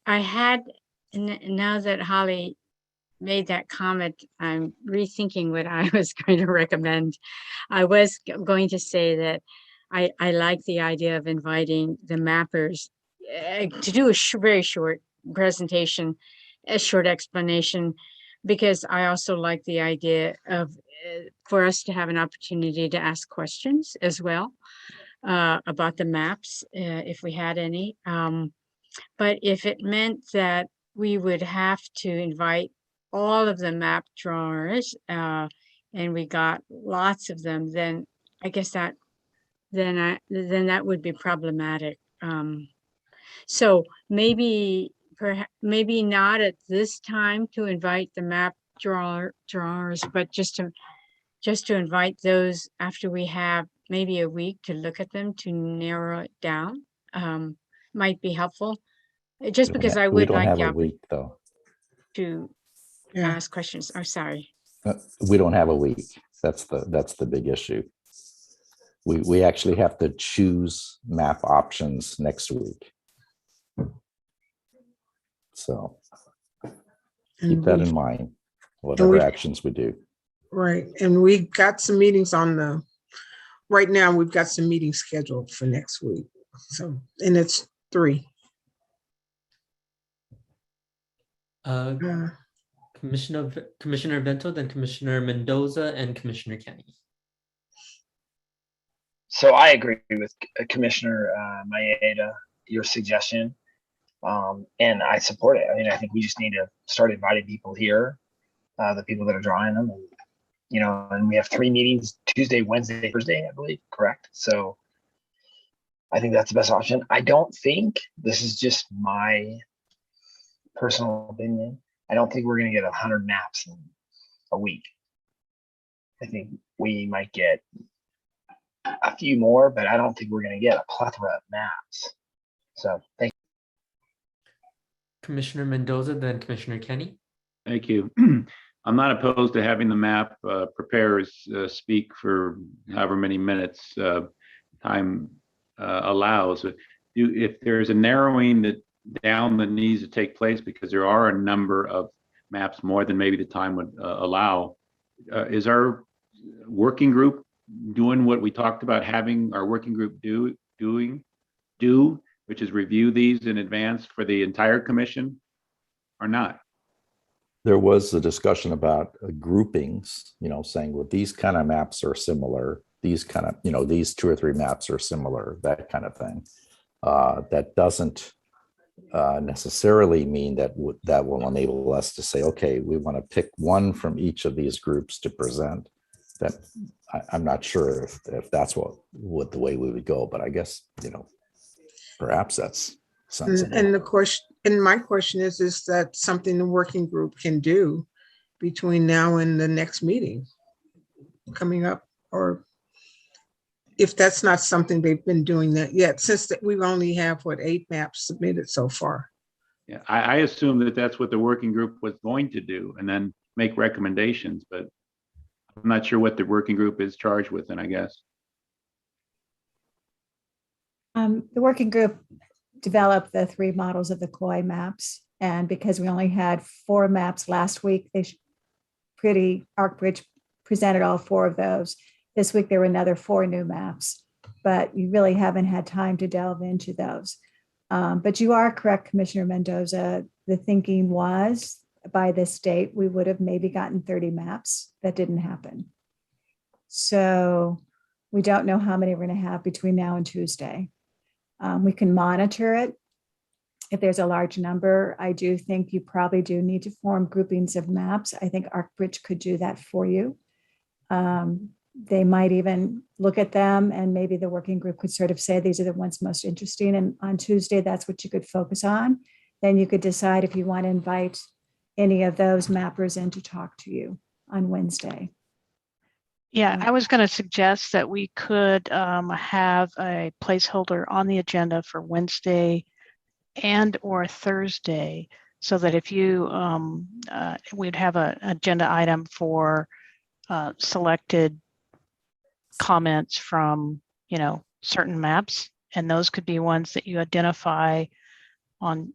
I had, now that Holly made that comment, I'm rethinking what I was going to recommend. I was going to say that I like the idea of inviting the mappers to do a very short presentation, a short explanation, because I also like the idea of for us to have an opportunity to ask questions as well about the maps, if we had any. But if it meant that we would have to invite all of the map drawers and we got lots of them, then I guess that that would be problematic. So maybe not at this time to invite the map drawers, but just to invite those after we have maybe a week to look at them to narrow it down might be helpful. Just because I would like the opportunity though to ask questions. I'm sorry. We don't have a week. That's the big issue. We actually have to choose map options next week. So keep that in mind, whatever actions we do. Right. And we got some meetings right now we've got some meetings scheduled for next week. So, and it's 3. Commissioner Vento, then Commissioner Mendoza, and Commissioner Kenny. So I agree with Commissioner Maeda, your suggestion, and I support it. I mean, I think we just need to start inviting people here, the people that are drawing them, and and we have 3 meetings: Tuesday, Wednesday, Thursday, I believe, correct? So I think that's the best option. I don't think, this is just my personal opinion, I don't think we're going to get 100 maps in a week. I think we might get a few more, but I don't think we're going to get a plethora of maps. So thank you. Commissioner Mendoza, then Commissioner Kenny. Thank you. I'm not opposed to having the map preparers speak for however many minutes time allows. If there's a narrowing down that needs to take place, because there are a number of maps more than maybe the time would allow, is our working group doing what we talked about having our working group do, which is review these in advance for the entire commission, or not? There was a discussion about groupings, saying, well, these kind of maps are similar. These kind of, these 2 or 3 maps are similar, that kind of thing. That doesn't necessarily mean that that will enable us to say, okay, we want to pick one from each of these groups to present. That I'm not sure if that's what the way we would go, but I guess, perhaps that's sensible. And the question, and my question is that something the working group can do between now and the next meeting coming up? Or if that's not something they've been doing that yet, since that we only have 8 maps submitted so far. Yeah, I assume that that's what the working group was going to do and then make recommendations, but I'm not sure what the working group is charged with, and I guess. The working group developed the 3 models of the CLOI maps. And because we only had 4 maps last week, Arkbridge presented all 4 of those. This week, there were another 4 new maps, but you really haven't had time to delve into those. But you are correct, Commissioner Mendoza. The thinking was by this date, we would have maybe gotten 30 maps. That didn't happen. So we don't know how many we're going to have between now and Tuesday. We can monitor it. If there's a large number, I do think you probably do need to form groupings of maps. I think Arkbridge could do that for you. They might even look at them, and maybe the working group could sort of say, these are the ones most interesting. And on Tuesday, that's what you could focus on. Then you could decide if you want to invite any of those mappers in to talk to you on Wednesday. Yeah, I was going to suggest that we could have a placeholder on the agenda for Wednesday and or Thursday, so that if you, we'd have an agenda item for selected comments from, certain maps, and those could be ones that you identify on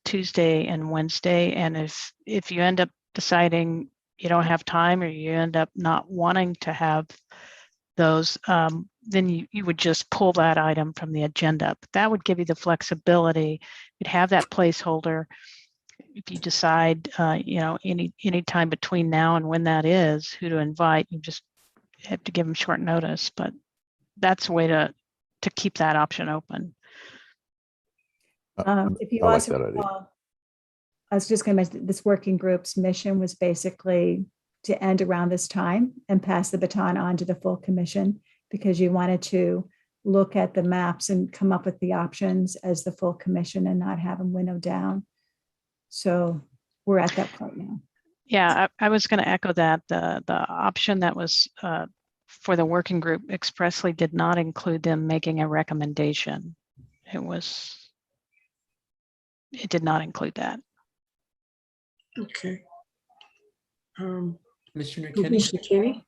Tuesday and Wednesday. And if you end up deciding you don't have time, or you end up not wanting to have those, then you would just pull that item from the agenda. But that would give you the flexibility. You'd have that placeholder. If you decide, any time between now and when that is, who to invite, you just have to give them short notice. But that's a way to keep that option open. If you I like also that idea. recall, I was just going to mention this working group's mission was basically to end around this time and pass the baton on to the full commission, because you wanted to look at the maps and come up with the options as the full commission and not have them winnowed down. So we're at that point now. Yeah, I was going to echo that. The option that was for the working group expressly did not include them making a recommendation. It did not include that. Okay. Commissioner Commissioner Kenny?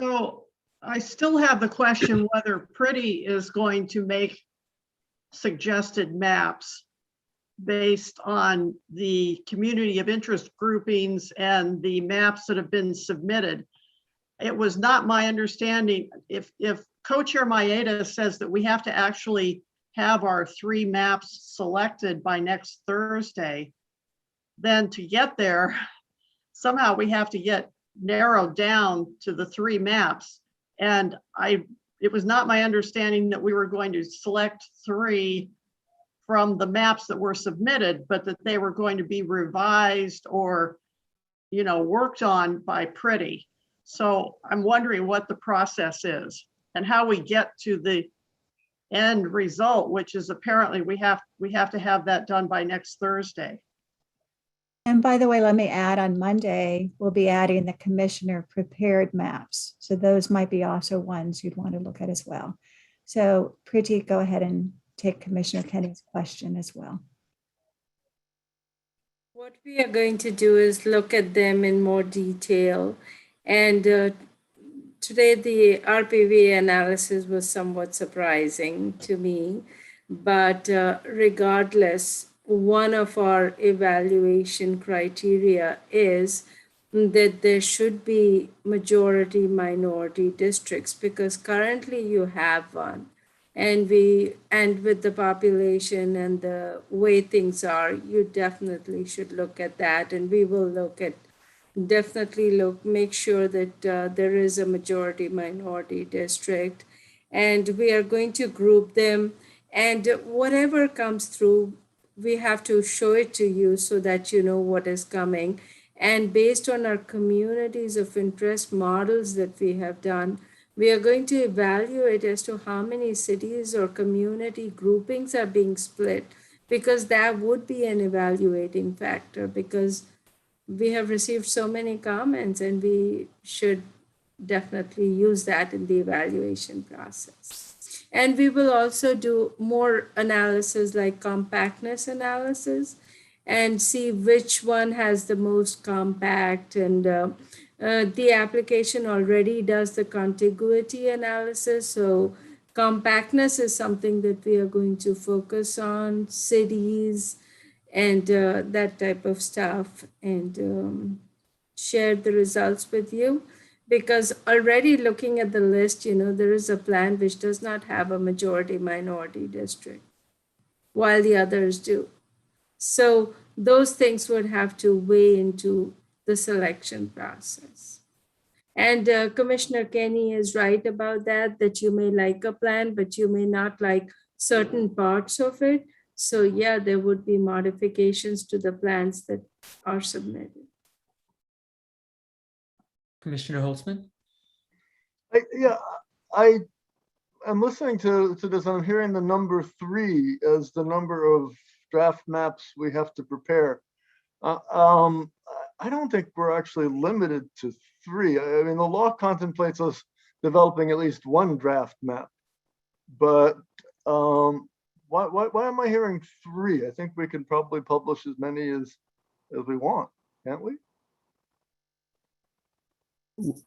So I still have the question whether Pretty is going to make suggested maps based on the community of interest groupings and the maps that have been submitted. It was not my understanding, if Co-Chair Maeda says that we have to actually have our 3 maps selected by next Thursday, then to get there, somehow we have to get narrowed down to the 3 maps. And it was not my understanding that we were going to select 3 from the maps that were submitted, but that they were going to be revised or, worked on by Pretty. So I'm wondering what the process is and how we get to the end result, which is apparently we have to have that done by next Thursday. And by the way, let me add, on Monday, we'll be adding the commissioner prepared maps. So those might be also ones you'd want to look at as well. So Priti, go ahead and take Commissioner Kenny's question as well. What we are going to do is look at them in more detail. And today the RPV analysis was somewhat surprising to me, but regardless, one of our evaluation criteria is that there should be majority minority districts, because currently you have one. and with the population and the way things are, you definitely should look at that, and we will make sure that there is a majority minority district, and we are going to group them, and whatever comes through, we have to show it to you so that you know what is coming. And based on our communities of interest models that we have done, we are going to evaluate as to how many cities or community groupings are being split, because that would be an evaluating factor, because we have received so many comments, and we should definitely use that in the evaluation process. And we will also do more analysis like compactness analysis and see which one has the most compact. And the application already does the contiguity analysis. So compactness is something that we are going to focus on, cities and that type of stuff, and share the results with you. Because already looking at the list, there is a plan which does not have a majority minority district, while the others do. So those things would have to weigh into the selection process. And Commissioner Kenny is right about that you may like a plan, but you may not like certain parts of it. So yeah, there would be modifications to the plans that are submitted. Commissioner Holtzman? I am listening to this. I'm hearing the number 3 as the number of draft maps we have to prepare. I don't think we're actually limited to 3. I mean, the law contemplates us developing at least 1 draft map, but why am I hearing 3? I think we can probably publish as many as we want, can't we?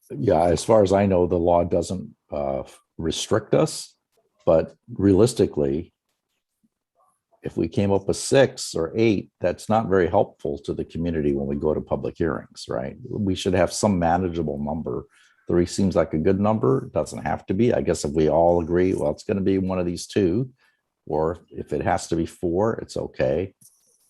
Yeah, as far as I know, the law doesn't restrict us, but realistically, if we came up with 6 or 8, that's not very helpful to the community when we go to public hearings, right? We should have some manageable number. 3 seems like a good number. It doesn't have to be. I guess if we all agree, well, it's going to be one of these 2, or if it has to be 4, it's okay.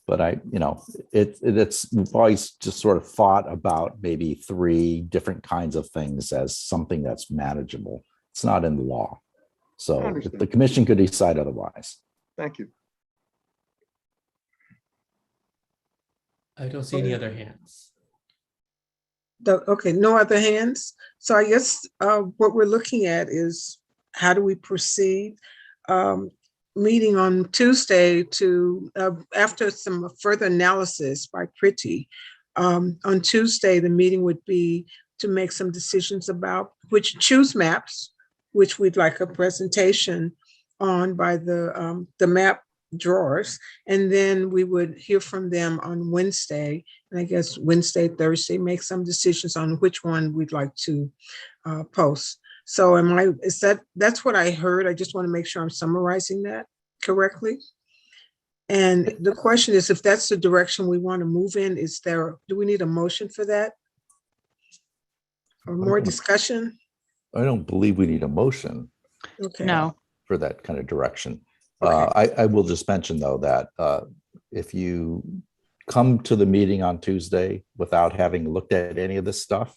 But we've always just sort of thought about maybe 3 different kinds of things as something that's manageable. It's not in the law. So the commission could decide otherwise. Thank you. I don't see any other hands. Okay, no other hands. So I guess what we're looking at is how do we proceed? Meeting on Tuesday to, after some further analysis by Pretty, on Tuesday, the meeting would be to make some decisions about choose maps, which we'd like a presentation on by the map drawers. And then we would hear from them on Wednesday, and I guess Wednesday, Thursday, make some decisions on which one we'd like to post. So that's what I heard. I just want to make sure I'm summarizing that correctly. And the question is, if that's the direction we want to move in, do we need a motion for that? Or more discussion? I don't believe we need a motion. Okay. No. For that kind of direction. Okay. I will just mention though that if you come to the meeting on Tuesday without having looked at any of this stuff,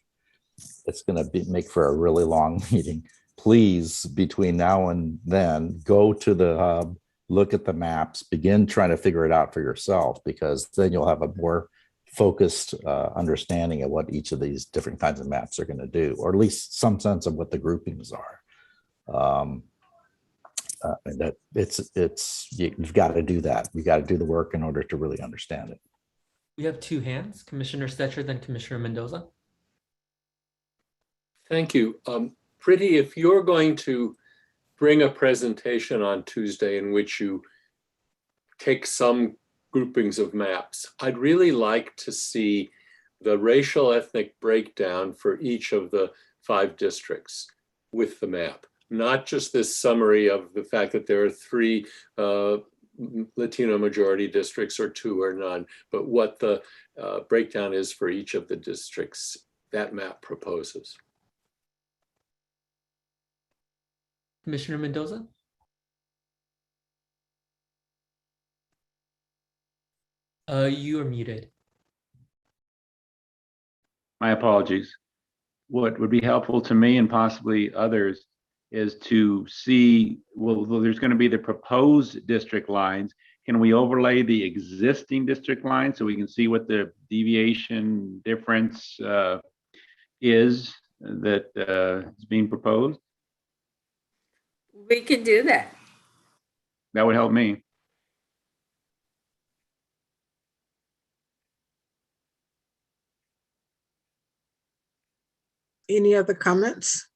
it's going to make for a really long meeting. Please, between now and then, go to the hub, look at the maps, begin trying to figure it out for yourself, because then you'll have a more focused understanding of what each of these different kinds of maps are going to do, or at least some sense of what the groupings are. That you've got to do that. You got to do the work in order to really understand it. We have 2 hands, Commissioner Stetcher, then Commissioner Mendoza. Thank you. Pretty, if you're going to bring a presentation on Tuesday in which you take some groupings of maps, I'd really like to see the racial ethnic breakdown for each of the 5 districts with the map, not just this summary of the fact that there are 3 Latino majority districts or 2 or none, but what the breakdown is for each of the districts that map proposes. Commissioner Mendoza? You are muted. My apologies. What would be helpful to me and possibly others is to see, well, there's going to be the proposed district lines. Can we overlay the existing district lines so we can see what the deviation difference is that is being proposed? We can do that. That would help me. Any other comments?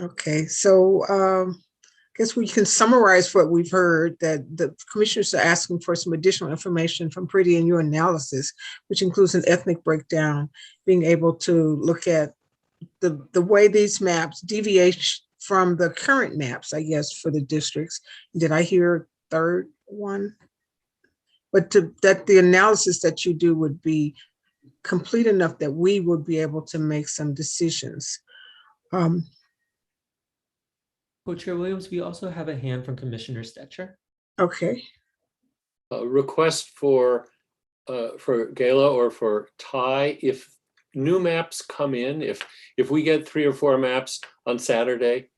Okay, so I guess we can summarize what we've heard, that the commissioners are asking for some additional information from Pretty in your analysis, which includes an ethnic breakdown, being able to look at the way these maps deviate from the current maps, I guess, for the districts. Did I hear a third one? But that the analysis that you do would be complete enough that we would be able to make some decisions. Co-Chair Williams, we also have a hand from Commissioner Stetcher. Okay. A request for Gala or for Ty, if new maps come in, if we get 3 or 4 maps on Saturday,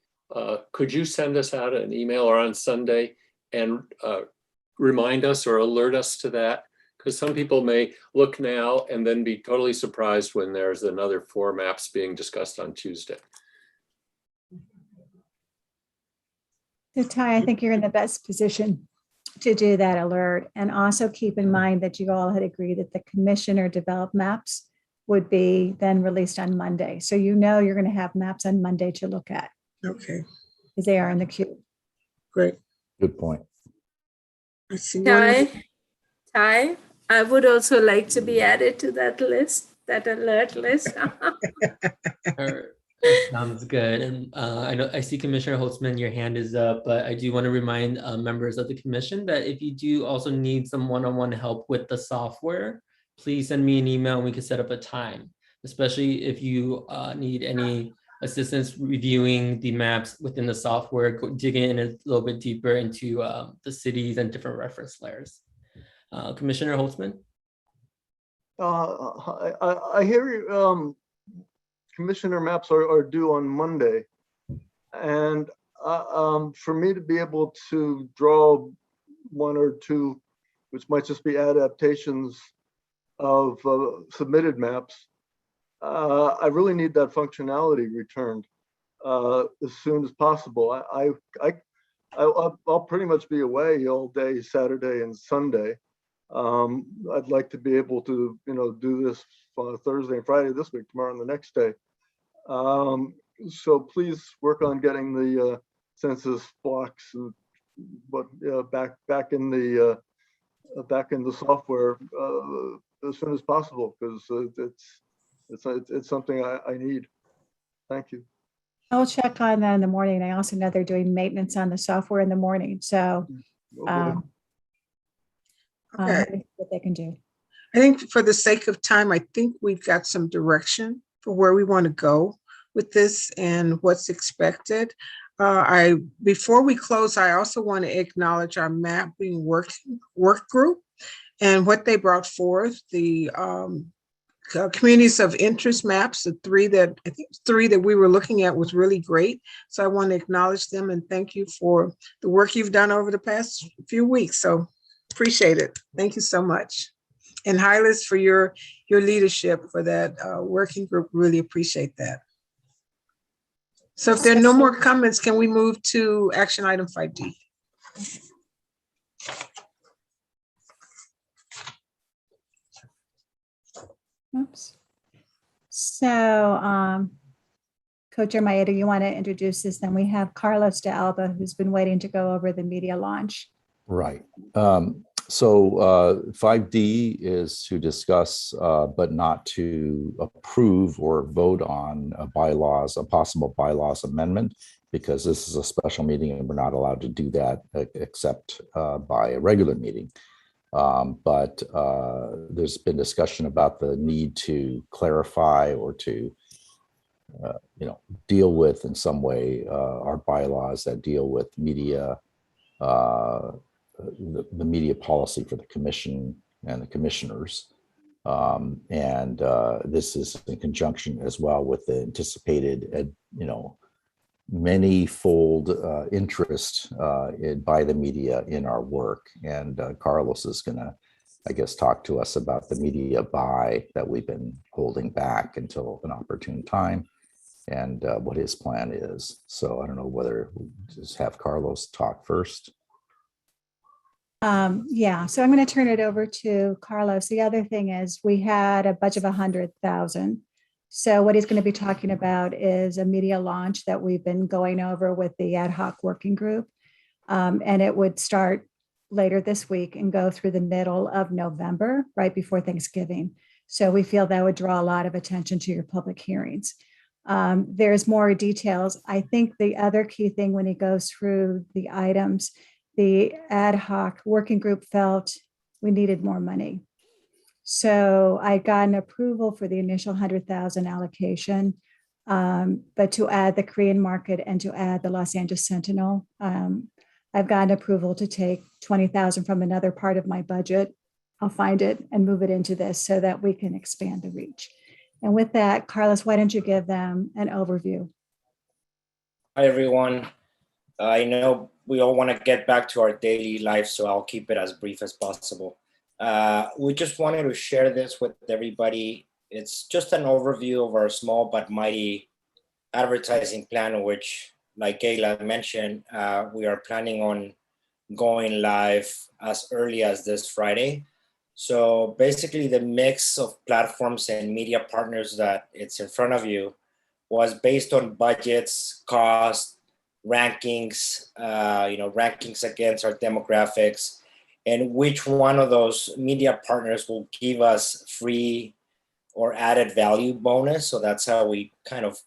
could you send us out an email or on Sunday and remind us or alert us to that? Because some people may look now and then be totally surprised when there's another 4 maps being discussed on Tuesday. So Ty, I think you're in the best position to do that alert. And also keep in mind that you all had agreed that the commissioner developed maps would be then released on Monday. So you know you're going to have maps on Monday to look at. Okay. Because they are in the queue. Great. Good point. I see Ty, I would also like to be added to that list, that alert list. Sounds good. And I know I see Commissioner Holtzman, your hand is up, but I do want to remind members of the commission that if you do also need some one-on-one help with the software, please send me an email and we can set up a time, especially if you need any assistance reviewing the maps within the software, digging in a little bit deeper into the cities and different reference layers. Commissioner Holtzman? I hear you. Commissioner maps are due on Monday. And for me to be able to draw 1 or 2, which might just be adaptations of submitted maps, I really need that functionality returned as soon as possible. I'll pretty much be away all day Saturday and Sunday. I'd like to be able to, do this on Thursday and Friday this week, tomorrow and the next day. So please work on getting the census blocks, but back in the software as soon as possible, because it's something I need. Thank you. I'll check on that in the morning. I also know they're doing maintenance on the software in the morning. So Okay. what they can do. I think for the sake of time, I think we've got some direction for where we want to go with this and what's expected. Before we close, I also want to acknowledge our mapping work group and what they brought forth. The communities of interest maps, the 3 that we were looking at was really great. So I want to acknowledge them and thank you for the work you've done over the past few weeks. So appreciate it. Thank you so much. And Hylas, for your leadership for that working group, really appreciate that. So if there are no more comments, can we move to action item 5D? Oops. So Co-Chair Maeda, you want to introduce this? Then we have Carlos de Alba, who's been waiting to go over the media launch. Right. So 5D is to discuss, but not to approve or vote on a possible bylaws amendment, because this is a special meeting and we're not allowed to do that except by a regular meeting. But there's been discussion about the need to clarify or to deal with in some way our bylaws that deal with media the media policy for the commission and the commissioners. This is in conjunction as well with the anticipated, many-fold interest by the media in our work. And Carlos is going to, I guess, talk to us about the media buy that we've been holding back until an opportune time and what his plan is. So I don't know whether we just have Carlos talk first. Yeah, so I'm going to turn it over to Carlos. The other thing is we had a budget of 100,000. So what he's going to be talking about is a media launch that we've been going over with the ad hoc working group. And it would start later this week and go through the middle of November, right before Thanksgiving. So we feel that would draw a lot of attention to your public hearings. There's more details. I think the other key thing when he goes through the items, the ad hoc working group felt we needed more money. So I got an approval for the initial 100,000 allocation, but to add the Korean market and to add the Los Angeles Sentinel, I've gotten approval to take 20,000 from another part of my budget. I'll find it and move it into this so that we can expand the reach. And with that, Carlos, why don't you give them an overview? Hi, everyone. I know we all want to get back to our daily life, so I'll keep it as brief as possible. We just wanted to share this with everybody. It's just an overview of our small but mighty advertising plan, which, like Kayla mentioned, we are planning on going live as early as this Friday. So basically the mix of platforms and media partners that it's in front of you was based on budgets, cost, rankings, rankings against our demographics, and which one of those media partners will give us free or added value bonus. So that's how we kind of,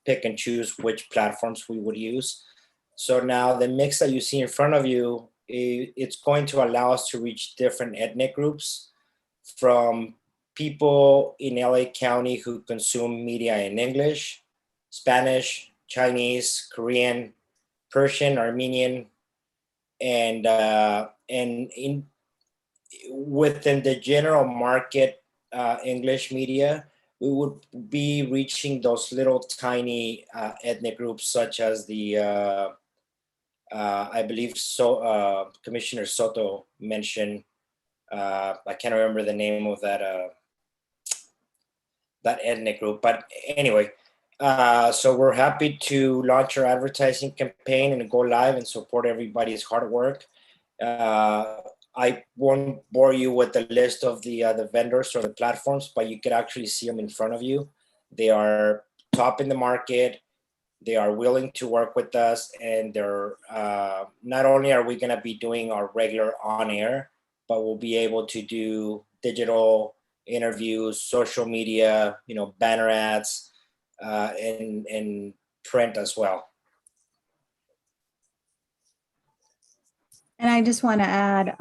pick and choose which platforms we would use. So now the mix that you see in front of you, it's going to allow us to reach different ethnic groups, from people in LA County who consume media in English, Spanish, Chinese, Korean, Persian, Armenian, and within the general market English media, we would be reaching those little tiny ethnic groups, such as the I believe Commissioner Soto mentioned. I can't remember the name of that ethnic group, but anyway. So we're happy to launch our advertising campaign and go live and support everybody's hard work. I won't bore you with the list of the vendors or the platforms, but you can actually see them in front of you. They are top in the market. They are willing to work with us, and they're not only are we going to be doing our regular on air, but we'll be able to do digital interviews, social media, banner ads, and print as well. And I just want to add,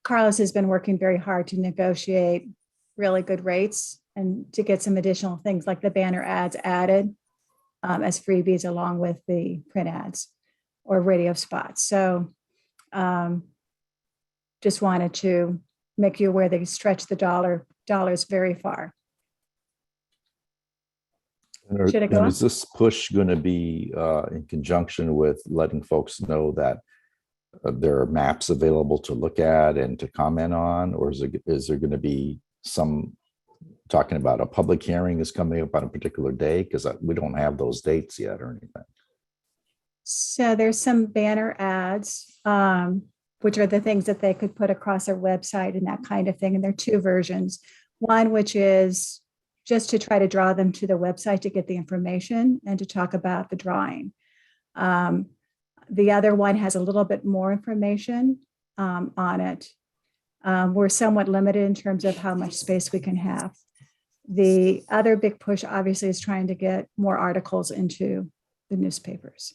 Carlos has been working very hard to negotiate really good rates and to get some additional things like the banner ads added as freebies along with the print ads or radio spots. So just wanted to make you aware that he stretched the dollars very far. Should I go on? Is this push going to be in conjunction with letting folks know that there are maps available to look at and to comment on, or is there going to be some talking about a public hearing is coming up on a particular day? Because we don't have those dates yet or anything. So there's some banner ads, which are the things that they could put across their website and that kind of thing. And there are two versions. One, which is just to try to draw them to the website to get the information and to talk about the drawing. The other one has a little bit more information on it. We're somewhat limited in terms of how much space we can have. The other big push obviously is trying to get more articles into the newspapers.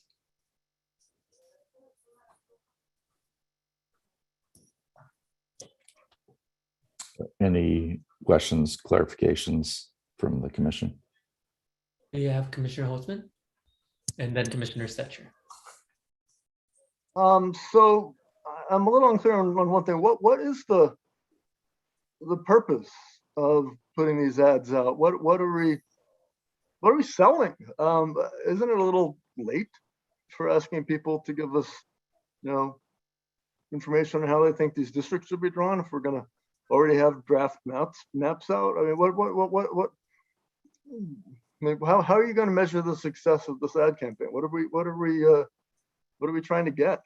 Any questions, clarifications from the commission? You have Commissioner Holtzman and then Commissioner Setcher. So I'm a little unclear on one thing. What is the purpose of putting these ads out? What are we selling? Isn't it a little late for asking people to give us, information on how they think these districts should be drawn if we're going to already have draft maps out? I mean, how are you going to measure the success of this ad campaign? What are we trying to get?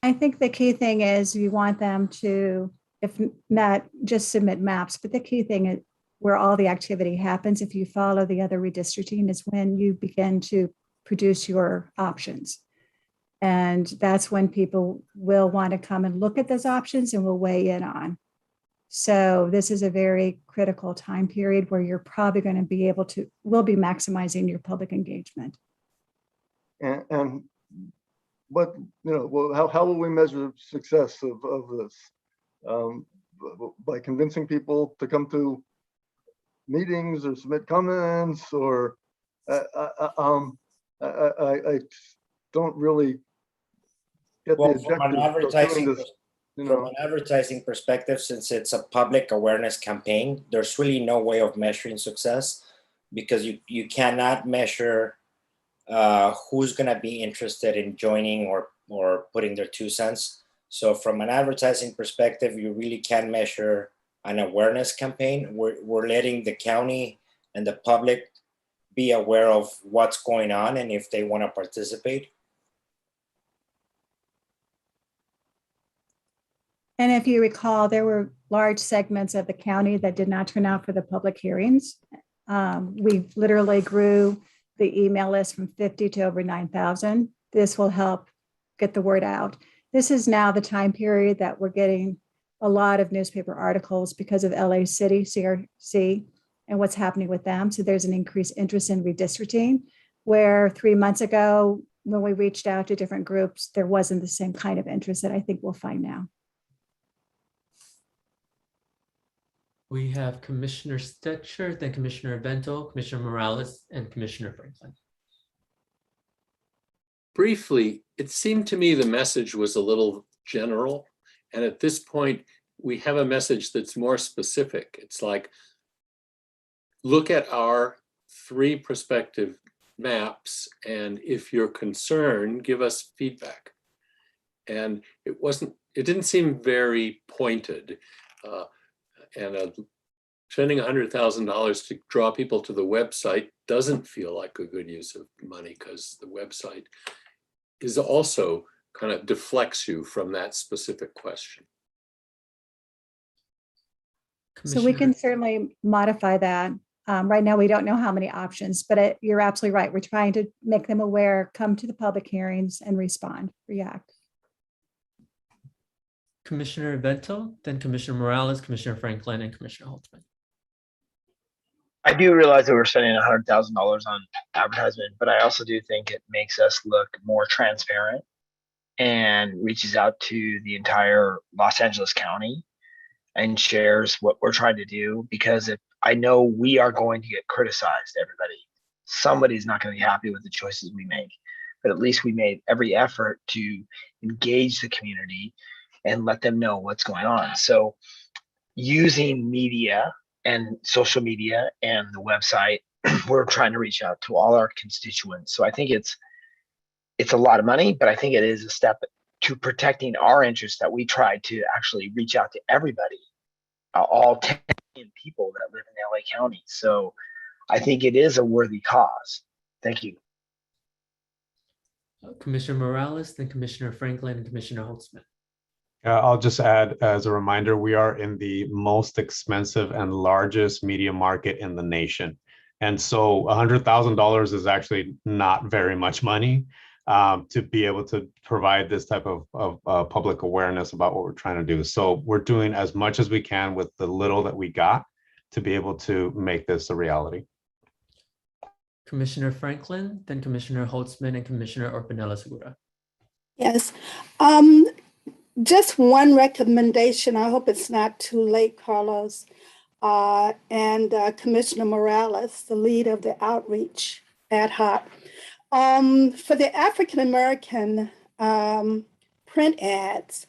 I think the key thing is you want them to, if not just submit maps, but the key thing is where all the activity happens, if you follow the other redistricting, is when you begin to produce your options. And that's when people will want to come and look at those options and will weigh in on. So this is a very critical time period where you're probably going to will be maximizing your public engagement. And what, how will we measure success of this? By convincing people to come to meetings or submit comments, or I don't really get the objective of doing this. From an advertising perspective, since it's a public awareness campaign, there's really no way of measuring success, because you cannot measure who's going to be interested in joining or putting their 2 cents. So from an advertising perspective, you really can measure an awareness campaign. We're letting the county and the public be aware of what's going on and if they want to participate. And if you recall, there were large segments of the county that did not turn out for the public hearings. We literally grew the email list from 50 to over 9,000. This will help get the word out. This is now the time period that we're getting a lot of newspaper articles because of LA City, CRC, and what's happening with them. So there's an increased interest in redistricting, where 3 months ago, when we reached out to different groups, there wasn't the same kind of interest that I think we'll find now. We have Commissioner Stetcher, then Commissioner Bento, Commissioner Morales, and Commissioner Franklin. Briefly, it seemed to me the message was a little general. And at this point, we have a message that's more specific. It's like, look at our 3 prospective maps, and if you're concerned, give us feedback. And it didn't seem very pointed. And spending $100,000 to draw people to the website doesn't feel like a good use of money, because the website is also kind of deflects you from that specific question. So we can certainly modify that. Right now, we don't know how many options, but you're absolutely right. We're trying to make them aware, come to the public hearings and respond, react. Commissioner Bento, then Commissioner Morales, Commissioner Franklin, and Commissioner Holtzman. I do realize that we're spending $100,000 on advertisement, but I also do think it makes us look more transparent and reaches out to the entire Los Angeles County and shares what we're trying to do. Because if I know we are going to get criticized, somebody's not going to be happy with the choices we make, but at least we made every effort to engage the community and let them know what's going on. So using media and social media and the website, we're trying to reach out to all our constituents. So I think it's a lot of money, but I think it is a step to protecting our interests, that we try to actually reach out to everybody, all 10 million people that live in LA County. So I think it is a worthy cause. Thank you. Commissioner Morales, then Commissioner Franklin, and Commissioner Holtzman. I'll just add as a reminder, we are in the most expensive and largest media market in the nation. And so $100,000 is actually not very much money to be able to provide this type of public awareness about what we're trying to do. So we're doing as much as we can with the little that we got to be able to make this a reality. Commissioner Franklin, then Commissioner Holtzman, and Commissioner Orpanella Segura. Yes. Just one recommendation. I hope it's not too late, Carlos, and Commissioner Morales, the lead of the outreach ad hoc. For the African American print ads.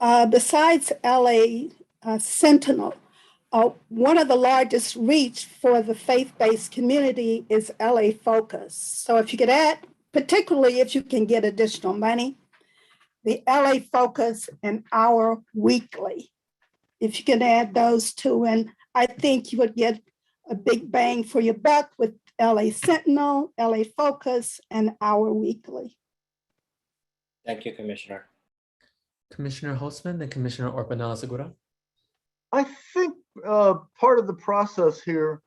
Besides LA Sentinel, one of the largest reach for the faith-based community is LA Focus. So if you could add, particularly if you can get additional money, the LA Focus and Our Weekly, if you can add those two, and I think you would get a big bang for your buck with LA Sentinel, LA Focus, and Our Weekly. Thank you, Commissioner. Commissioner Holtzman, then Commissioner Orpanela Segura. I think part of the process here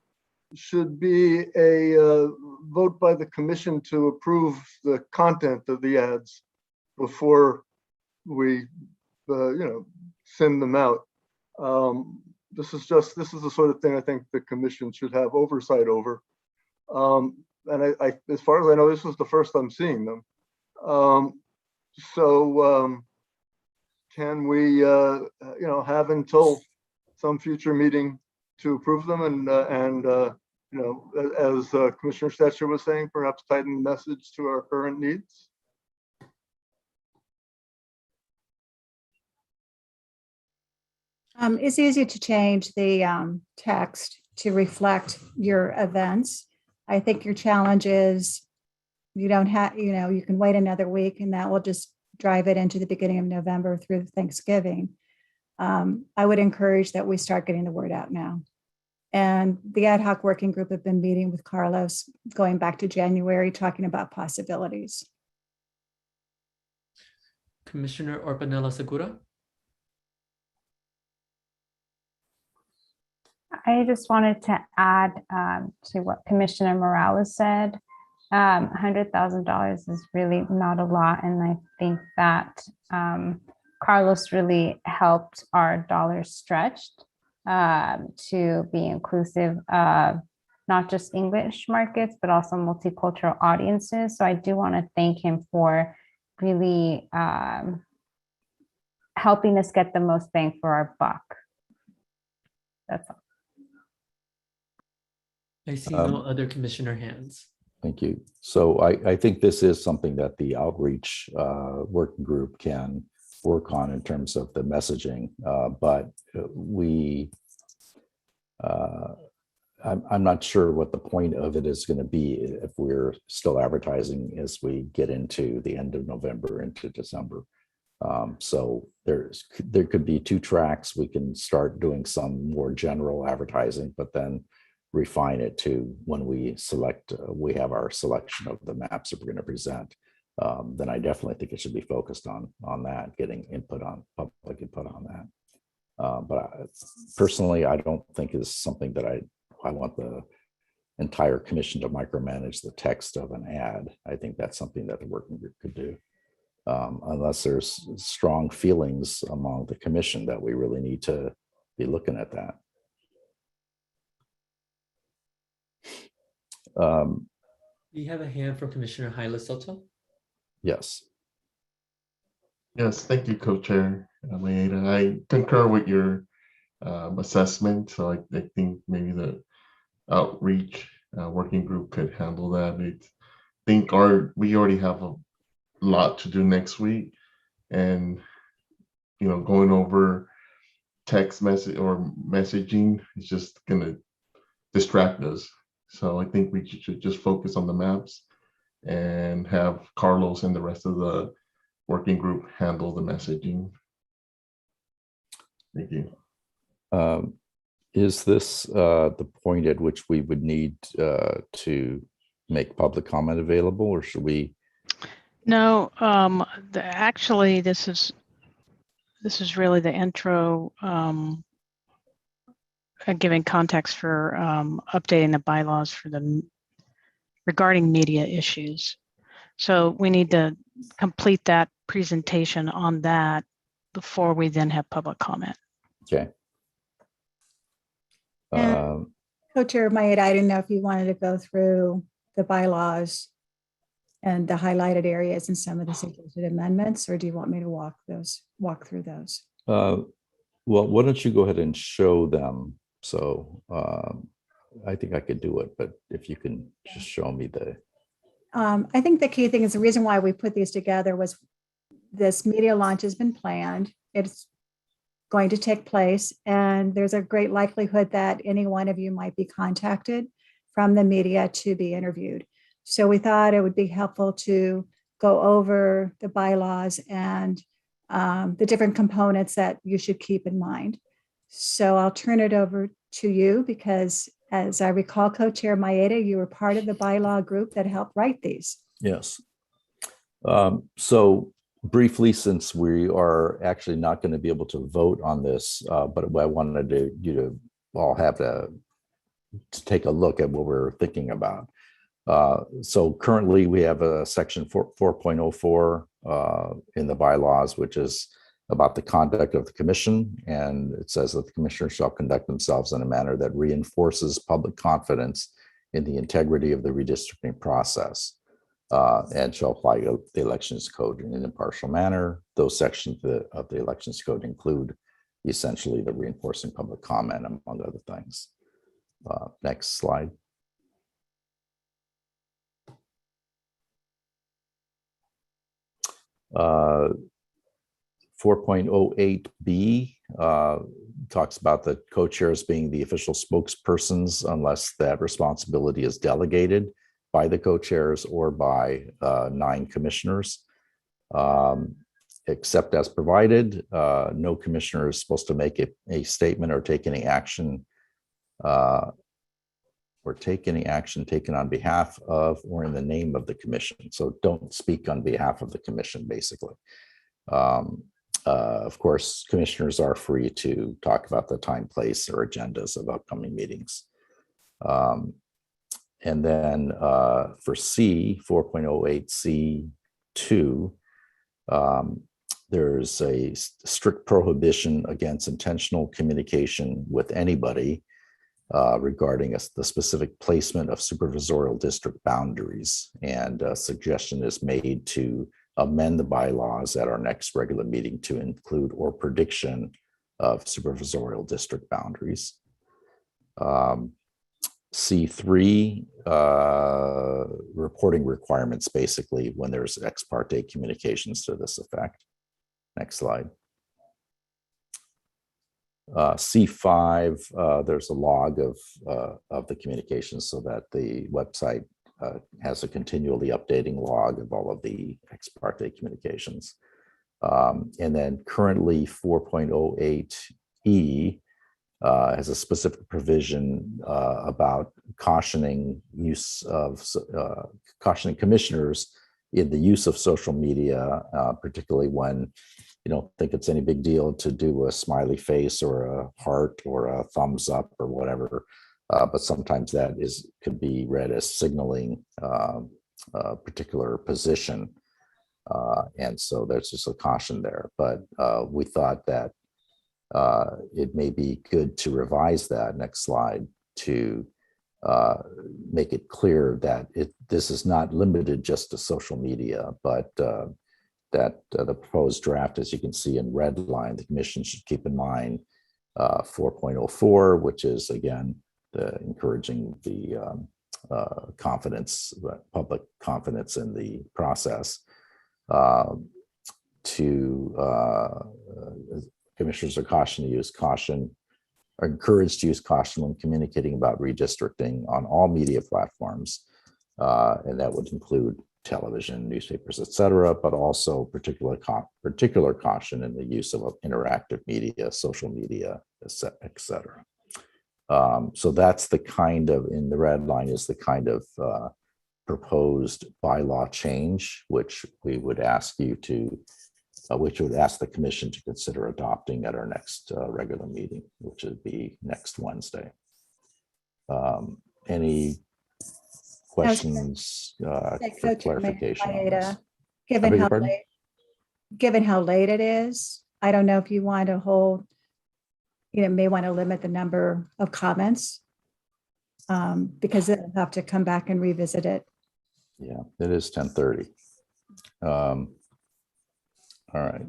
should be a vote by the commission to approve the content of the ads before we, send them out. This is the sort of thing I think the commission should have oversight over. And I, as far as I know, this is the first I'm seeing them. Can we, have until some future meeting to approve them and as Commissioner Stetcher was saying, perhaps tighten the message to our current needs? It's easy to change the text to reflect your events. I think your challenge is you don't have, you can wait another week and that will just drive it into the beginning of November through Thanksgiving. I would encourage that we start getting the word out now. And the ad hoc working group have been meeting with Carlos going back to January, talking about possibilities. Commissioner Orpanela Segura. I just wanted to add to what Commissioner Morales said. $100,000 is really not a lot. And I think that Carlos really helped our dollars stretched to be inclusive of not just English markets, but also multicultural audiences. So I do want to thank him for really helping us get the most bang for our buck. That's all. I see no other commissioner hands. Thank you. So I think this is something that the outreach working group can work on in terms of the messaging, but I'm not sure what the point of it is going to be if we're still advertising as we get into the end of November into December. So there could be two tracks. We can start doing some more general advertising, but then refine it to when we select, we have our selection of the maps that we're going to present. Then I definitely think it should be focused on that, getting input on public input on that. But personally, I don't think is something that I want the entire commission to micromanage the text of an ad. I think that's something that the working group could do. Unless there's strong feelings among the commission that we really need to be looking at that. We have a hand from Commissioner Jaila Soto. Yes. Yes, thank you, Co-Chair Maeda. I concur with your assessment. So I think maybe the outreach working group could handle that. I think we already have a lot to do next week, and going over text message or messaging is just gonna distract us. So I think we should just focus on the maps and have Carlos and the rest of the working group handle the messaging. Thank you. Is this the point at which we would need to make public comment available, or should we? No, actually, this is really the intro, giving context for updating the bylaws for regarding media issues. So we need to complete that presentation on that before we then have public comment. Okay. Co-Chair Maeda, I didn't know if you wanted to go through the bylaws and the highlighted areas and some of the suggested amendments, or do you want me to walk through those? Well, why don't you go ahead and show them? So I think I could do it, but if you can just show me the. I think the key thing is the reason why we put these together was this media launch has been planned. It's going to take place, and there's a great likelihood that any one of you might be contacted from the media to be interviewed. So we thought it would be helpful to go over the bylaws and the different components that you should keep in mind. So I'll turn it over to you because, as I recall, Co-Chair Maeda, you were part of the bylaw group that helped write these. Yes. So briefly, since we are actually not going to be able to vote on this, but I wanted you to all have to take a look at what we're thinking about. So currently we have a section 4.04 in the bylaws, which is about the conduct of the commission. And it says that the commissioners shall conduct themselves in a manner that reinforces public confidence in the integrity of the redistricting process, and shall apply to the elections code in an impartial manner. Those sections of the elections code include essentially the reinforcing public comment, among other things. Next slide. Uh, 4.08B talks about the co-chairs being the official spokespersons unless that responsibility is delegated by the co-chairs or by 9 commissioners. Except as provided, no commissioner is supposed to make a statement or take any action taken on behalf of or in the name of the commission. So don't speak on behalf of the commission, basically. Of course, commissioners are free to talk about the time, place, or agendas of upcoming meetings. And then for C, 4.08C2, there's a strict prohibition against intentional communication with anybody regarding the specific placement of supervisorial district boundaries. And a suggestion is made to amend the bylaws at our next regular meeting to include or prediction of supervisorial district boundaries. C3, reporting requirements, basically when there's ex parte communications to this effect. Next slide. C5, there's a log of the communications so that the website has a continually updating log of all of the ex parte communications. And then currently 4.08E has a specific provision about cautioning commissioners in the use of social media, particularly when you don't think it's any big deal to do a smiley face or a heart or a thumbs up or whatever. But sometimes that could be read as signaling a particular position. And so there's just a caution there. But we thought that it may be good to revise that, next slide, to make it clear that this is not limited just to social media, but that the proposed draft, as you can see in red line, the commission should keep in mind 4.04, which is, again, encouraging the public confidence in the process. Commissioners are encouraged to use caution when communicating about redistricting on all media platforms, and that would include television, newspapers, etc., but also particular caution in the use of interactive media, social media, etc. So that's the kind of, in the red line is the kind of proposed bylaw change, which we would ask you to, which would ask the commission to consider adopting at our next regular meeting, which would be next Wednesday. Any questions for clarification on this? Given how late it is, I don't know if you want to hold, may want to limit the number of comments because they'll have to come back and revisit it. Yeah, it is 10:30. All right.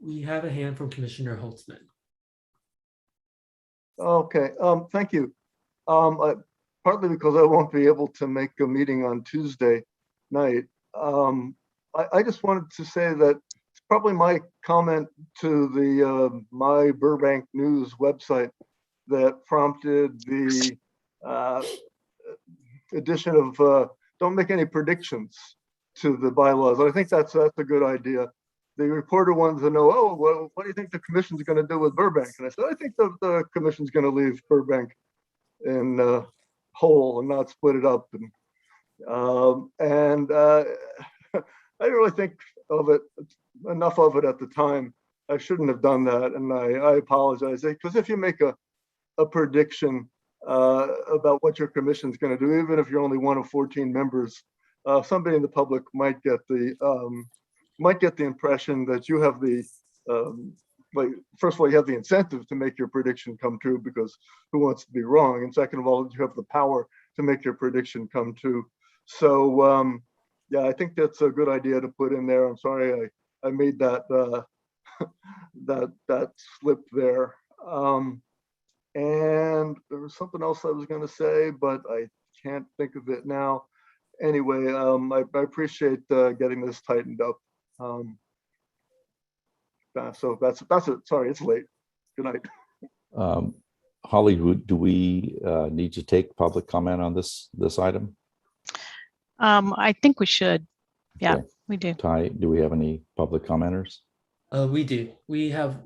We have a hand from Commissioner Holtzman. Okay, thank you. Partly because I won't be able to make a meeting on Tuesday night. I just wanted to say that it's probably my comment to the My Burbank News website that prompted the addition of don't make any predictions to the bylaws. I think that's a good idea. The reporter wanted to know, oh, well, what do you think the commission's going to do with Burbank? And I said, I think the commission's going to leave Burbank in whole and not split it up. And I didn't really think of it enough of it at the time. I shouldn't have done that, and I apologize. Because if you make a prediction about what your commission is going to do, even if you're only one of 14 members, somebody in the public might get the impression that you have the like, first of all, you have the incentive to make your prediction come true, because who wants to be wrong? And second of all, you have the power to make your prediction come true. So yeah, I think that's a good idea to put in there. I'm sorry I made that that slip there. And there was something else I was going to say, but I can't think of it now. Anyway, I appreciate getting this tightened up. So that's it. Sorry, it's late. Good night. Holly, do we need to take public comment on this item? I think we should. Yeah, Okay. we do. Ty, do we have any public commenters? We do. We have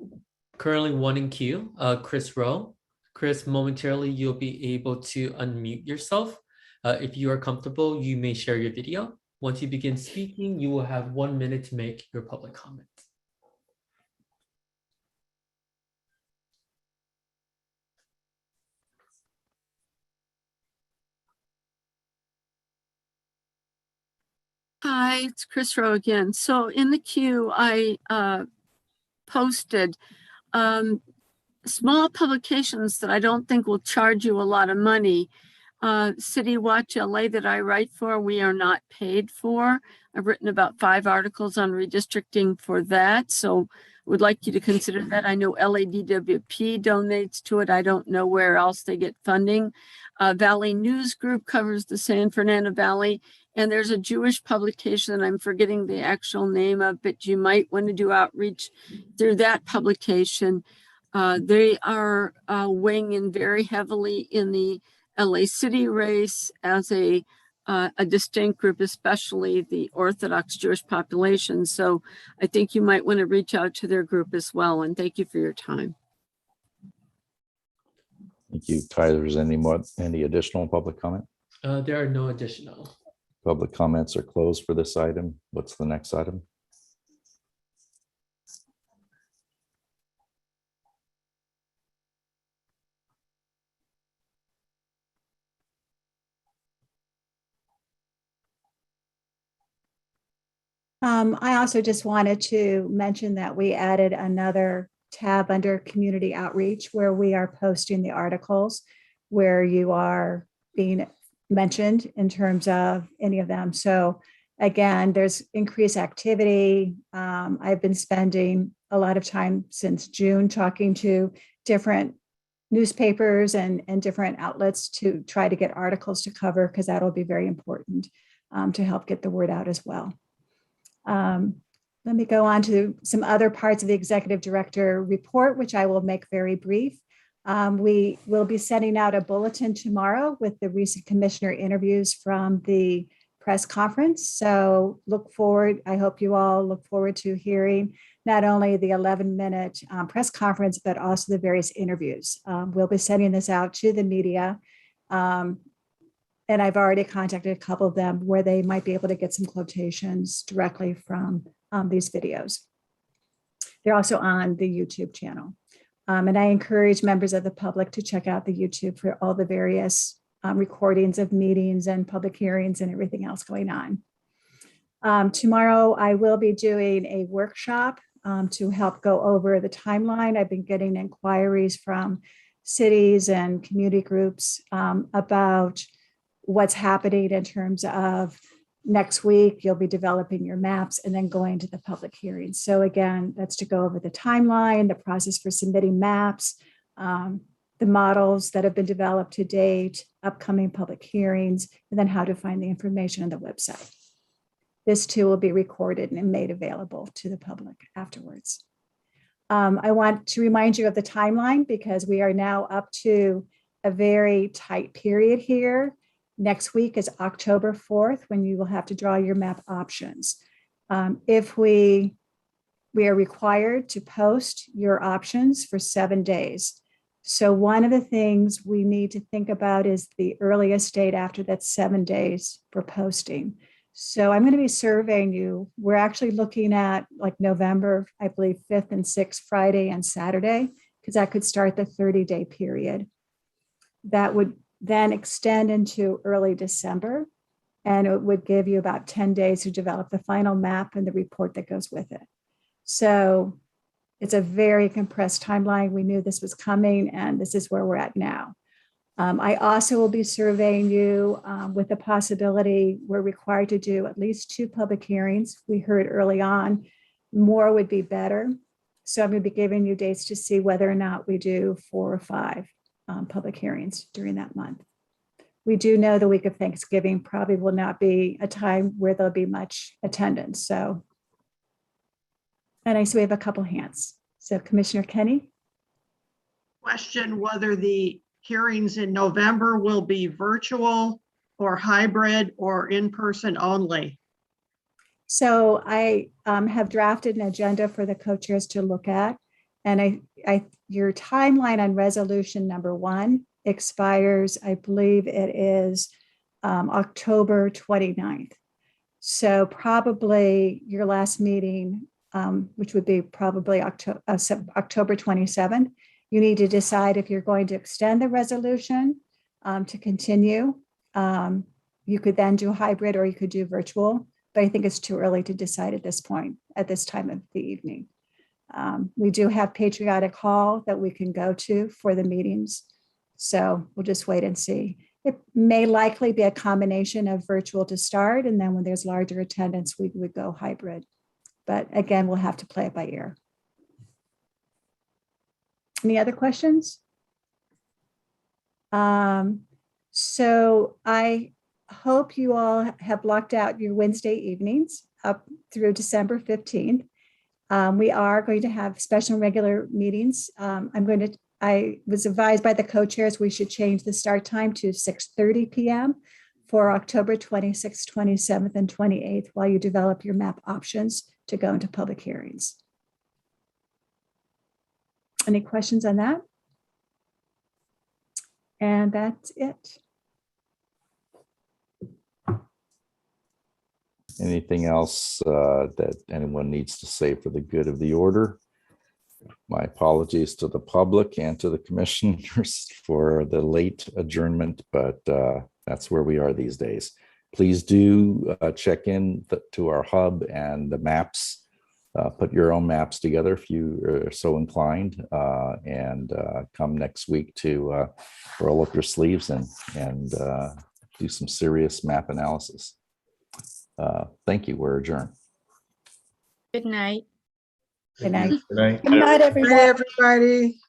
currently one in queue, Chris Rowe. Chris, momentarily you'll be able to unmute yourself. If you are comfortable, you may share your video. Once you begin speaking, you will have 1 minute to make your public comment. Hi, it's Chris Rowe again. So in the queue, I posted small publications that I don't think will charge you a lot of money. City Watch LA that I write for, we are not paid for. I've written about 5 articles on redistricting for that. So I would like you to consider that. I know LADWP donates to it. I don't know where else they get funding. Valley News Group covers the San Fernando Valley. And there's a Jewish publication that I'm forgetting the actual name of, but you might want to do outreach through that publication. They are weighing in very heavily in the LA City race as a distinct group, especially the Orthodox Jewish population. So I think you might want to reach out to their group as well. And thank you for your time. Thank you. Tyler, is any additional public comment? There are no additional. Public comments are closed for this item. What's the next item? I also just wanted to mention that we added another tab under community outreach where we are posting the articles where you are being mentioned in terms of any of them. So again, there's increased activity. I've been spending a lot of time since June talking to different newspapers and different outlets to try to get articles to cover, because that'll be very important to help get the word out as well. Let me go on to some other parts of the executive director report, which I will make very brief. We will be sending out a bulletin tomorrow with the recent commissioner interviews from the press conference. So look forward. I hope you all look forward to hearing not only the 11-minute press conference, but also the various interviews. We'll be sending this out to the media. And I've already contacted a couple of them where they might be able to get some quotations directly from these videos. They're also on the YouTube channel. And I encourage members of the public to check out the YouTube for all the various recordings of meetings and public hearings and everything else going on. Tomorrow, I will be doing a workshop to help go over the timeline. I've been getting inquiries from cities and community groups about what's happening in terms of next week. You'll be developing your maps and then going to the public hearings. So again, that's to go over the timeline, the process for submitting maps, the models that have been developed to date, upcoming public hearings, and then how to find the information on the website. this too will be recorded and made available to the public afterwards. I want to remind you of the timeline because we are now up to a very tight period here. Next week is October 4th, when you will have to draw your map options. If we are required to post your options for 7 days. So one of the things we need to think about is the earliest date after that 7 days for posting. So I'm going to be surveying you. We're actually looking at like November, I believe, 5th and 6th, Friday and Saturday, because that could start the 30-day period. That would then extend into early December, and it would give you about 10 days to develop the final map and the report that goes with it. So it's a very compressed timeline. We knew this was coming, and this is where we're at now. I also will be surveying you with the possibility we're required to do at least 2 public hearings. We heard early on, more would be better. So I'm going to be giving you dates to see whether or not we do 4 or 5 public hearings during that month. We do know the week of Thanksgiving probably will not be a time where there'll be much attendance. So, and I see we have a couple hands. So Commissioner Kenny. Question whether the hearings in November will be virtual or hybrid or in person only. So I have drafted an agenda for the co-chairs to look at. And your timeline on resolution number 1 expires, I believe it is October 29th. So probably your last meeting, which would be probably October 27th, you need to decide if you're going to extend the resolution to continue. You could then do hybrid or you could do virtual, but I think it's too early to decide at this point, at this time of the evening. We do have Patriotic Hall that we can go to for the meetings. So we'll just wait and see. It may likely be a combination of virtual to start, and then when there's larger attendance, we would go hybrid. But again, we'll have to play it by ear. Any other questions? So I hope you all have blocked out your Wednesday evenings up through December 15th. We are going to have special and regular meetings. I was advised by the co-chairs we should change the start time to 6:30 p.m. for October 26th, 27th, and 28th while you develop your map options to go into public hearings. Any questions on that? And that's it. Anything else that anyone needs to say for the good of the order? My apologies to the public and to the commissioners for the late adjournment, but that's where we are these days. Please do check in to our hub and the maps. Put your own maps together if you are so inclined, and come next week to roll up your sleeves and do some serious map analysis. Thank you. We're adjourned. Good night. Good night. Good night. Good night, everyone. Bye, everybody.